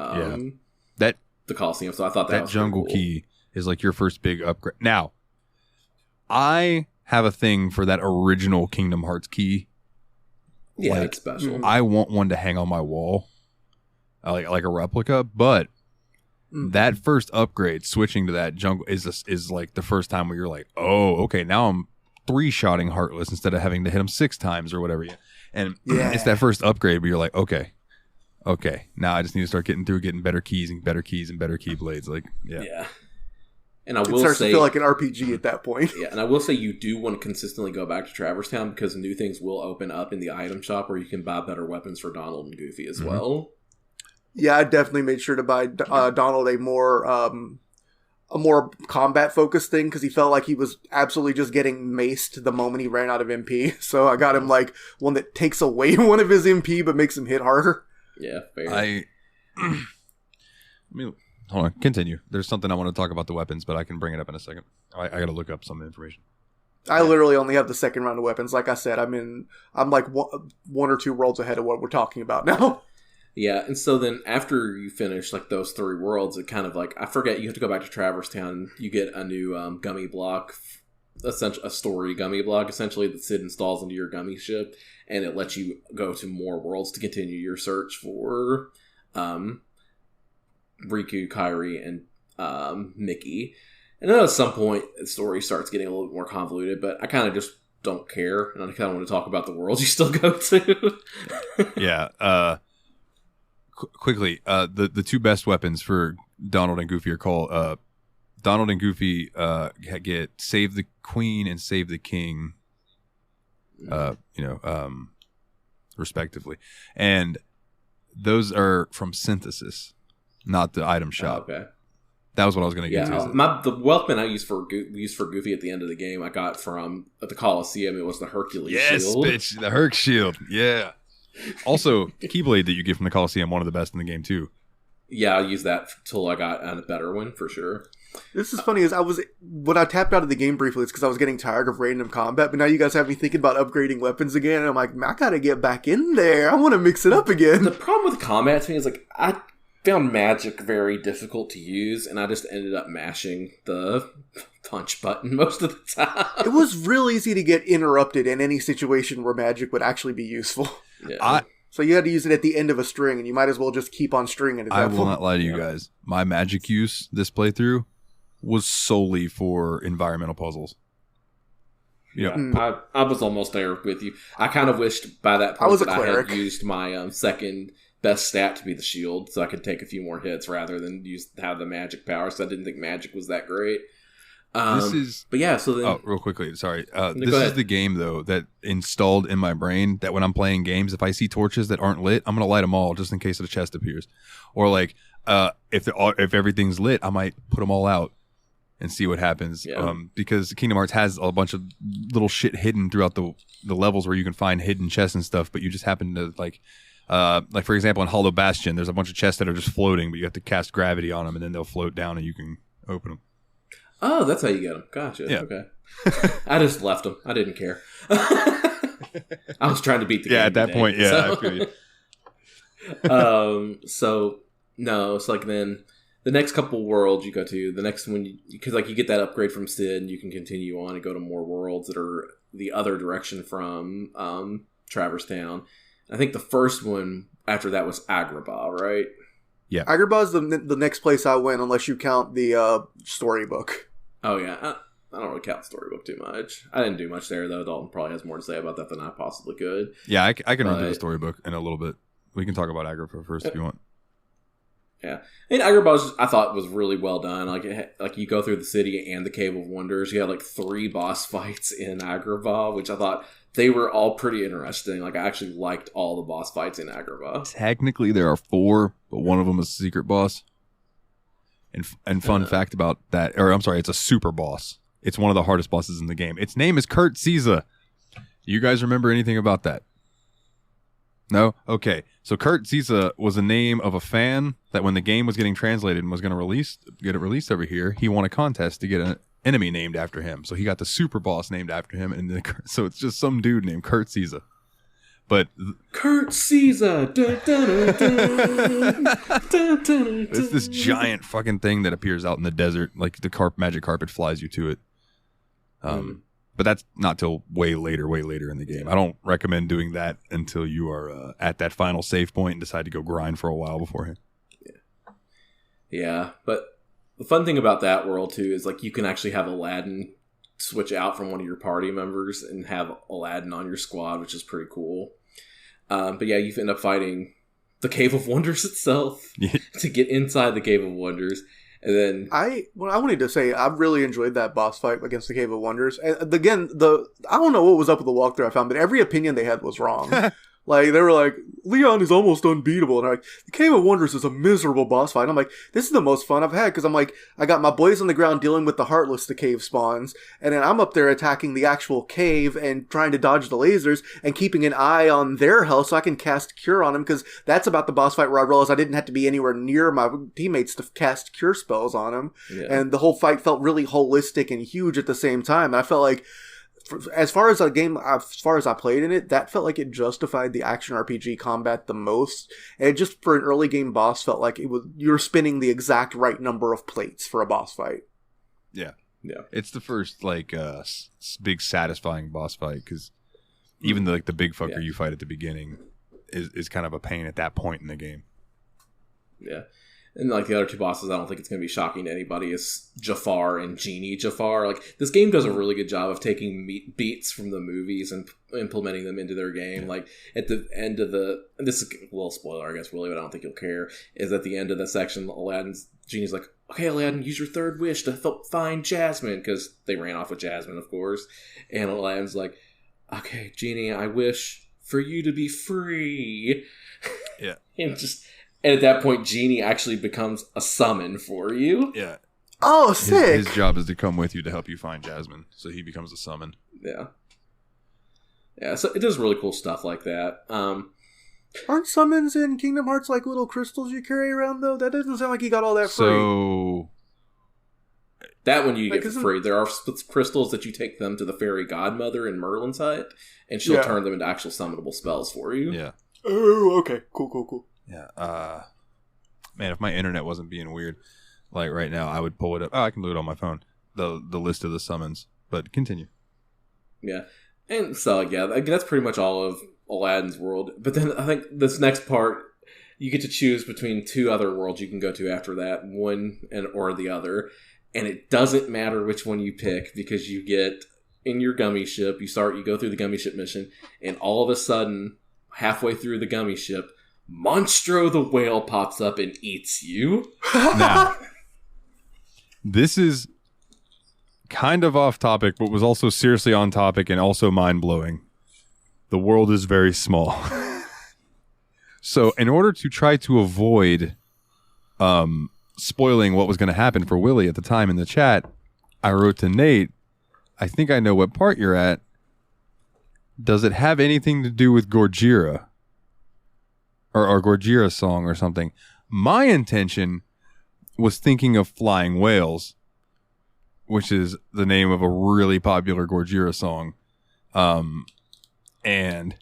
the Colosseum, so I thought that was jungle cool. key is your first big upgrade. Now, I have a thing for that original Kingdom Hearts key. Yeah, it's special. I want one to hang on my wall. Like a replica, but That first upgrade, switching to that jungle, is like the first time where you're like, oh, okay, now I'm 3-shotting Heartless instead of having to hit him 6 times or whatever. And it's that first upgrade where you're like, okay, now I just need to start getting better keys and better keyblades. Like, yeah. And I will it starts say, to feel like an RPG at that point. Yeah, and I will say you do want to consistently go back to Traverse Town because new things will open up in the item shop where you can buy better weapons for Donald and Goofy as well. Yeah, I definitely made sure to buy Donald a more combat focused thing because he felt like he was absolutely just getting maced the moment he ran out of MP. So I got him like one that takes away one of his MP but makes him hit harder. Yeah, fair. I mean, hold on, continue. There's something I want to talk about the weapons, but I can bring it up in a second. I got to look up some information. I literally only have the second round of weapons. Like I said, I'm like one or two worlds ahead of what we're talking about now. Yeah, and so then after you finish like those 3 worlds, it kind of like, I forget, you have to go back to Traverse Town. You get a new gummy block, essentially a story gummy block, essentially, that Sid installs into your gummy ship, and it lets you go to more worlds to continue your search for Riku, Kairi, and Mickey. And then at some point, the story starts getting a little bit more convoluted, but I kind of just don't care, and I kind of want to talk about the worlds you still go to. Yeah, quickly, the 2 best weapons for Donald and Goofy are called Donald and Goofy get Save the Queen and Save the King, respectively, and those are from Synthesis, not the item shop. Okay, that was what I was going to get to. The weapon I used for Goofy at the end of the game, I got from at the Coliseum. It was the Hercules shield. Yes, bitch, the Herc shield. Yeah. Also, the Keyblade that you get from the Coliseum, one of the best in the game too. Yeah, I used that till I got a better one for sure. This is funny, when I tapped out of the game briefly, it's because I was getting tired of random combat, but now you guys have me thinking about upgrading weapons again, and I'm like, I gotta get back in there. I want to mix it up again. The problem with combat to me is like, I found magic very difficult to use, and I just ended up mashing the punch button most of the time. It was real easy to get interrupted in any situation where magic would actually be useful. Yeah. So you had to use it at the end of a string, and you might as well just keep on stringing it. I will not lie to you guys. My magic use this playthrough was solely for environmental puzzles. Yeah, I was almost there with you. I kind of wished by that point that I had used my second best stat to be the shield, so I could take a few more hits rather than have the magic power. So I didn't think magic was that great. But yeah, so then... Oh, real quickly, sorry. This is the game, though, that installed in my brain that when I'm playing games, if I see torches that aren't lit, I'm going to light them all just in case a chest appears. Or, like, if everything's lit, I might put them all out and see what happens. Yeah. Because Kingdom Hearts has a bunch of little shit hidden throughout the levels where you can find hidden chests and stuff, but you just happen to, like, for example, in Hollow Bastion, there's a bunch of chests that are just floating, but you have to cast gravity on them, and then they'll float down and you can open them. Oh, that's how you get them. Gotcha. Yeah. Okay. I just left them. I didn't care. I was trying to beat the game. Yeah, at that point, yeah. So. I feel you. So like then the next couple worlds you go to, the next one, because like you get that upgrade from Sid, and you can continue on and go to more worlds that are the other direction from Traverse Town. I think the first one after that was Agrabah, right? Yeah, Agrabah is the next place I went, unless you count the storybook. Oh yeah, I don't really count the storybook too much. I didn't do much there though. Dalton probably has more to say about that than I possibly could. Yeah, I can run through the storybook in a little bit. We can talk about Agrabah first if you want. Yeah, and Agrabah I thought was really well done. Like you go through the city and the Cave of Wonders. You had like 3 boss fights in Agrabah, which I thought they were all pretty interesting. Like I actually liked all the boss fights in Agrabah. Technically, there are 4, but one of them is a secret boss. And fun fact about that, or I'm sorry, it's a super boss. It's one of the hardest bosses in the game. Its name is Kurt Caesar. You guys remember anything about that? No? Okay. So Kurt Caesar was a name of a fan that when the game was getting translated and was going to get it released over here, he won a contest to get an enemy named after him. So he got the super boss named after him. So it's just some dude named Kurt Caesar. But Kurt Caesar. Dun, dun, dun, dun, dun, it's this giant fucking thing that appears out in the desert. Like the magic carpet flies you to it. But that's not till way later in the game. I don't recommend doing that until you are at that final save point and decide to go grind for a while beforehand. Yeah. Yeah, but the fun thing about that world, too, is like you can actually have Aladdin switch out from one of your party members and have Aladdin on your squad, which is pretty cool. But yeah, you end up fighting the Cave of Wonders itself to get inside the Cave of Wonders. And then I wanted to say I really enjoyed that boss fight against the Cave of Wonders. And again, I don't know what was up with the walkthrough I found, but every opinion they had was wrong. Like, they were like, Leon is almost unbeatable. And they're like, the Cave of Wonders is a miserable boss fight. And I'm like, this is the most fun I've had. Because I'm like, I got my boys on the ground dealing with the Heartless, the cave spawns. And then I'm up there attacking the actual cave and trying to dodge the lasers and keeping an eye on their health so I can cast Cure on them. Because that's about the boss fight where I realized I didn't have to be anywhere near my teammates to cast Cure spells on them. Yeah. And the whole fight felt really holistic and huge at the same time. And I felt like, as far as I played in it, that felt like it justified the action RPG combat the most. And it just, for an early game boss, felt like you're spinning the exact right number of plates for a boss fight. Yeah. It's the first big satisfying boss fight, because even the big fucker you fight at the beginning is kind of a pain at that point in the game. Yeah. And like the other two bosses, I don't think it's going to be shocking to anybody, is Jafar and Genie Jafar. Like, this game does a really good job of taking beats from the movies and implementing them into their game. Yeah. Like, at the end of this is a little spoiler, I guess, Willie, but I don't think you'll care, is at the end of the section, Genie's like, okay, Aladdin, use your third wish to help find Jasmine, because they ran off with Jasmine, of course. And Aladdin's like, okay, Genie, I wish for you to be free. Yeah. And at that point, Genie actually becomes a summon for you. Yeah. Oh, sick. His job is to come with you to help you find Jasmine. So he becomes a summon. Yeah. Yeah, so it does really cool stuff like that. Aren't summons in Kingdom Hearts like little crystals you carry around, though? That doesn't sound like you got all that free. So that one you get for free. There are crystals that you take them to the fairy godmother in Merlin's hut, and she'll turn them into actual summonable spells for you. Yeah. Oh, okay. Cool. Yeah. Man, if my internet wasn't being weird, like right now, I would pull it up. Oh, I can do it on my phone. The list of the summons. But continue. Yeah. And so, yeah, that's pretty much all of Aladdin's world. But then I think this next part, you get to choose between two other worlds you can go to after that, one or the other. And it doesn't matter which one you pick, because you get in your gummy ship, you go through the gummy ship mission, and all of a sudden, halfway through the gummy ship, Monstro the whale pops up and eats you. Now, this is kind of off topic, but was also seriously on topic and also mind-blowing. The world is very small. So in order to try to avoid spoiling what was going to happen for Willie at the time in the chat, I wrote to Nate, I think I know what part you're at. Does it have anything to do with Gorgira? Or Gorgira song or something? My intention was thinking of Flying Whales, which is the name of a really popular Gorgira song. And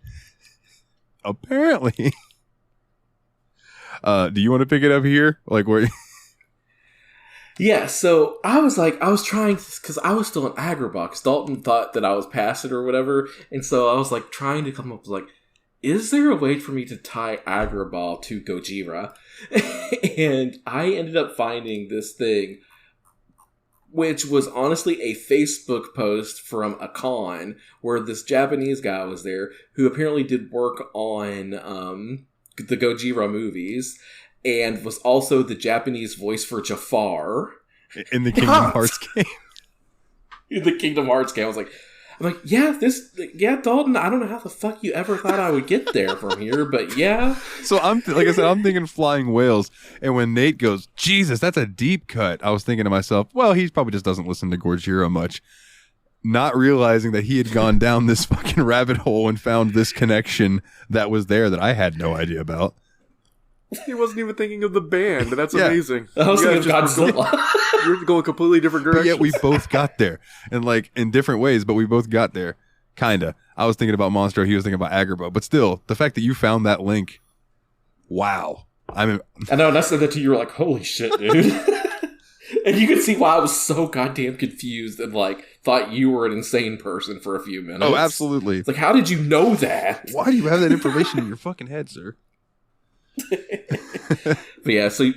apparently... do you want to pick it up here? Like where... Yeah, so I was trying, because I was still in Agrabah. Dalton thought that I was past it or whatever, and so I was like trying to come up with like, is there a way for me to tie Agrabah to Gojira? And I ended up finding this thing, which was honestly a Facebook post from a con where this Japanese guy was there who apparently did work on the Gojira movies and was also the Japanese voice for Jafar in the Kingdom Hearts game. In the Kingdom Hearts game, I'm like, yeah, Dalton, I don't know how the fuck you ever thought I would get there from here, but yeah. So like I said, I'm thinking Flying Whales, and when Nate goes, Jesus, that's a deep cut, I was thinking to myself, well, he probably just doesn't listen to Gojira much, not realizing that he had gone down this fucking rabbit hole and found this connection that was there that I had no idea about. He wasn't even thinking of the band. That's amazing. I was thinking of Godzilla. You're going completely different directions. But yet we both got there. And like in different ways, but we both got there. Kinda. I was thinking about Monstro, he was thinking about Agrabah. But still, the fact that you found that link, wow. I know, and I said that to you, you were like, holy shit, dude. And you could see why I was so goddamn confused and like thought you were an insane person for a few minutes. Oh, absolutely. It's like, how did you know that? Why do you have that information in your fucking head, sir? But yeah, so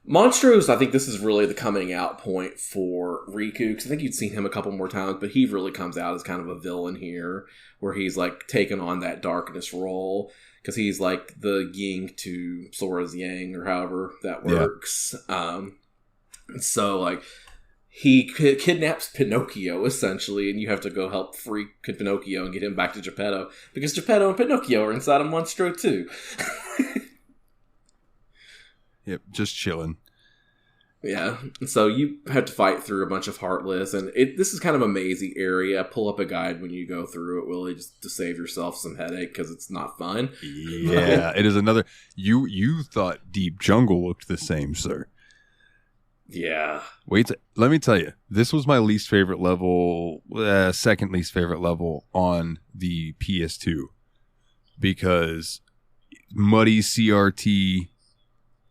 Monstros, I think this is really the coming out point for Riku, because I think you'd seen him a couple more times, but he really comes out as kind of a villain here, where he's like taking on that darkness role, because he's like the yin to Sora's yang, or however that works. So like he kidnaps Pinocchio essentially, and you have to go help free Pinocchio and get him back to Geppetto, because Geppetto and Pinocchio are inside of Monstro too. Yep, just chilling. Yeah, so you have to fight through a bunch of Heartless, and this is kind of a mazy area. Pull up a guide when you go through it, Willie, just to save yourself some headache, because it's not fun. Yeah, it is another... You thought Deep Jungle looked the same, sir. Yeah. Wait, let me tell you, this was my least favorite level, second least favorite level on the PS2, because muddy CRT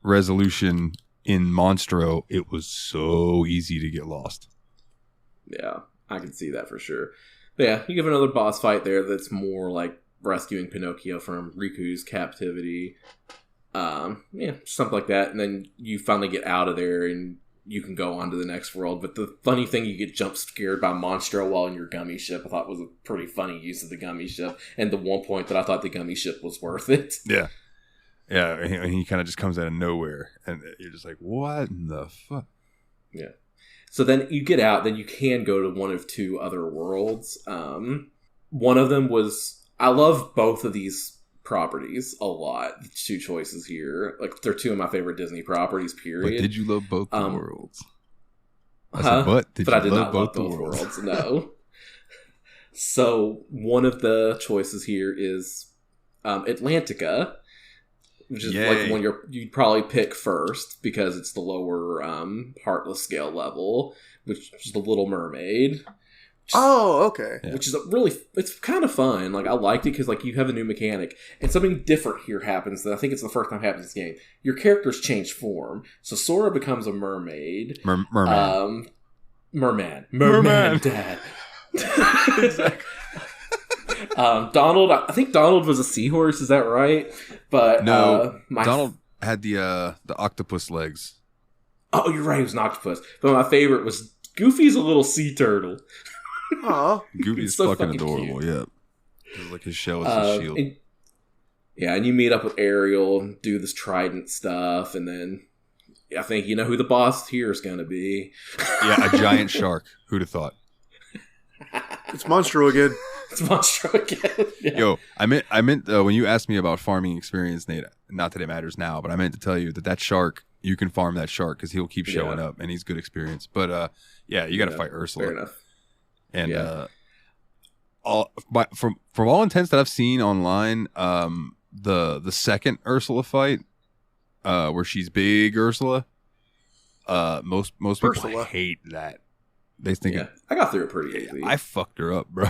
resolution in Monstro, it was so easy to get lost. Yeah, I can see that for sure. But yeah, you have another boss fight there that's more like rescuing Pinocchio from Riku's captivity. Yeah, something like that. And then you finally get out of there and you can go on to the next world. But the funny thing, you get jump scared by Monstro while in your gummy ship. I thought was a pretty funny use of the gummy ship. And the one point that I thought the gummy ship was worth it. Yeah. Yeah, and he kind of just comes out of nowhere, and you're just like, what in the fuck? Yeah. So then you get out, then you can go to one of two other worlds. One of them was... I love both of these properties a lot. The two choices here. Like, they're two of my favorite Disney properties, period. But did you love both the worlds? I did not love both worlds, no. So, one of the choices here is Atlantica, which is like the one you'd probably pick first because it's the lower Heartless scale level, which is the Little Mermaid. Okay. Which is it's kind of fun. Like, I liked it because like you have a new mechanic, and something different here happens that I think it's the first time it happens in this game. Your characters change form, so Sora becomes a mermaid. Merman. Merman, Dad. Exactly. Donald, I think Donald was a seahorse, is that right? But no, Donald had the octopus legs. Oh, you're right, he was an octopus. But my favorite was Goofy's a little sea turtle. Oh, Goofy's so fucking adorable, cute. Yeah. Like his shell is his shield. And you meet up with Ariel and do this trident stuff, and then I think you know who the boss here is going to be. Yeah, a giant shark. Who'd have thought? It's Monstro again. It's Monstro again. Yeah. Yo, I meant when you asked me about farming experience, Nate, not that it matters now, but I meant to tell you that shark, you can farm that shark because he'll keep showing up and he's good experience. But yeah, you got to fight Ursula. Fair enough. And from all intents that I've seen online, the second Ursula fight, where she's big Ursula, most people Ursula. hate that. They think I got through it pretty easy. I fucked her up, bro.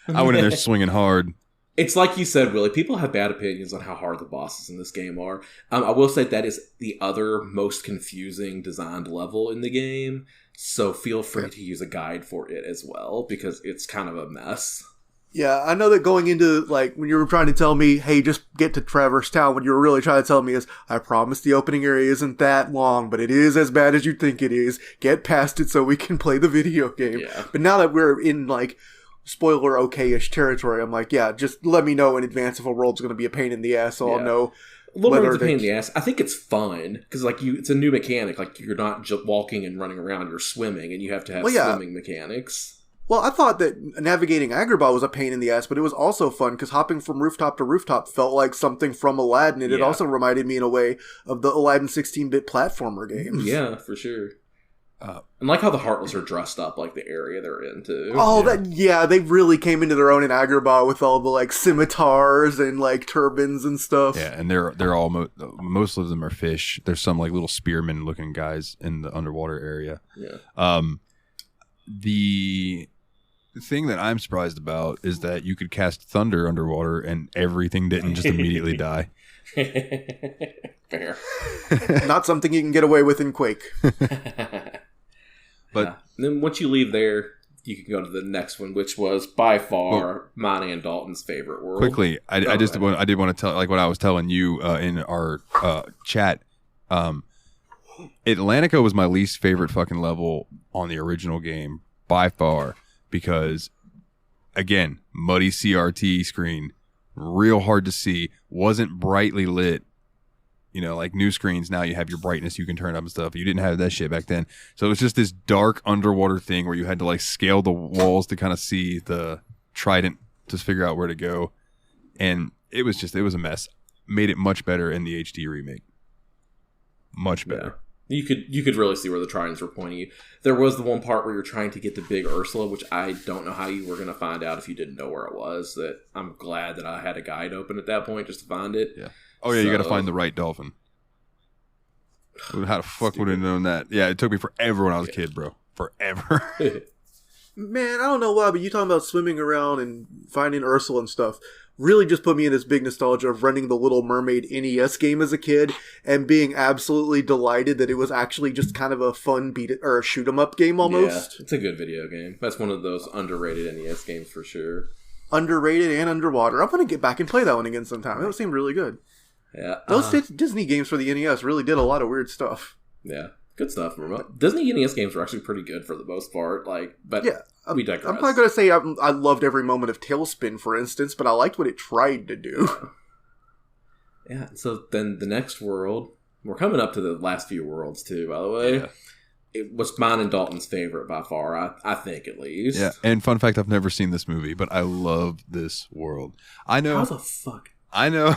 I went in there swinging hard. It's like you said, Willie. People have bad opinions on how hard the bosses in this game are. I will say that is the other most confusing designed level in the game. So feel free to use a guide for it as well, because it's kind of a mess. Yeah, I know that going into, like, when you were trying to tell me, hey, just get to Traverse Town, what you were really trying to tell me is, I promise the opening area isn't that long, but it is as bad as you think it is. Get past it so we can play the video game. Yeah. But now that we're in, like, spoiler okay-ish territory, I'm like, yeah, just let me know in advance if a world's going to be a pain in the ass, so I'll know. A little bit of a pain in the ass. I think it's fun, because like it's a new mechanic. Like, you're not just walking and running around, you're swimming, and you have to have swimming mechanics. Well, I thought that navigating Agrabah was a pain in the ass, but it was also fun because hopping from rooftop to rooftop felt like something from Aladdin, and it also reminded me in a way of the Aladdin 16-bit platformer games. Yeah, for sure. And like how the Heartless are dressed up, like the area they're in too. Oh, they really came into their own in Agrabah with all the like scimitars and like turbans and stuff. Yeah, and they're all most of them are fish. There's some like little spearman looking guys in the underwater area. Yeah. The thing that I'm surprised about is that you could cast thunder underwater and everything didn't just immediately die. Fair. Not something you can get away with in Quake. But and then once you leave there, you can go to the next one, which was by far mine and Dalton's favorite world. Quickly, I did want to tell, like what I was telling you in our chat. Atlantica was my least favorite fucking level on the original game by far because, again, muddy CRT screen, real hard to see, wasn't brightly lit. You know, like new screens now you have your brightness you can turn up and stuff. You didn't have that shit back then. So it was just this dark underwater thing where you had to like scale the walls to kind of see the trident to figure out where to go. And it was a mess. Made it much better in the HD remake. Much better. Yeah. You could really see where the tridents were pointing you. There was the one part where you're trying to get the big Ursula, which I don't know how you were going to find out if you didn't know where it was. That I'm glad that I had a guide open at that point just to find it. Yeah. Oh yeah, you got to find the right dolphin. How the fuck would I have known that? Yeah, it took me forever when I was a kid, bro. Forever. Man, I don't know why, but you talking about swimming around and finding Ursula and stuff really just put me in this big nostalgia of running the Little Mermaid NES game as a kid and being absolutely delighted that it was actually just kind of a fun shoot 'em up game almost. Yeah, it's a good video game. That's one of those underrated NES games for sure. Underrated and underwater. I'm gonna get back and play that one again sometime. That seemed really good. Yeah, those Disney games for the NES really did a lot of weird stuff. Yeah, good stuff. Disney NES games were actually pretty good for the most part. But yeah, we digress. I'm not gonna say I loved every moment of Tailspin, for instance, but I liked what it tried to do. Yeah. So then the next world, we're coming up to the last few worlds too. By the way, yeah. It was mine and Dalton's favorite by far. I think at least. Yeah. And fun fact, I've never seen this movie, but I love this world. I know. How the fuck? I know.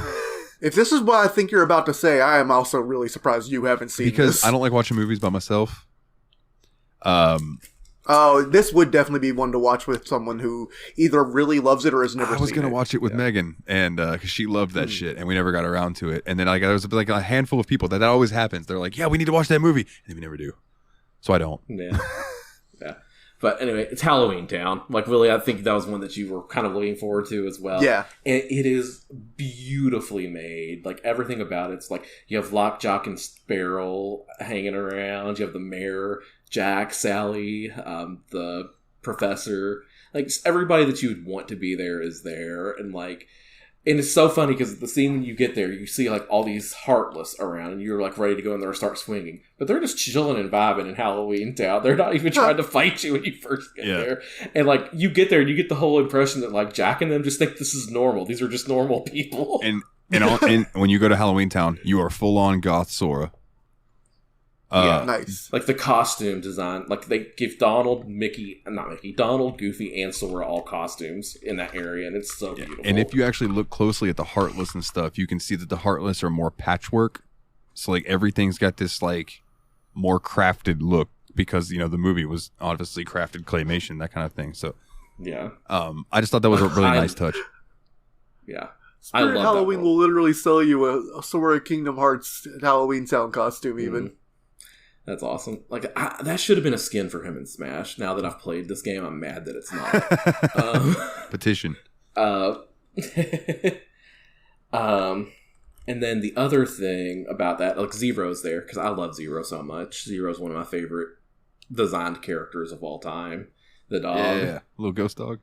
If this is what I think you're about to say, I am also really surprised you haven't seen because this. I don't like watching movies by myself. This would definitely be one to watch with someone who either really loves it or has never seen it. I was going to watch it with Megan, and because she loved that shit, and we never got around to it. And then there was like a handful of people that always happens. They're like, yeah, we need to watch that movie. And then we never do. So I don't. Yeah. Yeah. But anyway, it's Halloween Town. Like, Willie, I think that was one that you were kind of looking forward to as well. Yeah. And it is beautifully made. Like, everything about it's like, you have Lockjaw and Sparrow hanging around. You have the mayor, Jack, Sally, the professor. Like, everybody that you would want to be there is there. And it's so funny because the scene when you get there, you see like all these Heartless around, and you're like ready to go in there and start swinging. But they're just chilling and vibing in Halloween Town. They're not even trying to fight you when you first get there. And like you get there, and you get the whole impression that like Jack and them just think this is normal. These are just normal people. And when you go to Halloween Town, you are full on goth Sora. Nice. Like the costume design, like they give Donald, Goofy, and Sora all costumes in that area, and it's so beautiful. And if you actually look closely at the Heartless and stuff, you can see that the Heartless are more patchwork. So like everything's got this like more crafted look because the movie was obviously crafted claymation, that kind of thing. So yeah, I just thought that was a really nice touch. Yeah. Spirit Halloween will literally sell you a Sora Kingdom Hearts Halloween Town costume, even. That's awesome. Like that should have been a skin for him in Smash. Now that I've played this game, I'm mad that it's not. Petition. And then the other thing about that, like Zero's there because I love Zero so much. Zero's one of my favorite designed characters of all time. The dog, yeah, little ghost dog.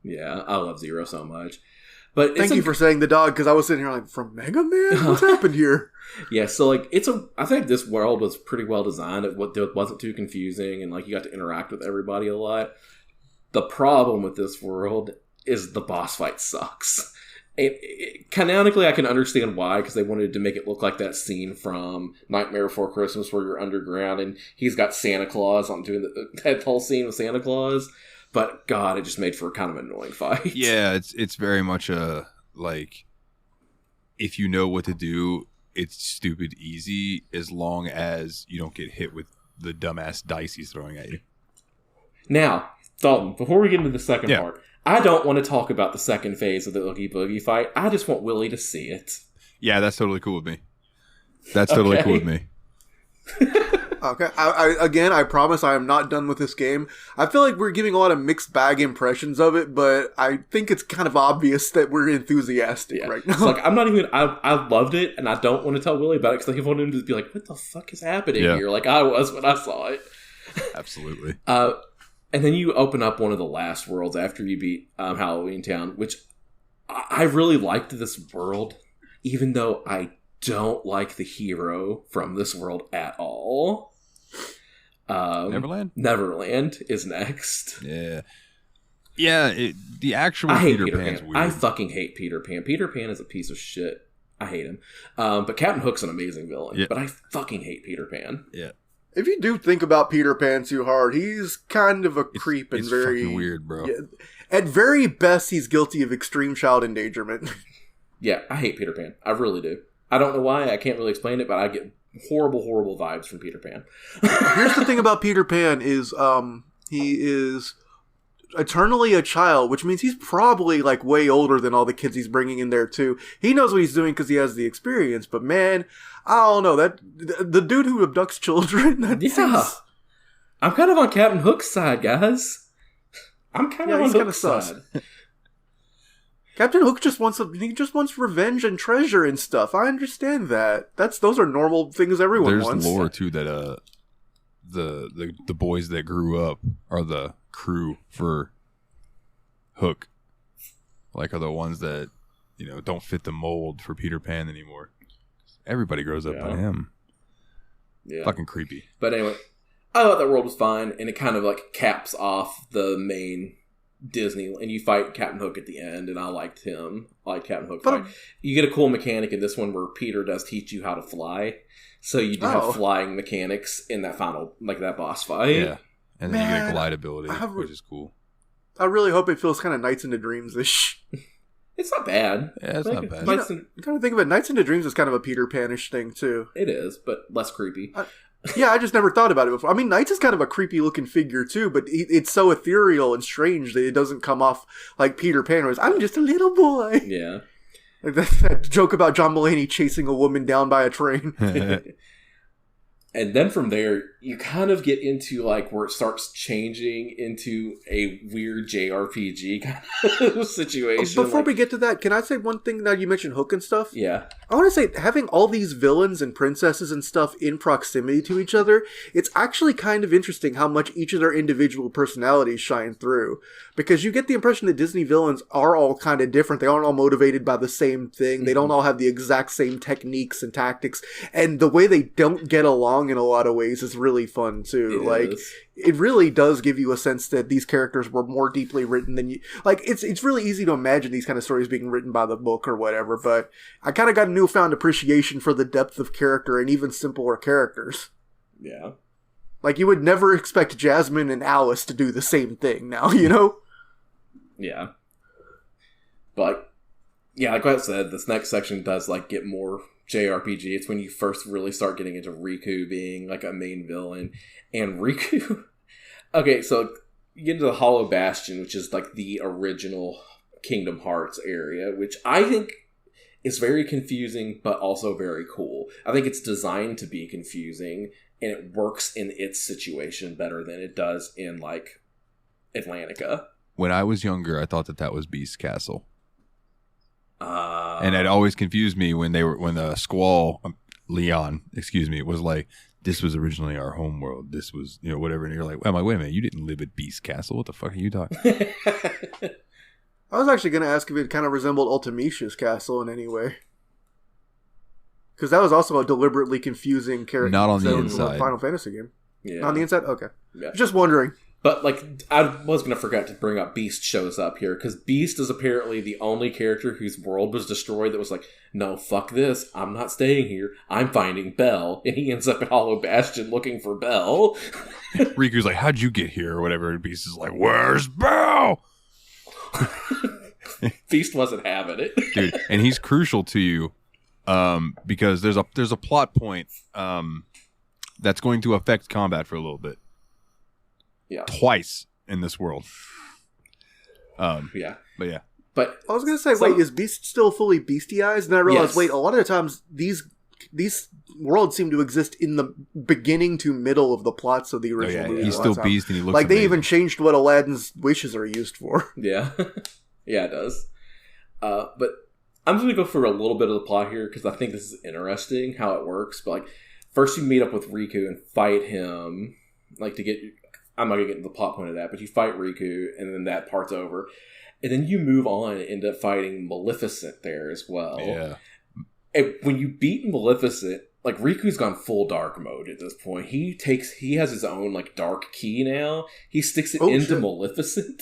Yeah, I love Zero so much. But thank you for saying the dog, because I was sitting here like, from Mega Man? What's happened here? Yeah, so like I think this world was pretty well designed. It wasn't too confusing, and like you got to interact with everybody a lot. The problem with this world is the boss fight sucks. Canonically, I can understand why, because they wanted to make it look like that scene from Nightmare Before Christmas where you're underground and he's got Santa Claus on doing that whole scene with Santa Claus. But God, it just made for a kind of annoying fight. Yeah, it's very much a like, if you know what to do, it's stupid easy as long as you don't get hit with the dumbass dice he's throwing at you. Now, Dalton, before we get into the second part, I don't want to talk about the second phase of the Oogie Boogie fight. I just want Willie to see it. Yeah, that's totally cool with me. That's totally cool with me. Okay, I promise I am not done with this game. I feel like we're giving a lot of mixed bag impressions of it, but I think it's kind of obvious that we're enthusiastic right now. It's like, I'm not even, I loved it, and I don't want to tell Willie about it, because I want him to be like, what the fuck is happening here? Like I was when I saw it. Absolutely. And then you open up one of the last worlds after you beat Halloween Town, which I really liked this world, even though I don't like the hero from this world at all. Neverland is next. Yeah. Yeah, the actual I hate Peter Pan's Pan. weird. I fucking hate Peter Pan. Peter Pan is a piece of shit. I hate him. But Captain Hook's an amazing villain. Yeah. But I fucking hate Peter Pan. Yeah. If you do think about Peter Pan too hard, he's kind of a creep and it's very fucking weird, bro. Yeah, at very best, he's guilty of extreme child endangerment. Yeah, I hate Peter Pan. I really do. I don't know why. I can't really explain it, but I get horrible, horrible vibes from Peter Pan. Here's the thing about Peter Pan is he is eternally a child, which means he's probably like way older than all the kids he's bringing in there too. He knows what he's doing because he has the experience, but man, I don't know, that the dude who abducts children, seems... I'm kind of on Captain Hook's side, guys. I'm kind of on Hook's side. Captain Hook just wants revenge and treasure and stuff. I understand that. Those are normal things everyone wants. There's lore too that the boys that grew up are the crew for Hook. Like, are the ones that, don't fit the mold for Peter Pan anymore. Everybody grows up by him. Yeah. Fucking creepy. But anyway, I thought that world was fine, and it kind of like caps off the main Disney, and you fight Captain Hook at the end, and I liked him. I like Captain Hook fight. You get a cool mechanic in this one where Peter does teach you how to fly, so you do have flying mechanics in that final, like that boss fight. Yeah, and then you get a glide ability, which is cool. I really hope it feels kind of Nights into Dreams-ish. It's not bad. Yeah, it's not bad. You kind of think of it, Nights into Dreams is kind of a Peter Pan-ish thing too. It is, but less creepy. I just never thought about it before. I mean, Knights is kind of a creepy looking figure too, but it's so ethereal and strange that it doesn't come off like Peter Pan, where I'm just a little boy. Yeah. Like that joke about John Mulaney chasing a woman down by a train. And then from there, you kind of get into like where it starts changing into a weird JRPG kind of situation. Before we get to that, can I say one thing now you mentioned Hook and stuff? Yeah. I want to say, having all these villains and princesses and stuff in proximity to each other, it's actually kind of interesting how much each of their individual personalities shine through. Because you get the impression that Disney villains are all kind of different. They aren't all motivated by the same thing. Mm-hmm. They don't all have the exact same techniques and tactics. And the way they don't get along in a lot of ways is really fun too. It really does give you a sense that these characters were more deeply written than you... Like, it's really easy to imagine these kind of stories being written by the book or whatever, but I kind of got a newfound appreciation for the depth of character and even simpler characters. Yeah. Like, you would never expect Jasmine and Alice to do the same thing now, you know? Yeah. But, yeah, like I said, this next section does, like, get more JRPG. It's when you first really start getting into Riku being, like, a main villain. And Riku... Okay, so you get into the Hollow Bastion, which is, like, the original Kingdom Hearts area, which I think is very confusing, but also very cool. I think it's designed to be confusing, and it works in its situation better than it does in, like, Atlantica. When I was younger, I thought that was Beast Castle. And it always confused me when the Squall, Leon, was like, this was originally our homeworld. This was, whatever. And you're like, I'm like, wait a minute, you didn't live at Beast Castle. What the fuck are you talking? I was actually going to ask if it kind of resembled Ultimecia's castle in any way. Because that was also a deliberately confusing character. Not on the inside. Final Fantasy game. Yeah. Not on the inside? Okay. Yeah. Just wondering. But, like, I was going to forget to bring up Beast shows up here, because Beast is apparently the only character whose world was destroyed that was like, no, fuck this, I'm not staying here, I'm finding Belle. And he ends up at Hollow Bastion looking for Belle. Riku's like, how'd you get here, or whatever, and Beast is like, where's Belle? Beast wasn't having it. Dude, and he's crucial to you, because there's a plot point that's going to affect combat for a little bit. Yeah. Twice in this world. Yeah. But yeah. But I was going to say, wait, is Beast still fully beastiized? And I realized, yes. Wait, a lot of the times these worlds seem to exist in the beginning to middle of the plots of the original movie. He's still Beast and he looks like amazing. They even changed what Aladdin's wishes are used for. Yeah. Yeah, it does. But I'm just going to go for a little bit of the plot here because I think this is interesting how it works. But like, first you meet up with Riku and fight him, like to get... I'm not going to get into the plot point of that, but you fight Riku, and then that part's over. And then you move on and end up fighting Maleficent there as well. Yeah. And when you beat Maleficent, like, Riku's gone full dark mode at this point. He has his own, like, dark key now. He sticks it into Maleficent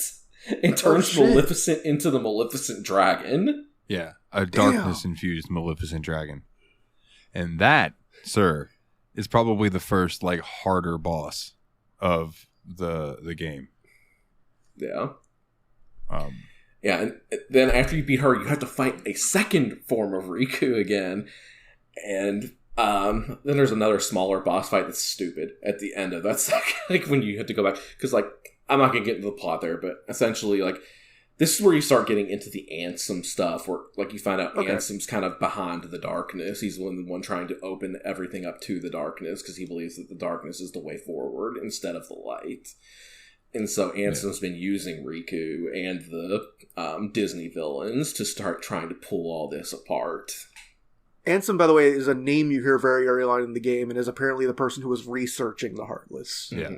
and turns Maleficent into the Maleficent Dragon. Yeah, a darkness-infused Maleficent Dragon. And that, sir, is probably the first, like, harder boss of the game. Yeah. Yeah, and then after you beat her, you have to fight a second form of Riku again. And then there's another smaller boss fight that's stupid at the end of that second. Like, when you have to go back. Because, like, I'm not going to get into the plot there, but essentially, like, this is where you start getting into the Ansem stuff, where, like, you find out Ansem's kind of behind the darkness. He's the one trying to open everything up to the darkness, because he believes that the darkness is the way forward instead of the light. And so Ansem's been using Riku and the Disney villains to start trying to pull all this apart. Ansem, by the way, is a name you hear very early on in the game, and is apparently the person who was researching the Heartless. Yeah.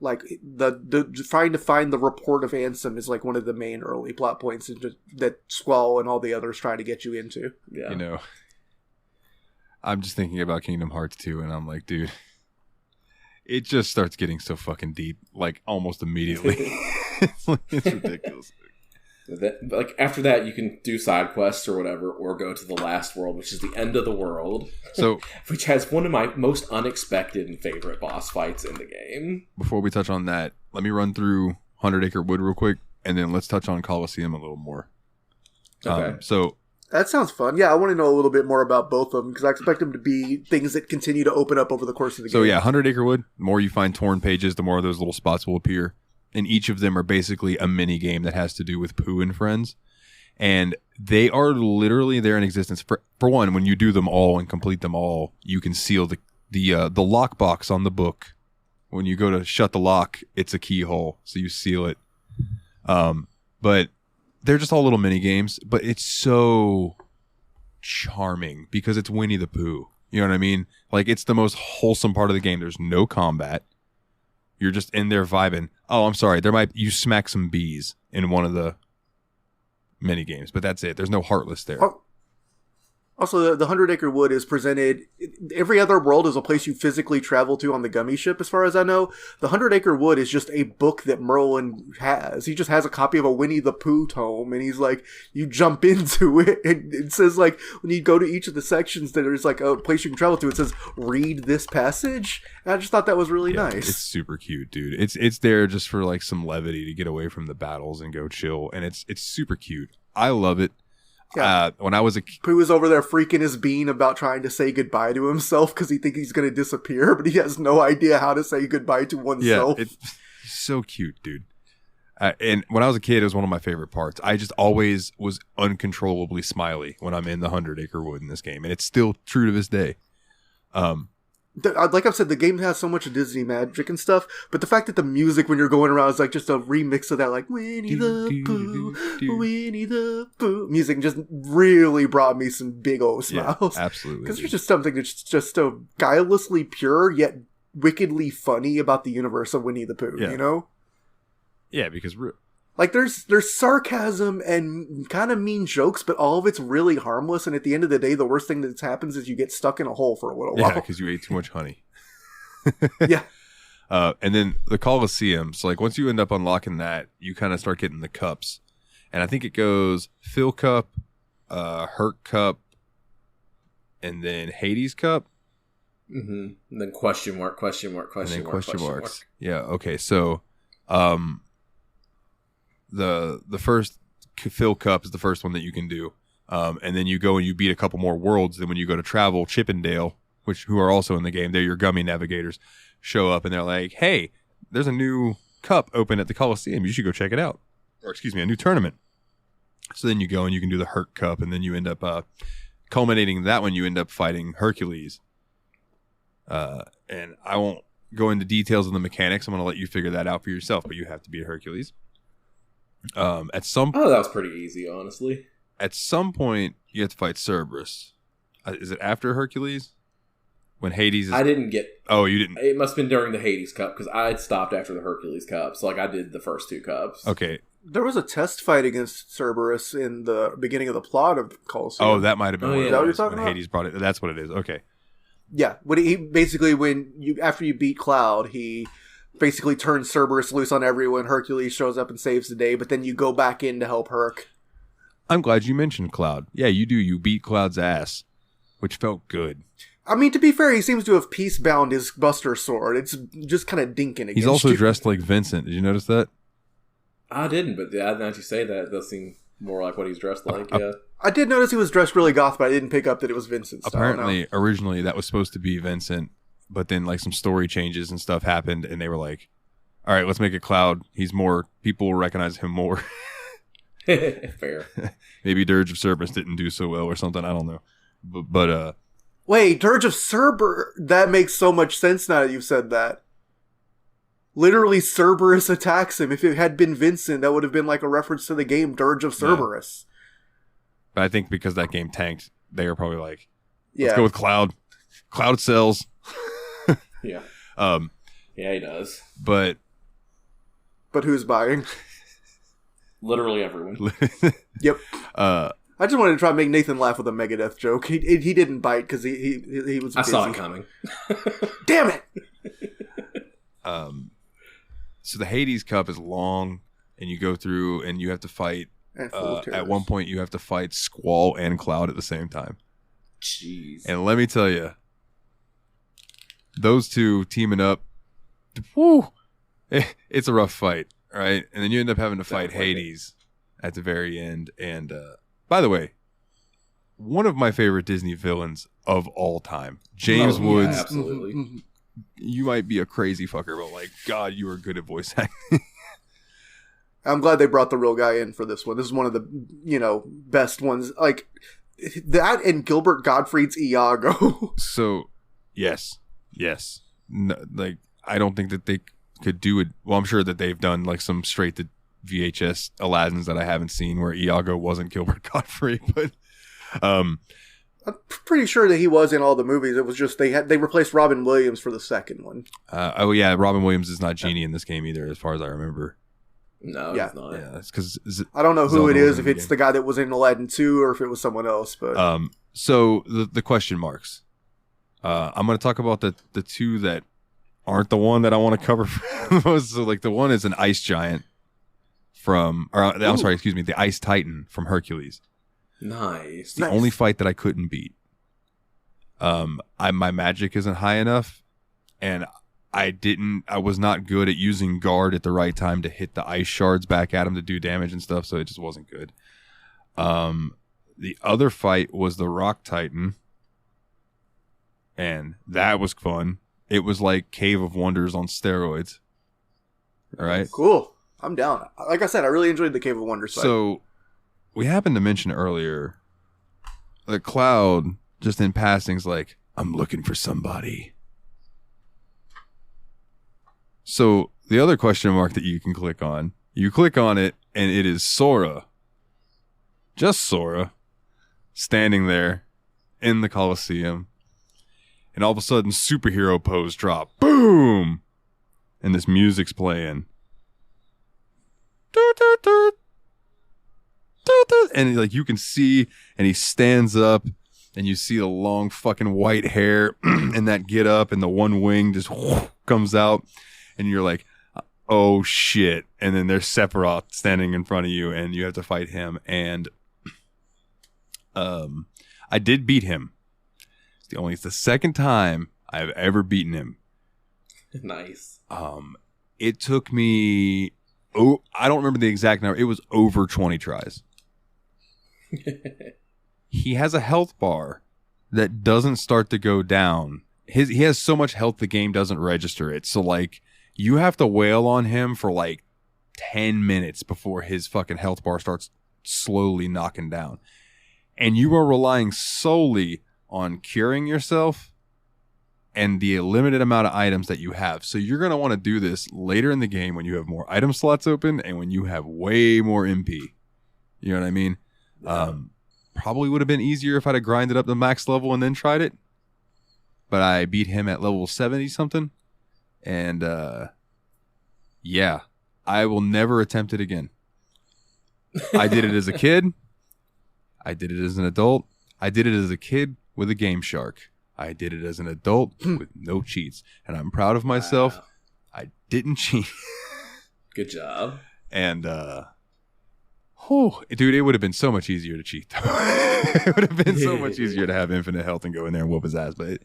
Like, the trying to find the report of Ansem is, like, one of the main early plot points that Squall and all the others try to get you into. Yeah. You know, I'm just thinking about Kingdom Hearts 2, and I'm like, dude, it just starts getting so fucking deep, like, almost immediately. It's ridiculous. Like, after that, you can do side quests or whatever, or go to the last world, which is the end of the world. So, which has one of my most unexpected and favorite boss fights in the game. Before we touch on that, let me run through 100 Acre Wood real quick, and then let's touch on Colosseum a little more. Okay. So that sounds fun. Yeah, I want to know a little bit more about both of them, because I expect them to be things that continue to open up over the course of the game. So yeah, 100 Acre Wood, the more you find torn pages, the more of those little spots will appear. And each of them are basically a mini game that has to do with Pooh and friends. And they are literally there in existence. For one, when you do them all and complete them all, you can seal the lockbox on the book. When you go to shut the lock, it's a keyhole, so you seal it. But they're just all little mini games, but it's so charming because it's Winnie the Pooh. You know what I mean? Like, it's the most wholesome part of the game. There's no combat. You're just in there vibing. Oh, I'm sorry. You smack some bees in one of the mini games, but that's it. There's no Heartless there. Also, the 100 Acre Wood is presented... Every other world is a place you physically travel to on the Gummy ship, as far as I know. The 100 Acre Wood is just a book that Merlin has. He just has a copy of a Winnie the Pooh tome, and he's like, you jump into it, and it says, like, when you go to each of the sections, there's, like, a place you can travel to, it says, read this passage. And I just thought that was really nice. It's super cute, dude. It's there just for, like, some levity to get away from the battles and go chill, and it's super cute. I love it. Yeah. When I was a Pooh was over there freaking his bean about trying to say goodbye to himself because he thinks he's going to disappear, but he has no idea how to say goodbye to oneself. Yeah, it's so cute, dude. And when I was a kid, it was one of my favorite parts. I just always was uncontrollably smiley when I'm in the 100 Acre Wood in this game, and it's still true to this day. Like I've said, the game has so much Disney magic and stuff, but the fact that the music when you're going around is like just a remix of that, like Winnie the Pooh music, just really brought me some big old smiles. Yeah, absolutely. Because there's just something that's just so guilelessly pure yet wickedly funny about the universe of Winnie the Pooh, you know? Yeah, because like there's sarcasm and kind of mean jokes, but all of it's really harmless. And at the end of the day, the worst thing that happens is you get stuck in a hole for a little while. Yeah, because you ate too much honey. Yeah. And then the Colosseum. So like once you end up unlocking that, you kind of start getting the cups. And I think it goes Phil Cup, Hurt Cup, and then Hades Cup. Mm-hmm. And then question mark. Yeah. Okay. So, the first Phil Cup is the first one that you can do. And then you go and you beat a couple more worlds. Then when you go to travel, Chippendale, who are also in the game, they're your gummy navigators, show up and they're like, hey, there's a new cup open at the Colosseum. You should go check it out. Or excuse me, a new tournament. So then you go and you can do the Hurt Cup, and then you end up culminating that one, you end up fighting Hercules. And I won't go into details of the mechanics. I'm going to let you figure that out for yourself, but you have to beat Hercules. Oh, that was pretty easy, honestly. At some point, you have to fight Cerberus. Is it after Hercules? When Hades is... I didn't get... Oh, you didn't... It must have been during the Hades Cup, because I had stopped after the Hercules Cup, so like I did the first two cups. Okay. There was a test fight against Cerberus in the beginning of the plot of Colosseum. Oh, that might have been Oh, what yeah. it Is that what you're was talking when about? Hades brought it. That's what it is. Okay. Yeah, after you beat Cloud, he basically turns Cerberus loose on everyone. Hercules shows up and saves the day, but then you go back in to help Herc. I'm glad you mentioned Cloud. Yeah, you do. You beat Cloud's ass, which felt good. I mean, to be fair, he seems to have peace-bound his Buster Sword. It's just kind of dinking against He's also you. dressed like Vincent. Did you notice that? I didn't, but now that you say that, it does seem more like what he's dressed like. Yeah. I did notice he was dressed really goth, but I didn't pick up that it was Vincent. So I don't know. Apparently, originally that was supposed to be Vincent, but then like some story changes and stuff happened, and they were like, "All right, let's make it Cloud. He's more. People will recognize him more." Fair. Maybe Dirge of Serpents didn't do so well or something. I don't know, but Wait, Dirge of Cerberus. That makes so much sense now that you've said that. Literally, Cerberus attacks him. If it had been Vincent, that would have been like a reference to the game Dirge of Cerberus. but I think because that game tanked, they were probably like, Yeah. "Let's go with Cloud. Cloud sells." Yeah. Um, Yeah, he does. but But who's buying? Literally everyone. Yep. uh, I just wanted to try and make Nathan laugh with a Megadeth joke. He didn't bite because he was I busy. saw it coming. Damn it! so the Hades Cup is long, and you go through, and you have to fight. And full of At terrorists. one point, you have to fight Squall and Cloud at the same time. Jeez. And let me tell you, those two teaming up, whoo, it's a rough fight, right? And then you end up having to fight Definitely. Hades at the very end. And by the way, one of my favorite Disney villains of all time, James Oh, yeah, Woods. absolutely. Mhm. You might be a crazy fucker, but like, God, you are good at voice acting. I'm glad they brought the real guy in for this one. This is one of the best ones. Like that and Gilbert Gottfried's Iago. So, yes. No, like, I don't think that they could do it. Well, I'm sure that they've done like some straight to VHS Aladdins that I haven't seen where Iago wasn't Gilbert Gottfried, but I'm pretty sure that he was in all the movies. It was just they replaced Robin Williams for the second one. oh yeah, Robin Williams is not Genie in this game either, as far as I remember. No, Yeah. it's not. Yeah, it's because I don't know who Zelda it is, wasn't if in it's the the guy that was in Aladdin 2 or if it was someone else. But so the question marks. I'm going to talk about the two that aren't the one that I want to cover. So like the one is an ice giant the Ice Titan from Hercules. Nice. The only fight that I couldn't beat. My magic isn't high enough, and I was not good at using guard at the right time to hit the ice shards back at him to do damage and stuff, so it just wasn't good. The other fight was the Rock Titan, and that was fun. It was like Cave of Wonders on steroids. All right. cool. I'm down. Like I said, I really enjoyed the Cave of Wonders fight. So we happened to mention earlier the Cloud, just in passing, is like, I'm looking for somebody. So the other question mark that you can click on, you click on it, and it is Sora. Just Sora, standing there in the Colosseum. And all of a sudden, superhero pose drop. Boom! And this music's playing. Doot, doot, doot. Doot, doot. And like you can see, and he stands up, and you see the long fucking white hair, and that get up, and the one wing just comes out, and you're like, oh shit! And then there's Sephiroth standing in front of you, and you have to fight him. And I did beat him. It's the second time I've ever beaten him. Nice. It took me, I don't remember the exact number. It was over 20 tries. He has a health bar that doesn't start to go down. He has so much health the game doesn't register it. So like you have to wail on him for like 10 minutes before his fucking health bar starts slowly knocking down. And you are relying solely on curing yourself and the limited amount of items that you have. So you're going to want to do this later in the game when you have more item slots open and when you have way more MP. You know what I mean? Yeah. Probably would have been easier if I'd have grinded up the max level and then tried it. But I beat him at level 70 something. And yeah, I will never attempt it again. I did it as a kid. I did it as an adult. I did it as a kid with a Game Shark. I did it as an adult with no cheats. And I'm proud of myself. Wow. I didn't cheat. Good job. And, dude, it would have been so much easier to cheat. It would have been so much easier to have infinite health and go in there and whoop his ass. But,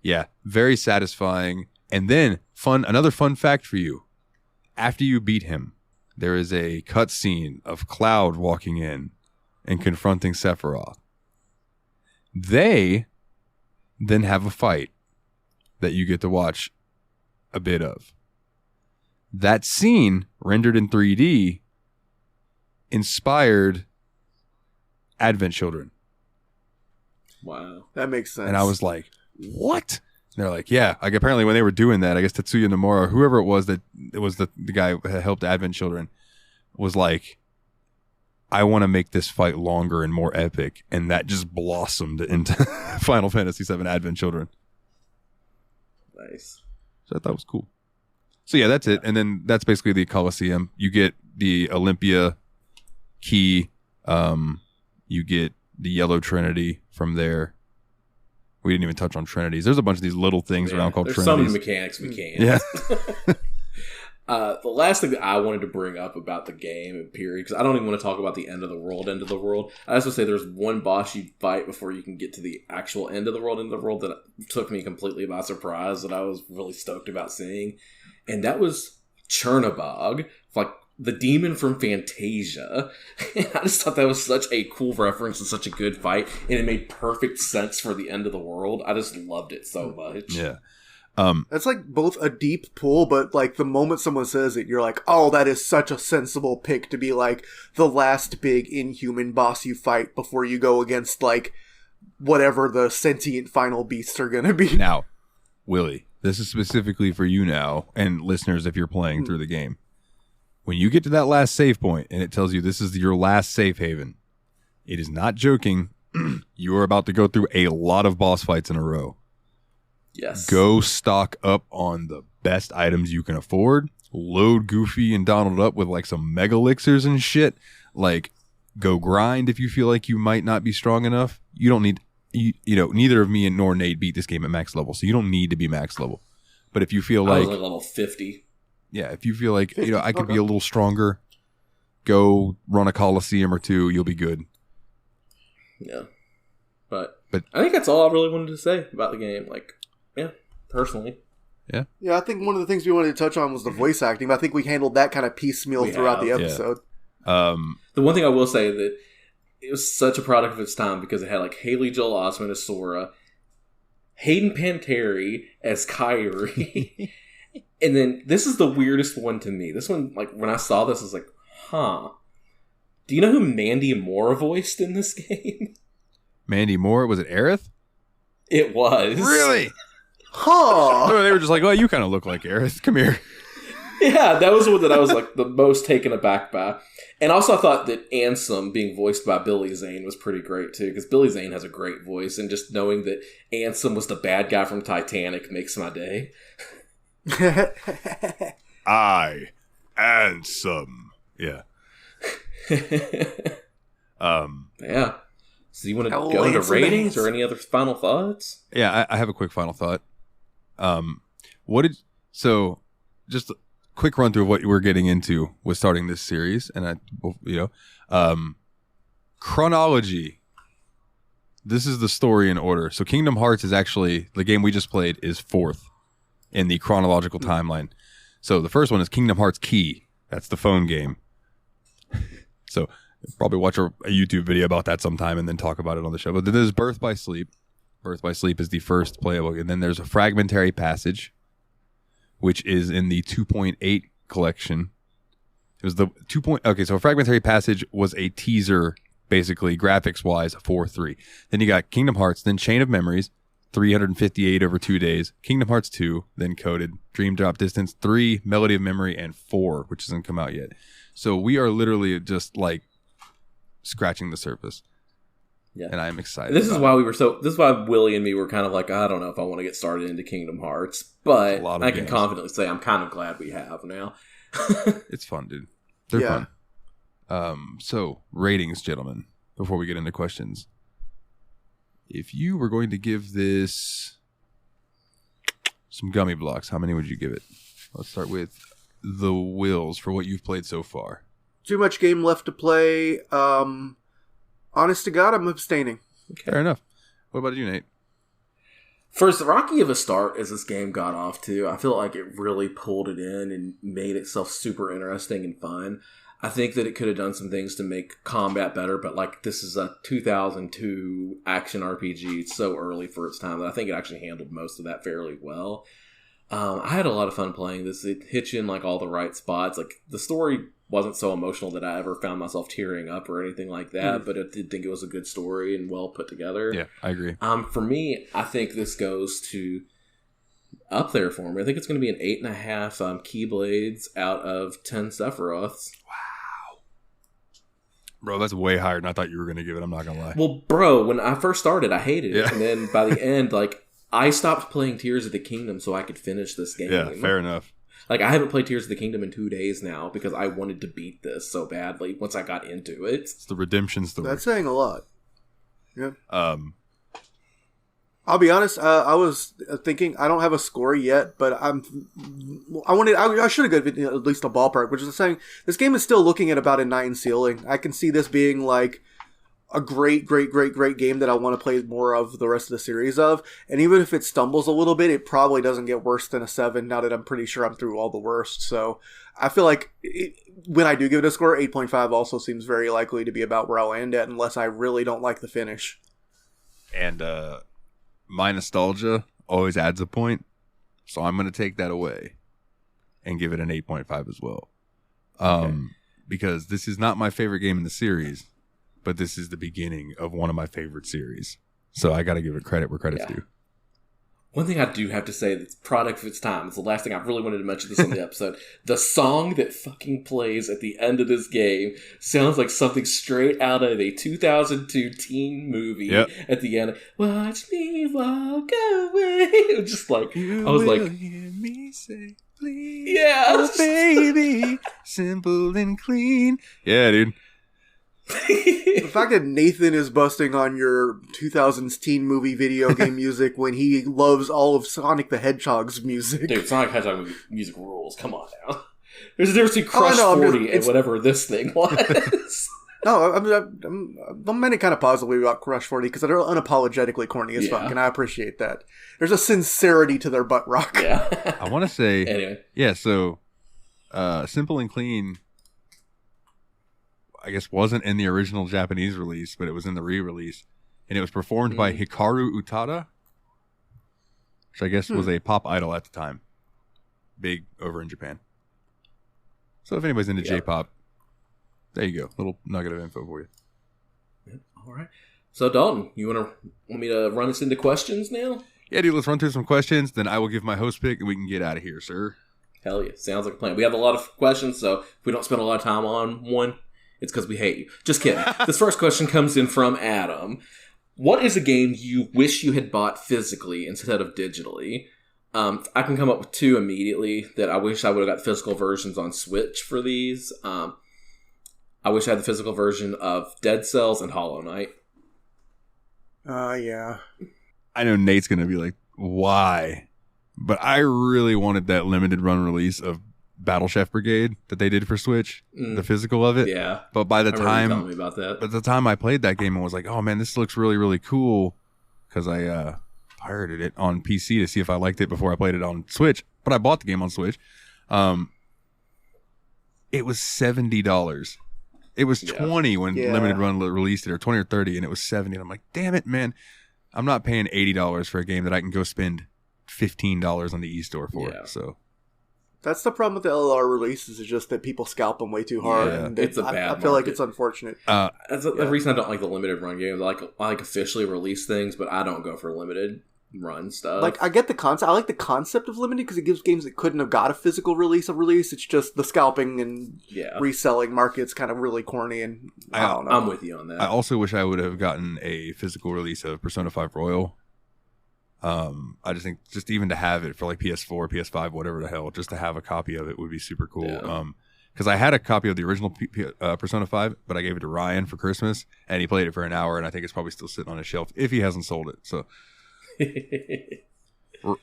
yeah, very satisfying. And then, another fun fact for you. After you beat him, there is a cutscene of Cloud walking in and confronting Sephiroth. They then have a fight that you get to watch a bit of. That scene, rendered in 3D, inspired Advent Children. Wow. That makes sense. And I was like, what? And they're like, yeah. Like, apparently when they were doing that, I guess Tetsuya Nomura, whoever it was that it was the guy who helped Advent Children, was like, I want to make this fight longer and more epic. And that just blossomed into Final Fantasy VII Advent Children. Nice. So I thought it was cool. So yeah, that's it. And then that's basically the Colosseum. You get the Olympia key. You get the Yellow Trinity from there. We didn't even touch on Trinities. There's a bunch of these little things around called Trinities. There's some mechanics we can't. Yeah. The last thing that I wanted to bring up about the game, period, because I don't even want to talk about the end of the world. I just want to say there's one boss you fight before you can get to the actual end of the world, that took me completely by surprise, that I was really stoked about seeing. And that was Chernobog, like the demon from Fantasia. And I just thought that was such a cool reference and such a good fight, and it made perfect sense for the end of the world. I just loved it so much. Yeah. That's like both a deep pull, but like the moment someone says it, you're like, oh, that is such a sensible pick to be like the last big inhuman boss you fight before you go against like whatever the sentient final beasts are going to be. Now, Willie, this is specifically for you now and listeners if you're playing through the game. When you get to that last save point and it tells you this is your last safe haven, it is not joking. You are about to go through a lot of boss fights in a row. Yes. Go stock up on the best items you can afford. Load Goofy and Donald up with like some mega elixirs and shit. Like, go grind if you feel like you might not be strong enough. You don't need, neither of me nor Nate beat this game at max level, so you don't need to be max level. But if you feel I like, was like level 50. Yeah, if you feel like, I could be a little stronger, go run a Coliseum or two, you'll be good. Yeah. But I think that's all I really wanted to say about the game. Like, yeah, personally. Yeah. Yeah, I think one of the things we wanted to touch on was the voice acting, but I think we handled that kind of piecemeal throughout the episode. Yeah. The one thing I will say that it was such a product of its time because it had like Haley Joel Osment as Sora, Hayden Panettiere as Kyrie, and then this is the weirdest one to me. This one, like when I saw this, I was like, huh. Do you know who Mandy Moore voiced in this game? Mandy Moore? Was it Aerith? It was. Really? Huh. So they were just like, well, you kind of look like Aerith. Come here. Yeah, that was one that I was like the most taken aback by. And also I thought that Ansem being voiced by Billy Zane was pretty great too, because Billy Zane has a great voice, and just knowing that Ansem was the bad guy from Titanic makes my day. I, Ansem. Yeah. Yeah. So you want to Oh, go into Ansem ratings Ansem. or any other final thoughts? Yeah, I have a quick final thought. Just a quick run through of what we're getting into with starting this series, and chronology. This is the story in order. So Kingdom Hearts is actually the game we just played is fourth in the chronological timeline. So the first one is Kingdom Hearts Key. That's the phone game. So probably watch a YouTube video about that sometime and then talk about it on the show. But then there's Birth by Sleep. Birth by Sleep is the first playable. And then there's a Fragmentary Passage, which is in the 2.8 collection. It was the 2. Okay, so Fragmentary Passage was a teaser, basically, graphics-wise, for 3. Then you got Kingdom Hearts, then Chain of Memories, 358 over 2 days. Kingdom Hearts 2, then Coded. Dream Drop Distance, 3, Melody of Memory, and 4, which hasn't come out yet. So we are literally just, like, scratching the surface. Yeah. And I'm excited. This is why Willie and me were kind of like, I don't know if I want to get started into Kingdom Hearts, but I can confidently say I'm kind of glad we have now. It's fun, dude. They're fun. So ratings, gentlemen, before we get into questions. If you were going to give this some gummy blocks, how many would you give it? Let's start with the Wills for what you've played so far. Too much game left to play. Honest to God, I'm abstaining. Okay. Fair enough. What about you, Nate? For as rocky of a start as this game got off to, I feel like it really pulled it in and made itself super interesting and fun. I think that it could have done some things to make combat better, but like this is a 2002 action RPG. It's so early for its time that I think it actually handled most of that fairly well. I had a lot of fun playing this. It hit you in like all the right spots. Like the story wasn't so emotional that I ever found myself tearing up or anything like that, but I did think it was a good story and well put together. Yeah, I agree. For me, I think this goes to up there for me. I think it's going to be an 8.5 Keyblades out of 10 Sephiroths. Wow. Bro, that's way higher than I thought you were going to give it. I'm not going to lie. Well, bro, when I first started, I hated it. And then by the end, like, I stopped playing Tears of the Kingdom so I could finish this game. Yeah, fair enough. Like, I haven't played Tears of the Kingdom in 2 days now because I wanted to beat this so badly once I got into it. It's the redemption story. That's saying a lot. Yeah. I'll be honest. I was thinking I don't have a score yet, but I should have given at least a ballpark, which is saying this game is still looking at about a 9 ceiling. I can see this being like a great game that I want to play more of the rest of the series of. And even if it stumbles a little bit, it probably doesn't get worse than a 7 now that I'm pretty sure I'm through all the worst. So I feel like when I do give it a score, 8.5 also seems very likely to be about where I'll land at unless I really don't like the finish. And my nostalgia always adds a point. So I'm going to take that away and give it an 8.5 as well. Because this is not my favorite game in the series. But this is the beginning of one of my favorite series. So I got to give it credit where credit's due. One thing I do have to say that's product of its time. It's the last thing I really wanted to mention this on the episode. The song that fucking plays at the end of this game sounds like something straight out of a 2002 teen movie. At the end, watch me walk away. Just like, I was like, hear me say, please. Yeah. Oh, baby. Simple and clean. Yeah, dude. The fact that Nathan is busting on your 2000s teen movie video game music when he loves all of Sonic the Hedgehog's music. Sonic the Hedgehog music rules. Come on now. There's a difference between Crush 40 and whatever this thing was. No, I'm meant kind of positively about Crush 40 because they're unapologetically corny as fuck, and I appreciate that. There's a sincerity to their butt rock. Yeah. I want to say, anyway. Yeah, so Simple and Clean, I guess, wasn't in the original Japanese release, but it was in the re-release. And it was performed by Hikaru Utada, which I guess was a pop idol at the time. Big over in Japan. So if anybody's into J-pop, there you go. Little nugget of info for you. Yeah, all right. So Dalton, you want me to run us into questions now? Yeah, dude, let's run through some questions. Then I will give my host pick and we can get out of here, sir. Hell yeah. Sounds like a plan. We have a lot of questions, so if we don't spend a lot of time on one, it's because we hate you. Just kidding. This first question comes in from Adam. What is a game you wish you had bought physically instead of digitally? I can come up with 2 immediately that I wish I would have got physical versions on Switch for these. I wish I had the physical version of Dead Cells and Hollow Knight. Yeah. I know Nate's going to be like, why? But I really wanted that limited run release of Battle Chef Brigade that they did for Switch, the physical of it. Yeah. But by the time, telling me about that. By the time I played that game and was like, oh man, this looks really, really cool, because I pirated it on PC to see if I liked it before I played it on Switch. But I bought the game on Switch. It was $70. It was 20 when Limited Run released it, or 20 or 30, and it was 70. And I'm like, damn it, man. I'm not paying $80 for a game that I can go spend $15 on the eStore for. Yeah. So that's the problem with the LR releases, is just that people scalp them way too hard. Yeah. And it's a bad I feel like it's unfortunate. That's the reason I don't like the limited run games. I like officially released things, but I don't go for limited run stuff. Like, I get the concept. I like the concept of limited because it gives games that couldn't have got a physical release a release. It's just the scalping and reselling market's kind of really corny, and I don't know. I'm with you on that. I also wish I would have gotten a physical release of Persona 5 Royal. I just think just even to have it for like PS4, PS5, whatever the hell, just to have a copy of it would be super cool. Yeah. Because I had a copy of the original Persona 5, but I gave it to Ryan for Christmas, and he played it for an hour, and I think it's probably still sitting on his shelf if he hasn't sold it. So,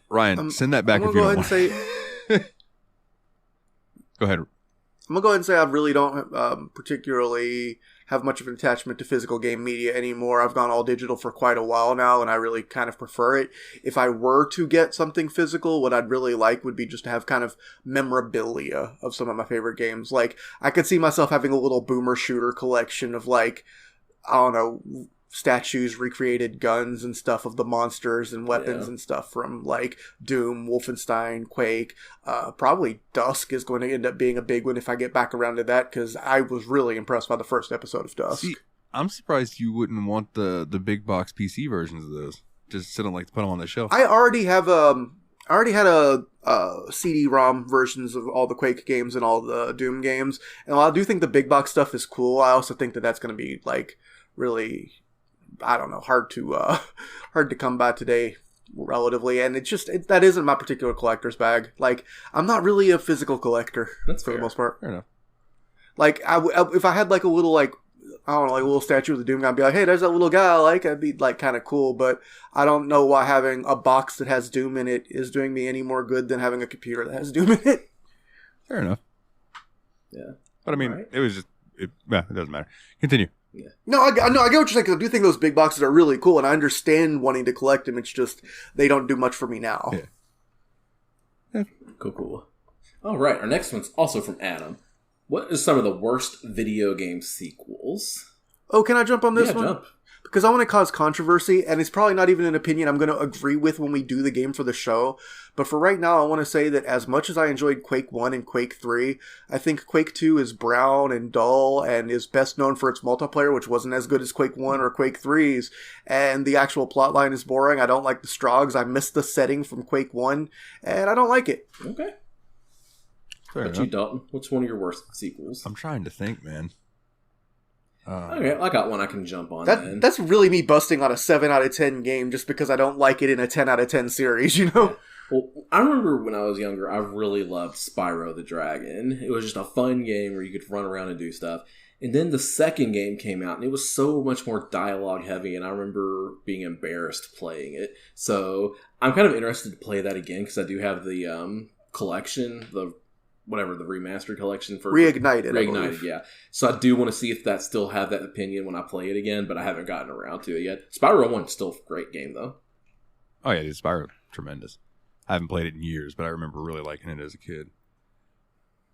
Ryan, send that back if you don't want. Go ahead. I'm gonna go ahead and say I really don't particularly have much of an attachment to physical game media anymore. I've gone all digital for quite a while now, and I really kind of prefer it. If I were to get something physical, what I'd really like would be just to have kind of memorabilia of some of my favorite games. Like, I could see myself having a little boomer shooter collection of, like, I don't know, statues, recreated guns and stuff of the monsters and weapons and stuff from, like, Doom, Wolfenstein, Quake. Probably Dusk is going to end up being a big one if I get back around to that, because I was really impressed by the first episode of Dusk. See, I'm surprised you wouldn't want the big box PC versions of those. Just sit on, like, put them on the shelf. I already have I already had a CD-ROM versions of all the Quake games and all the Doom games, and while I do think the big box stuff is cool, I also think that that's going to be, like, really, I don't know, hard to come by today, relatively, and that isn't my particular collector's bag. Like, I'm not really a physical collector. That's for fair. the most part. Fair enough. Like, if I had, like, a little, like, I don't know, like a little statue of the Doom guy, I'd be like, hey, there's that little guy I like. That'd be, like, kind of cool, but I don't know why having a box that has Doom in it is doing me any more good than having a computer that has Doom in it. Fair enough. Yeah. But I mean, Right. it was just, it doesn't matter. Continue. Yeah. No, I get what you're saying, because I do think those big boxes are really cool, and I understand wanting to collect them. It's just, they don't do much for me now. Yeah. Cool. All right, our next one's also from Adam. What is some of the worst video game sequels? Oh, can I jump on this one? Jump. Because I want to cause controversy, and it's probably not even an opinion I'm going to agree with when we do the game for the show. But for right now, I want to say that as much as I enjoyed Quake 1 and Quake 3, I think Quake 2 is brown and dull and is best known for its multiplayer, which wasn't as good as Quake 1 or Quake 3's. And the actual plotline is boring. I don't like the Strogs. I missed the setting from Quake 1, and I don't like it. Okay. Fair But enough. you, Dalton, what's one of your worst sequels? I'm trying to think, man. Okay, I got one I can jump on then. That's really me busting on a 7 out of 10 game just because I don't like it in a 10 out of 10 series, you know? Well, I remember when I was younger, I really loved Spyro the Dragon. It was just a fun game where you could run around and do stuff. And then the second game came out, and it was so much more dialogue heavy, and I remember being embarrassed playing it. So I'm kind of interested to play that again, because I do have the collection, the remastered collection for Reignited, I Reignited, believe. yeah. So I do want to see if that still have that opinion when I play it again, but I haven't gotten around to it yet. Spyro 1's still a great game, though. Oh, yeah, dude, Spyro, tremendous. I haven't played it in years, but I remember really liking it as a kid.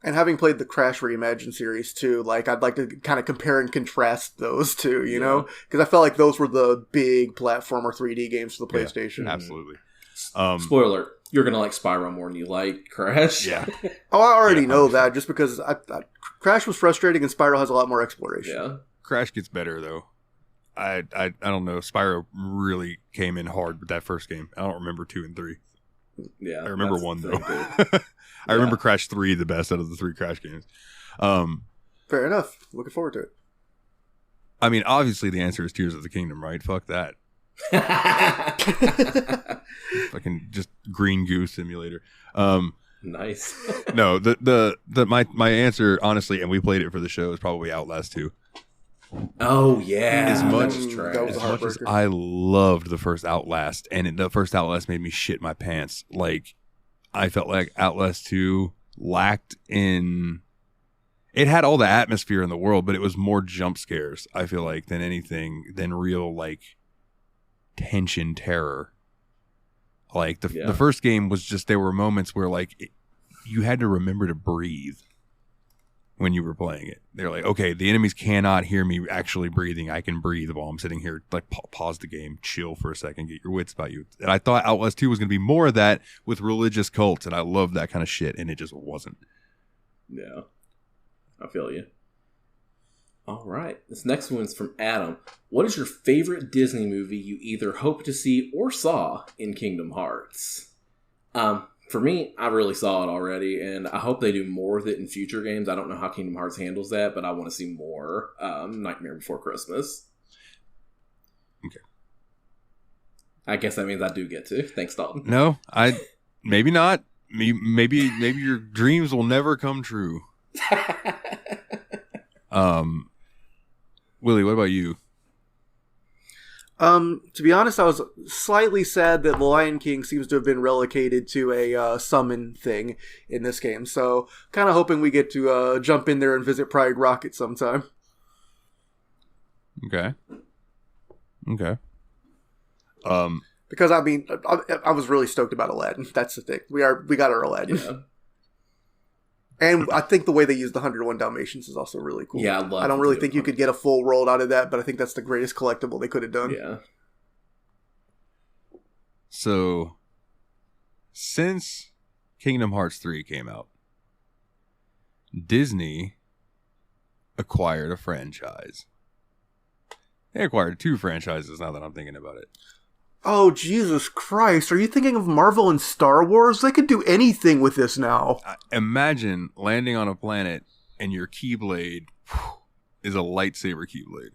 And having played the Crash Reimagined series too, like, I'd like to kind of compare and contrast those two, you know? Because I felt like those were the big platformer 3D games for the PlayStation. Yeah, absolutely. Spoiler alert, you're going to like Spyro more than you like Crash. Yeah. Oh, I already know that, just because Crash was frustrating and Spyro has a lot more exploration. Yeah. Crash gets better, though. I don't know. Spyro really came in hard with that first game. I don't remember 2 and 3. Yeah. I remember that's 1, the though. thing, I remember Crash 3 the best out of the 3 Crash games. Fair enough. Looking forward to it. I mean, obviously the answer is Tears of the Kingdom, right? Fuck that. Fucking just Green Goose Simulator. Nice. No, my answer, honestly, and we played it for the show, is probably Outlast 2. Oh, yeah. As much- That was trash. that was As a much as heartbreaker. I loved the first Outlast, and the first Outlast made me shit my pants. Like, I felt like Outlast 2 lacked in... It had all the atmosphere in the world, but it was more jump scares, I feel like, than anything, than real, like, tension terror. Like, the first game was just, there were moments where, like, you had to remember to breathe when you were playing it. They're like, okay, the enemies cannot hear me actually breathing. I can breathe while I'm sitting here. Like, pause the game, chill for a second, get your wits about you. And I thought Outlast 2 was going to be more of that with religious cults, and I love that kind of shit, and it just wasn't. Yeah. I feel you. All right. This next one's from Adam. What is your favorite Disney movie you either hope to see or saw in Kingdom Hearts? For me, I really saw it already, and I hope they do more with it in future games. I don't know how Kingdom Hearts handles that, but I want to see more Nightmare Before Christmas. Okay. I guess that means I do get to. Thanks, Dalton. No, maybe not. Maybe your dreams will never come true. Willie, what about you? To be honest, I was slightly sad that the Lion King seems to have been relegated to a summon thing in this game. So, kind of hoping we get to jump in there and visit Pride Rocket sometime. Okay. Because I mean, I was really stoked about Aladdin. That's the thing. We got our Aladdin. Yeah. And I think the way they used the 101 Dalmatians is also really cool. Yeah, I don't really think you could get a full world out of that, but I think that's the greatest collectible they could have done. Yeah. So, since Kingdom Hearts 3 came out, Disney acquired a franchise. They acquired 2 franchises now that I'm thinking about it. Oh, Jesus Christ. Are you thinking of Marvel and Star Wars? They could do anything with this now. Imagine landing on a planet and your Keyblade is a lightsaber Keyblade.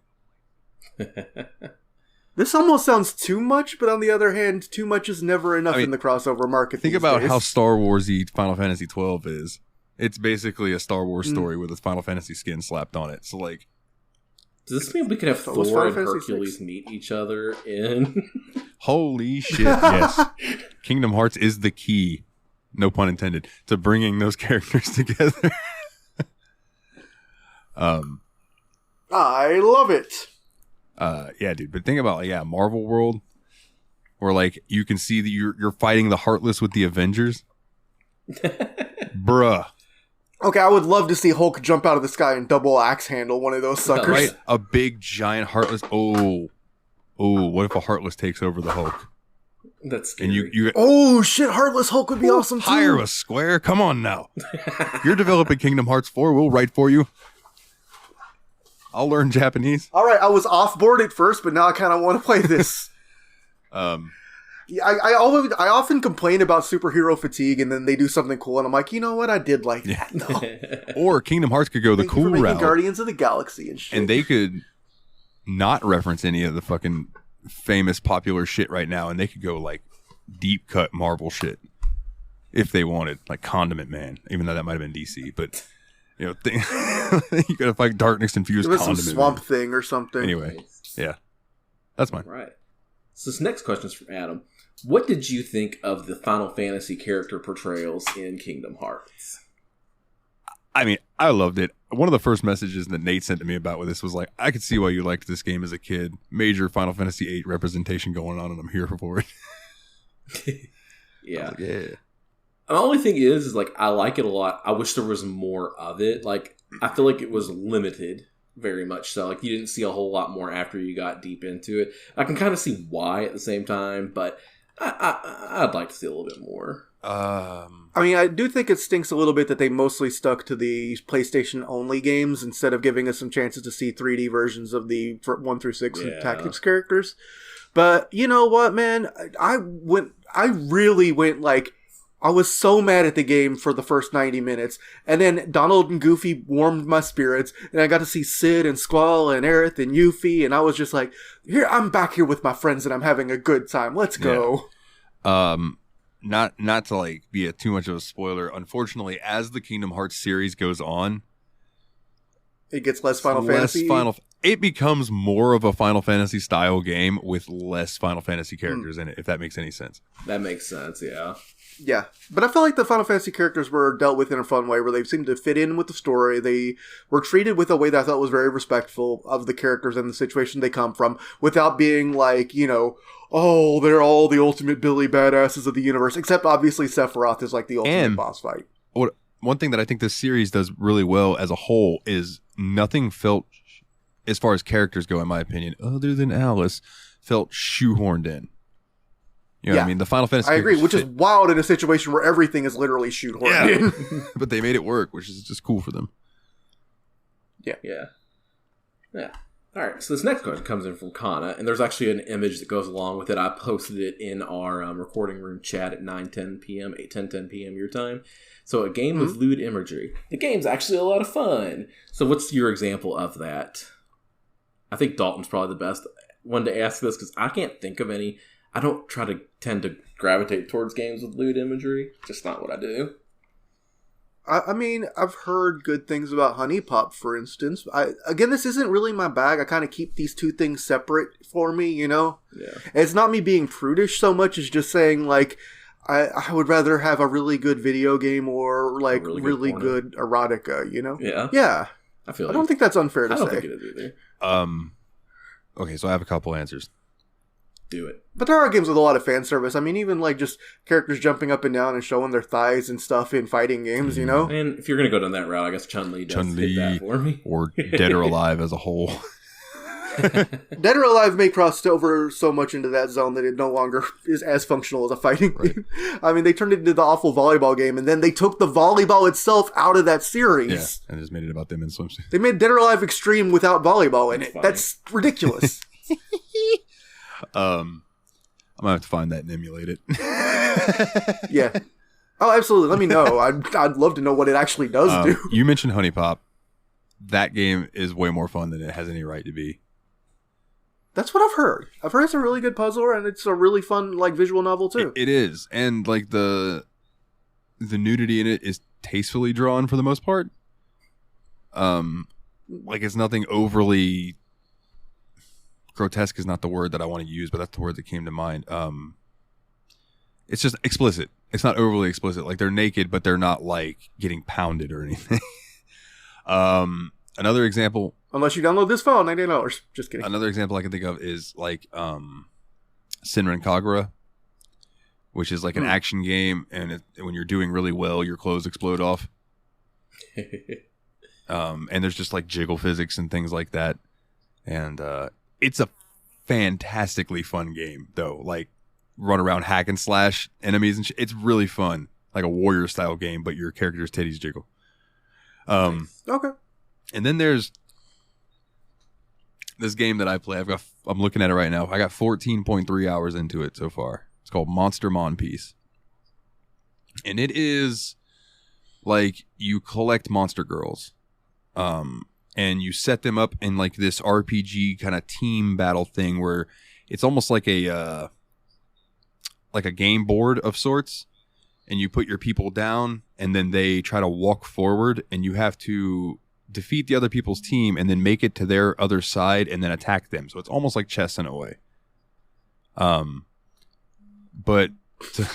This almost sounds too much, but on the other hand, too much is never enough in the crossover market. Think about how Star Wars-y Final Fantasy 12 is. It's basically a Star Wars story with a Final Fantasy skin slapped on it. So, like... Does this mean we could have Thor and Hercules meet each other in... Holy shit, yes. Kingdom Hearts is the key, no pun intended, to bringing those characters together. I love it. Yeah, dude. But think about, Marvel World, where, like, you can see that you're fighting the Heartless with the Avengers. Bruh. Okay, I would love to see Hulk jump out of the sky and double axe handle one of those suckers. Right? A big, giant Heartless. Oh, what if a Heartless takes over the Hulk? That's scary. And you oh, shit, Heartless Hulk would be awesome, too. Hire us, Square. Come on now. You're developing Kingdom Hearts 4. We'll write for you. I'll learn Japanese. All right, I was off-board at first, but now I kind of want to play this. I often complain about superhero fatigue, and then they do something cool, and I'm like, you know what? I did like that, though. Or Kingdom Hearts could go the cool route. Guardians of the Galaxy and shit. And they could not reference any of the fucking famous popular shit right now, and they could go, like, deep cut Marvel shit if they wanted. Like Condiment Man, even though that might have been DC, but... You know, you gotta fight darkness infused some Swamp Thing or something. Anyway, yeah, that's mine. Right. So this next question is from Adam. What did you think of the Final Fantasy character portrayals in Kingdom Hearts? I mean, I loved it. One of the first messages that Nate sent to me about with this was like, I could see why you liked this game as a kid. Major Final Fantasy VIII representation going on, and I'm here for it. Yeah. Like, yeah. The only thing is like, I like it a lot. I wish there was more of it. Like, I feel like it was limited very much so. Like, you didn't see a whole lot more after you got deep into it. I can kind of see why at the same time, but I'd like to see a little bit more. I mean, I do think it stinks a little bit that they mostly stuck to the PlayStation-only games instead of giving us some chances to see 3D versions of the 1 through 6 Tactics characters. But you know what, man? I really went like... I was so mad at the game for the first 90 minutes, and then Donald and Goofy warmed my spirits, and I got to see Sid and Squall and Aerith and Yuffie, and I was just like, here, I'm back here with my friends, and I'm having a good time. Let's go. Yeah. Not to like be too much of a spoiler. Unfortunately, as the Kingdom Hearts series goes on, it gets less Final Fantasy. It becomes more of a Final Fantasy style game with less Final Fantasy characters in it, if that makes any sense. That makes sense, yeah. Yeah, but I feel like the Final Fantasy characters were dealt with in a fun way where they seemed to fit in with the story. They were treated with a way that I thought was very respectful of the characters and the situation they come from without being like, you know, oh, they're all the ultimate Billy badasses of the universe, except obviously Sephiroth is like the ultimate boss fight. One thing that I think this series does really well as a whole is nothing felt, as far as characters go, in my opinion, other than Alice, felt shoehorned in. You know what I mean? The Final Fantasy I agree, which is wild in a situation where everything is literally shoehorned in. But they made it work, which is just cool for them. Yeah. All right, so this next question comes in from Kana, and there's actually an image that goes along with it. I posted it in our recording room chat at 10 p.m. your time. So a game with lewd imagery. The game's actually a lot of fun. So what's your example of that? I think Dalton's probably the best one to ask this, because I can't think of any. I don't tend to gravitate towards games with lewd imagery. Just not what I do. I mean, I've heard good things about Honey Pop, for instance. Again, this isn't really my bag. I kind of keep these two things separate for me, you know? Yeah. It's not me being prudish so much as just saying, like, I would rather have a really good video game or, like, really good erotica, you know? Yeah. Yeah. I don't think that's unfair to say. I don't think it is either. Okay, so I have a couple answers. Do it. But there are games with a lot of fan service. I mean, even like just characters jumping up and down and showing their thighs and stuff in fighting games, you know? And if you're going to go down that route, I guess Chun-Li does hit that for me. Or Dead or Alive as a whole. Dead or Alive may cross over so much into that zone that it no longer is as functional as a fighting game. I mean, they turned it into the awful volleyball game, and then they took the volleyball itself out of that series. Yeah, and just made it about them in swimsuits. They made Dead or Alive Extreme without volleyball in it. Funny. That's ridiculous. I'm gonna have to find that and emulate it. Yeah. Oh, absolutely. Let me know. I'd love to know what it actually does do. You mentioned Honey Pop. That game is way more fun than it has any right to be. That's what I've heard. I've heard it's a really good puzzler, and it's a really fun, like, visual novel too. It is, and like the nudity in it is tastefully drawn for the most part. Like it's nothing overly grotesque is not the word that I want to use, but that's the word that came to mind. It's just explicit. It's not overly explicit. Like they're naked, but they're not like getting pounded or anything. Another example. Unless you download this file, $98. Just kidding. Another example I can think of is like Senran Kagura, which is like an action game, and when you're doing really well, your clothes explode off. And there's just like jiggle physics and things like that. And it's a fantastically fun game, though. Like run around, hack and slash enemies and shit. It's really fun, like a warrior style game, but your character's titties jiggle. Okay. And then there's this game that I play. I'm looking at it right now. I got 14.3 hours into it so far. It's called Monster Mon Piece. And it is like you collect monster girls. And you set them up in like this RPG kind of team battle thing where it's almost like a game board of sorts. And you put your people down and then they try to walk forward and you have to defeat the other people's team and then make it to their other side and then attack them. So it's almost like chess in a way. But the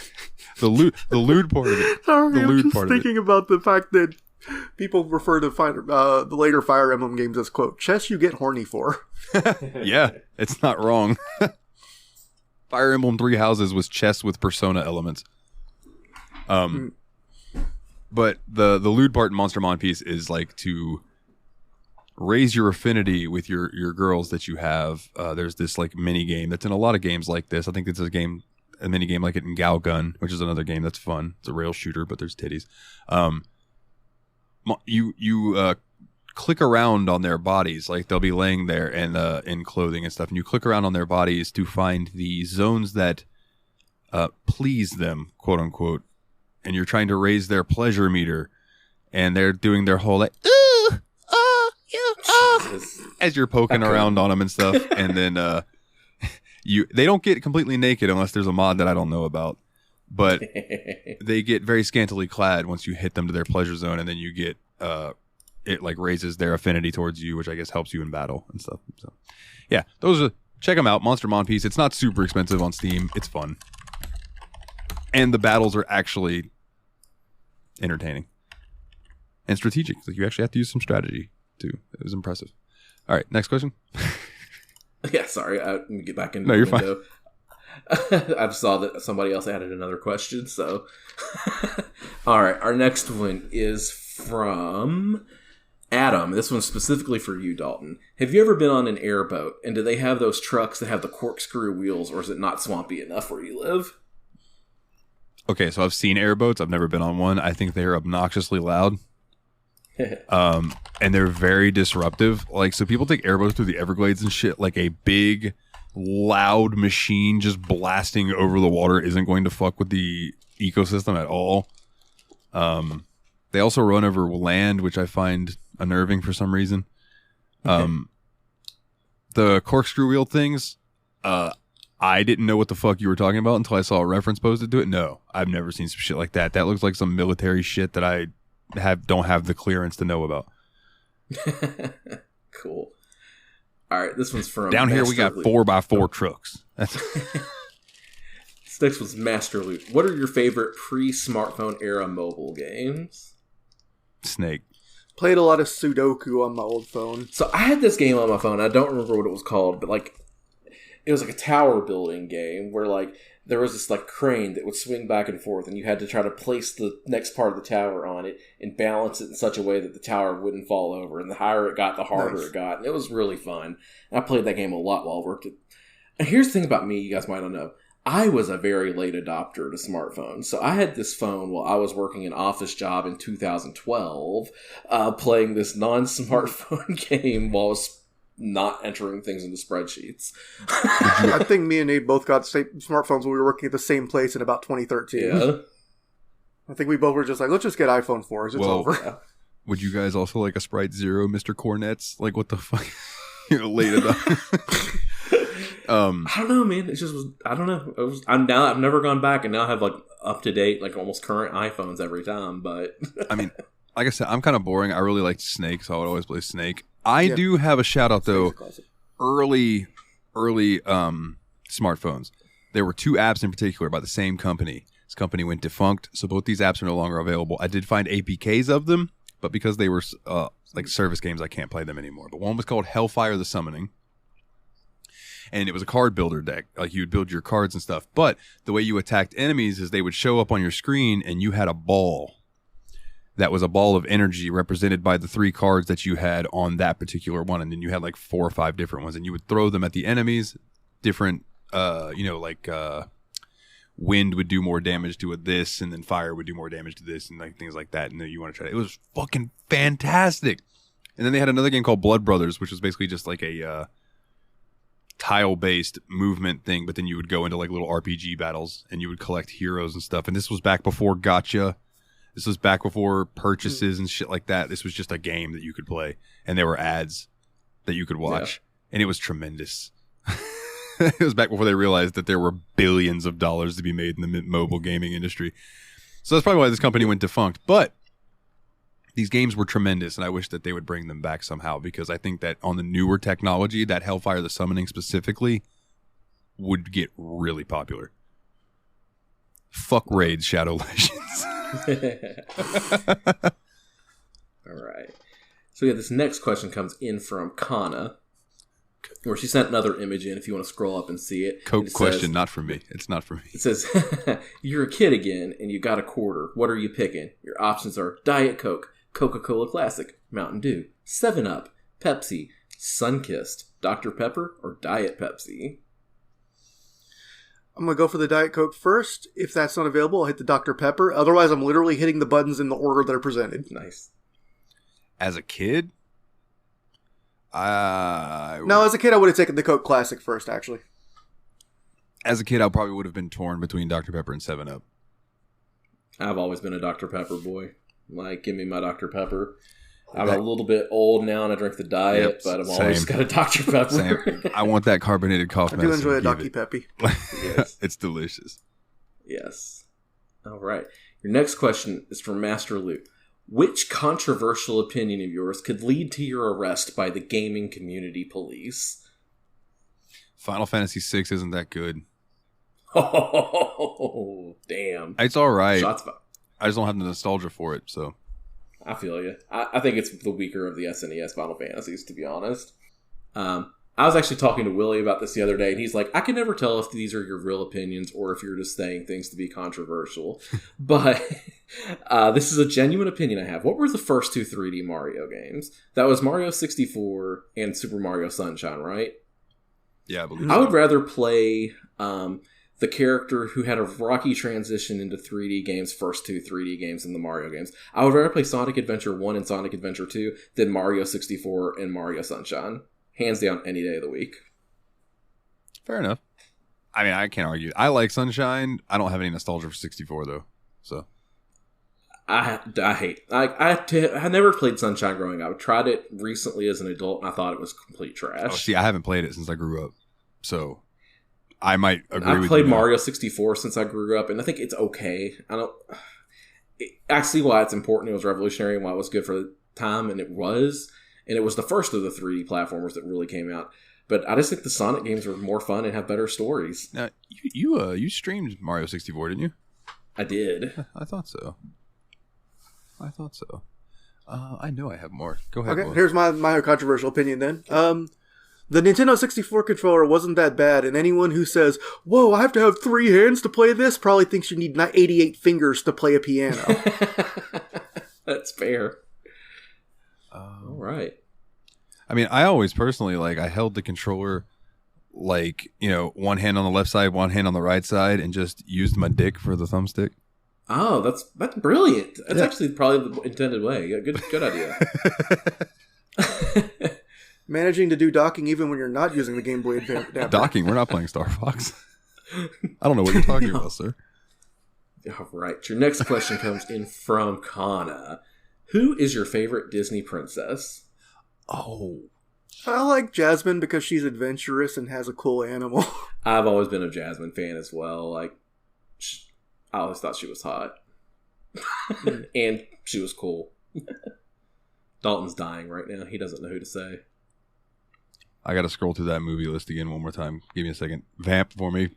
lewd part of it. Sorry, I'm just thinking about the fact that people refer to the later Fire Emblem games as, quote, chess you get horny for. Yeah, it's not wrong. Fire Emblem Three Houses was chess with Persona elements. But the lewd part in Monster Mon Piece is like to raise your affinity with your girls that you have. There's this like mini game that's in a lot of games like this. I think it's a mini game like it in Gun, which is another game that's fun. It's a rail shooter, but there's titties. You click around on their bodies, like they'll be laying there and in clothing and stuff, and you click around on their bodies to find the zones that please them, quote unquote. And you're trying to raise their pleasure meter, and they're doing their whole like, ooh, oh, you, as you're poking around on them and stuff. And then they don't get completely naked unless there's a mod that I don't know about, but they get very scantily clad once you hit them to their pleasure zone, and then you get it like raises their affinity towards you, which I guess helps you in battle and stuff. So yeah, check them out. Monster Mon Piece. It's not super expensive on Steam. It's fun, and the battles are actually entertaining and strategic. Like you actually have to use some strategy too. It was impressive. All right, next question. Yeah, sorry. Let me get back into the window. Fine. I saw that somebody else added another question. So, all right, our next one is from Adam. This one's specifically for you, Dalton. Have you ever been on an airboat, and do they have those trucks that have the corkscrew wheels, or is it not swampy enough where you live? Okay, so I've seen airboats. I've never been on one. I think they're obnoxiously loud. And they're very disruptive. Like, so people take airboats through the Everglades and shit. Like a big, loud machine just blasting over the water isn't going to fuck with the ecosystem at all. They also run over land, which I find unnerving for some reason. The corkscrew wheel things, I didn't know what the fuck you were talking about until I saw a reference posted to it. No, I've never seen some shit like that. That looks like some military shit that I don't have the clearance to know about. Cool. All right, this one's from down here. We got 4x4 trucks. That's this next one's Master Loot. What are your favorite pre-smartphone era mobile games? Snake. Played a lot of Sudoku on my old phone. So I had this game on my phone. I don't remember what it was called, but like it was like a tower building game where like there was this like crane that would swing back and forth, and you had to try to place the next part of the tower on it and balance it in such a way that the tower wouldn't fall over. And the higher it got, the harder it got. And it was really fun. And I played that game a lot while I worked it. And here's the thing about me, you guys might not know. I was a very late adopter to smartphones. So I had this phone while I was working an office job in 2012, playing this non-smartphone game while I was not entering things into spreadsheets. I think me and Nate both got smartphones when we were working at the same place in about 2013. Yeah. I think we both were just like, let's just get iPhone 4s. It's over. Yeah. Would you guys also like a Sprite Zero, Mr. Cornets? Like, what the fuck? You're late enough. I don't know, man. It just was. I don't know. I've never gone back, and now I have like up to date, like almost current iPhones every time. But I mean, like I said, I'm kind of boring. I really liked Snake, so I would always play Snake. I do have a shout out though. Early smartphones. There were 2 apps in particular by the same company. This company went defunct, so both these apps are no longer available. I did find APKs of them, but because they were like service games, I can't play them anymore. But one was called Hellfire the Summoning. And it was a card builder deck. Like, you would build your cards and stuff. But the way you attacked enemies is they would show up on your screen, and you had a ball. That was a ball of energy represented by the 3 cards that you had on that particular one. And then you had like 4 or 5 different ones. And you would throw them at the enemies. Different, wind would do more damage to this. And then fire would do more damage to this. And like things like that. And then you want to try to... It was fucking fantastic. And then they had another game called Blood Brothers, which was basically just like a... tile-based movement thing, but then you would go into like little RPG battles and you would collect heroes and stuff. And this was back before gacha. This was back before purchases and shit like that. This was just a game that you could play, and there were ads that you could watch, and it was tremendous. It was back before they realized that there were billions of dollars to be made in the mobile gaming industry. So that's probably why this company went defunct. But these games were tremendous, and I wish that they would bring them back somehow, because I think that on the newer technology, that Hellfire the Summoning specifically would get really popular. Fuck Raid Shadow Legends. All right. So yeah, this next question comes in from Kana, where she sent another image in if you want to scroll up and see it. Coke question, not for me. It's not for me. It says, you're a kid again, and you got a quarter. What are you picking? Your options are Diet Coke, Coca-Cola Classic, Mountain Dew, 7-Up, Pepsi, Sunkist, Dr. Pepper, or Diet Pepsi. I'm going to go for the Diet Coke first. If that's not available, I'll hit the Dr. Pepper. Otherwise, I'm literally hitting the buttons in the order that are presented. Nice. As a kid? No, as a kid, I would have taken the Coke Classic first, actually. As a kid, I probably would have been torn between Dr. Pepper and 7-Up. I've always been a Dr. Pepper boy. Like, give me my Dr. Pepper. I'm a little bit old now and I drink the diet, but I've always got a Dr. Pepper. Same. I want that carbonated cough medicine. I do enjoy a Dr. Peppy. Yes. It's delicious. Yes. All right. Your next question is from Master Luke. Which controversial opinion of yours could lead to your arrest by the gaming community police? Final Fantasy VI isn't that good. Oh, damn. It's all right. Shots fired. I just don't have the nostalgia for it, so... I feel you. I think it's the weaker of the SNES Final Fantasies, to be honest. I was actually talking to Willie about this the other day, and he's like, I can never tell if these are your real opinions or if you're just saying things to be controversial. But this is a genuine opinion I have. What were the first 2 3D Mario games? That was Mario 64 and Super Mario Sunshine, right? Yeah, I believe I would rather play... the character who had a rocky transition into 3D games, first 2 3D games in the Mario games. I would rather play Sonic Adventure 1 and Sonic Adventure 2 than Mario 64 and Mario Sunshine. Hands down, any day of the week. Fair enough. I mean, I can't argue. I like Sunshine. I don't have any nostalgia for 64, though. So I hate... I never played Sunshine growing up. I tried it recently as an adult, and I thought it was complete trash. Oh, see, I haven't played it since I grew up. So... I might agree with you. I've played Mario 64 since I grew up, and I think it's okay. I see why it's important. It was revolutionary and why it was good for the time, and it was. And it was the first of the 3D platformers that really came out. But I just think the Sonic games were more fun and have better stories. Now, you streamed Mario 64, didn't you? I did. I thought so. I know I have more. Go ahead. Okay, here's my controversial opinion then. The Nintendo 64 controller wasn't that bad, and anyone who says, "Whoa, I have to have 3 hands to play this," probably thinks you need 88 fingers to play a piano. That's fair. All right. I mean, I always personally, I held the controller, one hand on the left side, one hand on the right side, and just used my dick for the thumbstick. Oh, that's brilliant. That's actually probably the intended way. Yeah, good idea. Managing to do docking even when you're not using the Game Boy adapter. Docking? We're not playing Star Fox. I don't know what you're talking about, sir. All right. Your next question comes in from Kana. Who is your favorite Disney princess? Oh. I like Jasmine because she's adventurous and has a cool animal. I've always been a Jasmine fan as well. I always thought she was hot. And she was cool. Dalton's dying right now. He doesn't know who to say. I got to scroll through that movie list again one more time. Give me a second. Vamp for me.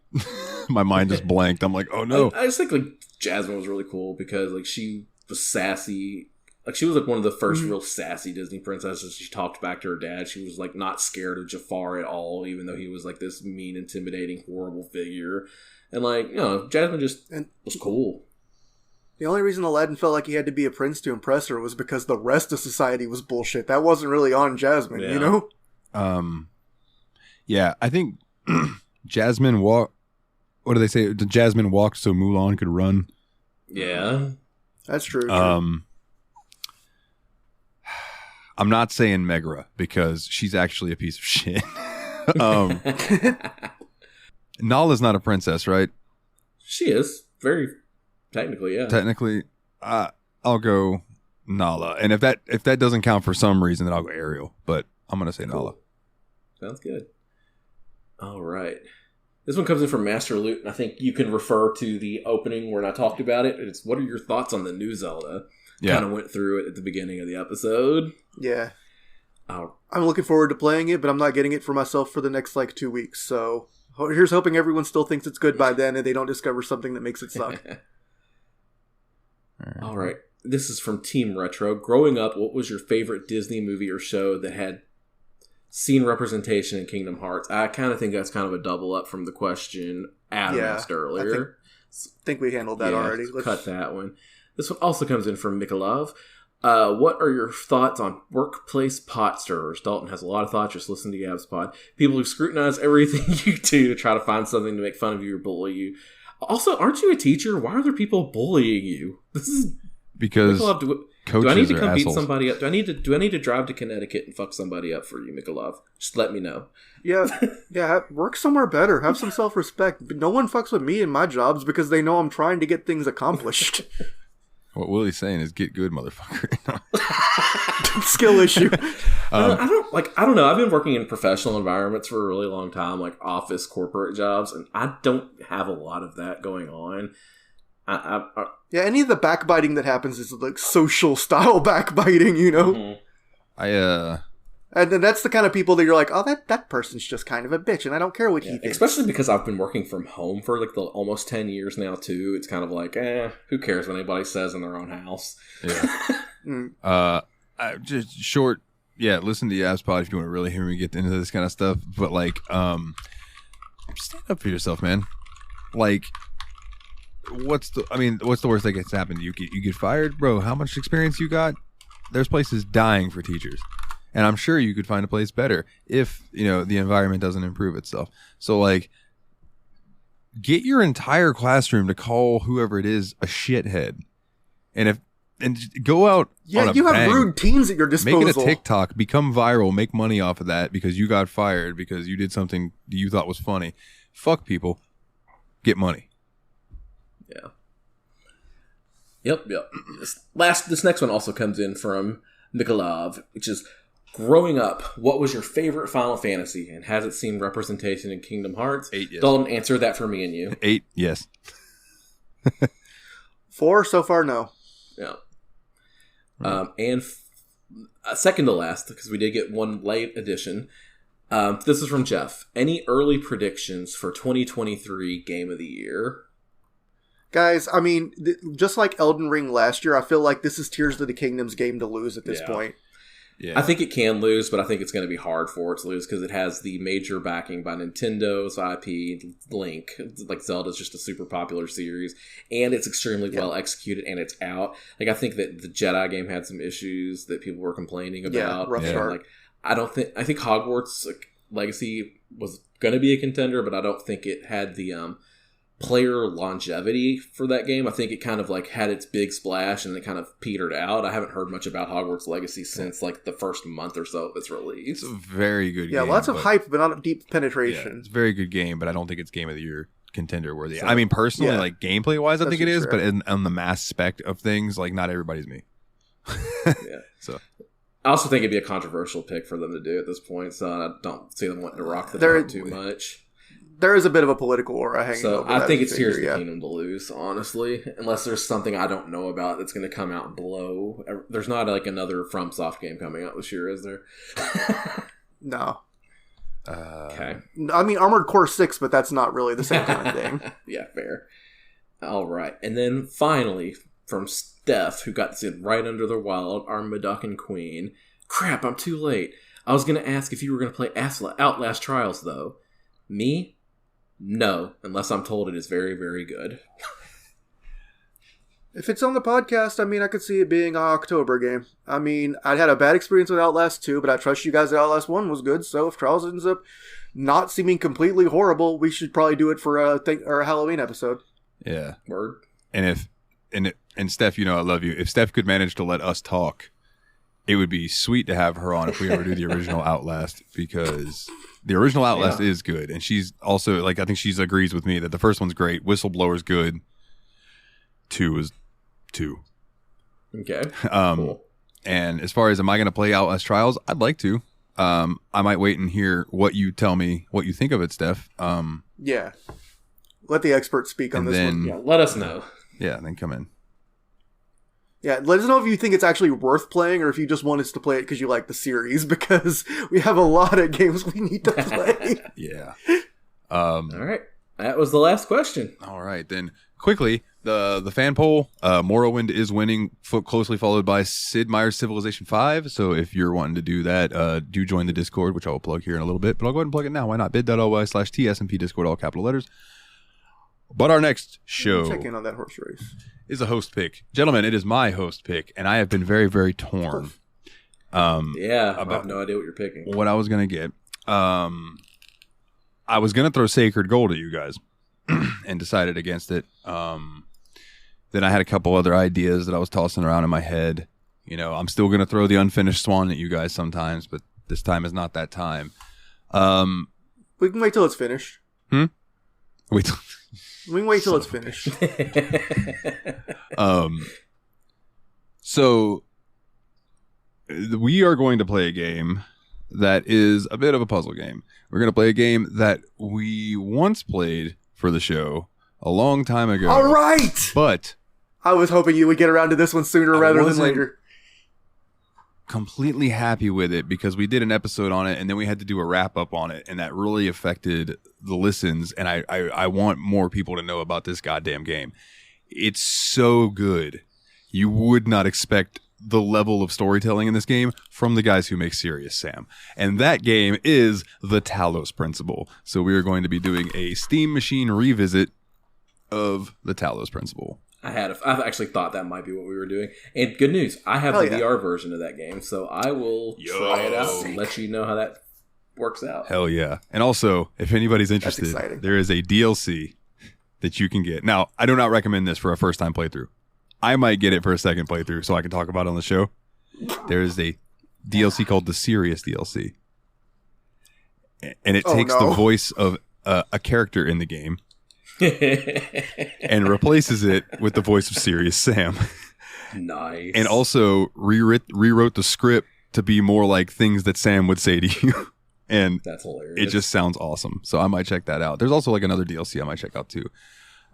My mind just blanked. I'm like, oh no. I just think Jasmine was really cool because she was sassy. She was one of the first real sassy Disney princesses. She talked back to her dad. She was not scared of Jafar at all, even though he was this mean, intimidating, horrible figure. And Jasmine just was cool. The only reason Aladdin felt like he had to be a prince to impress her was because the rest of society was bullshit. That wasn't really on Jasmine, you know? Yeah, I think Jasmine what do they say? Jasmine walked so Mulan could run. Yeah. That's true. I'm not saying Megra because she's actually a piece of shit. Nala's not a princess, right? She is. Very technically, yeah. Technically, I'll go Nala. And if that doesn't count for some reason, then I'll go Ariel. But I'm going to say Nala. Sounds good. All right. This one comes in from Master Loot, and I think you can refer to the opening when I talked about it. It's what are your thoughts on the new Zelda? Yeah. Kind of went through it at the beginning of the episode. Yeah. I'm looking forward to playing it, but I'm not getting it for myself for the next 2 weeks. So here's hoping everyone still thinks it's good by then and they don't discover something that makes it suck. All right. This is from Team Retro. Growing up, what was your favorite Disney movie or show that had scene representation in Kingdom Hearts? I kind of think that's kind of a double up from the question Adam asked earlier. I think we handled that already. Let's cut that one. This one also comes in from Mikolov. What are your thoughts on workplace pot stirrers? Dalton has a lot of thoughts. Just listen to Gab's pod. People who scrutinize everything you do to try to find something to make fun of you or bully you. Also, aren't you a teacher? Why are there people bullying you? This is because Mikolov, do I need to come beat somebody up? Do I need to drive to Connecticut and fuck somebody up for you, Mikolov? Just let me know. Yeah. Work somewhere better. Have some self-respect. No one fucks with me in my jobs because they know I'm trying to get things accomplished. What Willie's saying is get good, motherfucker. Skill issue. I don't know. I've been working in professional environments for a really long time, like office, corporate jobs, and I don't have a lot of that going on. Yeah, any of the backbiting that happens is social style backbiting, you know? Mm-hmm. And then that's the kind of people that you're like, oh, that person's just kind of a bitch, and I don't care what he thinks. Especially because I've been working from home for the almost 10 years now, too. It's kind of like, who cares what anybody says in their own house? Yeah. Just short, listen to Yab's pod if you want to really hear me get into this kind of stuff. But, stand up for yourself, man. What's the worst that gets happened? You get fired? Bro, how much experience you got? There's places dying for teachers. And I'm sure you could find a place better if, the environment doesn't improve itself. So, get your entire classroom to call whoever it is a shithead. And go out on a you have bang. rude teens at your disposal. Make it a TikTok, become viral, make money off of that because you got fired because you did something you thought was funny. Fuck people. Get money. Yeah. Yep. This next one also comes in from Mikolov, which is, growing up, what was your favorite Final Fantasy, and has it seen representation in Kingdom Hearts? 8, yes. Dalton, answer that for me and you. 8, yes. 4 so far, no. Yeah. And second to last, because we did get one late edition. This is from Jeff. Any early predictions for 2023 Game of the Year? Guys, I mean, just like Elden Ring last year, I feel like this is Tears of the Kingdom's game to lose at this point. Yeah. I think it can lose, but I think it's going to be hard for it to lose because it has the major backing by Nintendo's IP, Link. Like, Zelda's just a super popular series, and it's extremely well executed, and it's out. Like, I think that the Jedi game had some issues that people were complaining about. Yeah, rough start. Like, I think Hogwarts Legacy was going to be a contender, but I don't think it had the player longevity for that game. I think it kind of like had its big splash and it kind of petered out. I haven't heard much about Hogwarts Legacy since like the first month or so of its release. It's a very good game. Yeah, lots of hype, but not deep penetration. Yeah, it's a very good game, but I don't think it's Game of the Year contender worthy. So, I mean, personally, like gameplay wise, I think it is, but on the mass spec of things, like not everybody's me. So I also think it'd be a controversial pick for them to do at this point, so I don't see them wanting to rock the boat too much. There is a bit of a political aura hanging over that. I think it's Tears of the Kingdom to lose, honestly. Unless there's something I don't know about that's going to come out and blow. There's not like another FromSoft game coming out this year, is there? No. Okay. I mean, Armored Core 6, but that's not really the same kind of thing. Yeah, fair. All right. And then finally, from Steph, who got to sit right under the wild, our Maduckin Queen. Crap, I'm too late. I was going to ask if you were going to play Outlast Trials, though. Me? No, unless I'm told it is very, very good. If it's on the podcast, I mean, I could see it being an October game. I mean, I had a bad experience with Outlast 2, but I trust you guys that Outlast 1 was good, so if Trials ends up not seeming completely horrible, we should probably do it for a Halloween episode. Yeah. Word. And Steph, you know I love you. If Steph could manage to let us talk, it would be sweet to have her on if we ever do the original Outlast, because the original Outlast is good. And she's also, like, I think she agrees with me that the first one's great. Whistleblower's good. 2 is 2. Okay. Cool. And as far as am I going to play Outlast Trials, I'd like to. I might wait and hear what you tell me, what you think of it, Steph. Yeah. Let the experts speak on this one. Yeah, let us know. Yeah, then come in. Yeah, let us know if you think it's actually worth playing or if you just want us to play it because you like the series, because we have a lot of games we need to play. Yeah. All right. That was the last question. All right, then quickly, the fan poll, Morrowind is winning, closely followed by Sid Meier's Civilization 5. So if you're wanting to do that, do join the Discord, which I will plug here in a little bit, but I'll go ahead and plug it now. Why not? bit.ly/TSMP Discord, all capital letters. But our next show check in on that horse race is a host pick. Gentlemen, it is my host pick, and I have been very, very torn. I have no idea what you're picking. What I was going to get. I was going to throw Sacred Gold at you guys and decided against it. Then I had a couple other ideas that I was tossing around in my head. You know, I'm still going to throw the Unfinished Swan at you guys sometimes, but this time is not that time. We can wait till it's finished. We can wait till it's finished. So we are going to play a game that is a bit of a puzzle game. We're going to play a game that we once played for the show a long time ago. All right! But I was hoping you would get around to this one sooner rather than later. Completely happy with it because we did an episode on it and then we had to do a wrap up on it, and that really affected the listens, and I want more people to know about this goddamn game. It's so good. You would not expect the level of storytelling in this game from the guys who make Serious Sam. And that game is the Talos Principle. So we are going to be doing a Steam Machine revisit of the Talos Principle. I actually thought that might be what we were doing. And good news, I have the VR version of that game, so I will try it out and let you know how that works out. Hell yeah. And also, if anybody's interested, there is a DLC that you can get. Now, I do not recommend this for a first-time playthrough. I might get it for a second playthrough so I can talk about it on the show. There is a DLC called the Serious DLC. And it takes the voice of a character in the game and replaces it with the voice of Serious Sam. Nice. And also rewrote the script to be more like things that Sam would say to you. And that's hilarious. It just sounds awesome. So I might check that out. There's also like another DLC I might check out too.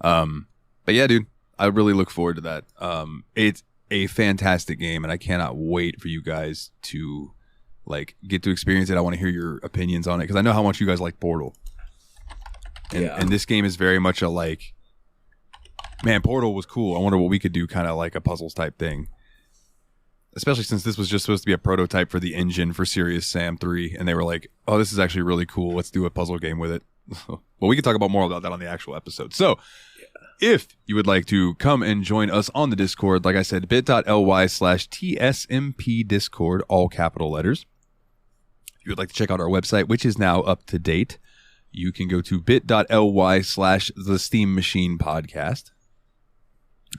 But yeah, dude, I really look forward to that. a fantastic game, and I cannot wait for you guys to like get to experience it. I want to hear your opinions on it because I know how much you guys like Portal. And this game is very much a like, man, Portal was cool. I wonder what we could do, kind of like a puzzles type thing. Especially since this was just supposed to be a prototype for the engine for Serious Sam 3, and they were like, oh, this is actually really cool. Let's do a puzzle game with it. Well, we can talk about more about that on the actual episode. So, if you would like to come and join us on the Discord, like I said, bit.ly/TSMP Discord, all capital letters. If you would like to check out our website, which is now up to date, you can go to bit.ly/The Steam Machine Podcast.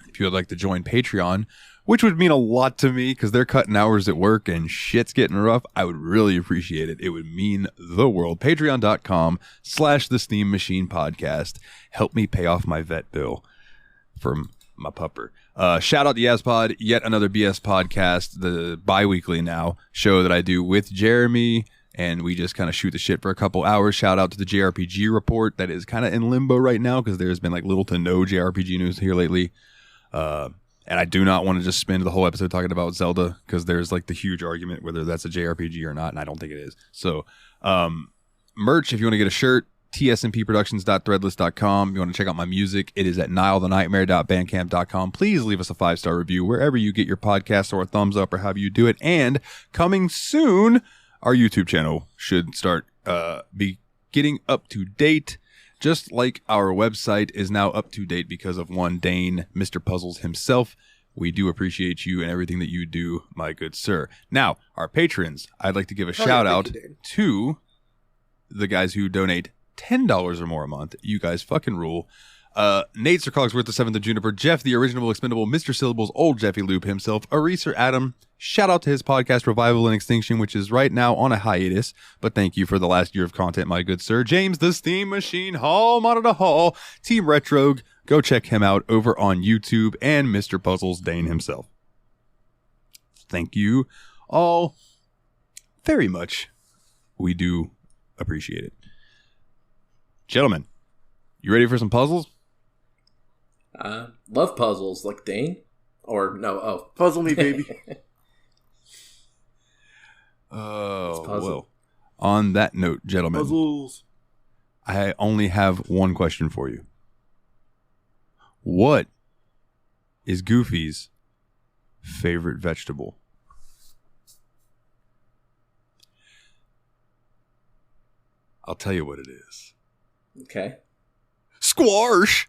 If you would like to join Patreon, which would mean a lot to me because they're cutting hours at work and shit's getting rough, I would really appreciate it. It would mean the world. Patreon.com/The Steam Machine Podcast. Help me pay off my vet bill from my pupper. Shout out to YasPod, yet another BS podcast, the bi-weekly now show that I do with Jeremy, and we just kind of shoot the shit for a couple hours. Shout out to the JRPG report that is kind of in limbo right now because there's been like little to no JRPG news here lately. And I do not want to just spend the whole episode talking about Zelda because there's like the huge argument whether that's a JRPG or not, and I don't think it is. So, merch, if you want to get a shirt, tsmpproductions.threadless.com. If you want to check out my music, it is at nilethenightmare.bandcamp.com. Please leave us a 5-star review wherever you get your podcast, or a thumbs up, or however you do it. And coming soon, our YouTube channel should start be getting up to date. Just like our website is now up to date because of one Dane, Mr. Puzzles himself. We do appreciate you and everything that you do, my good sir. Now, our patrons, I'd like to give a shout out to the guys who donate $10 or more a month. You guys fucking rule. Nate Sir Cogsworth, the 7th of June-iper, Jeff, the original Expendable, Mr. Syllables, old Jeffy Lube himself, Ariesoradam. Shout out to his podcast, Revival and Extinction, which is right now on a hiatus, but thank you for the last year of content, my good sir. James, the Steam Machine, Hall, Monitor Hall, Team Retrogue. Go check him out over on YouTube, and Mr. Puzzles, Dane himself. Thank you all very much. We do appreciate it. Gentlemen, you ready for some puzzles? Love puzzles, like Dane? Or, no, Puzzle me, baby. Oh, well. On that note, gentlemen, Puzzles. I only have one question for you. What is Goofy's favorite vegetable? I'll tell you what it is. Okay. Squash!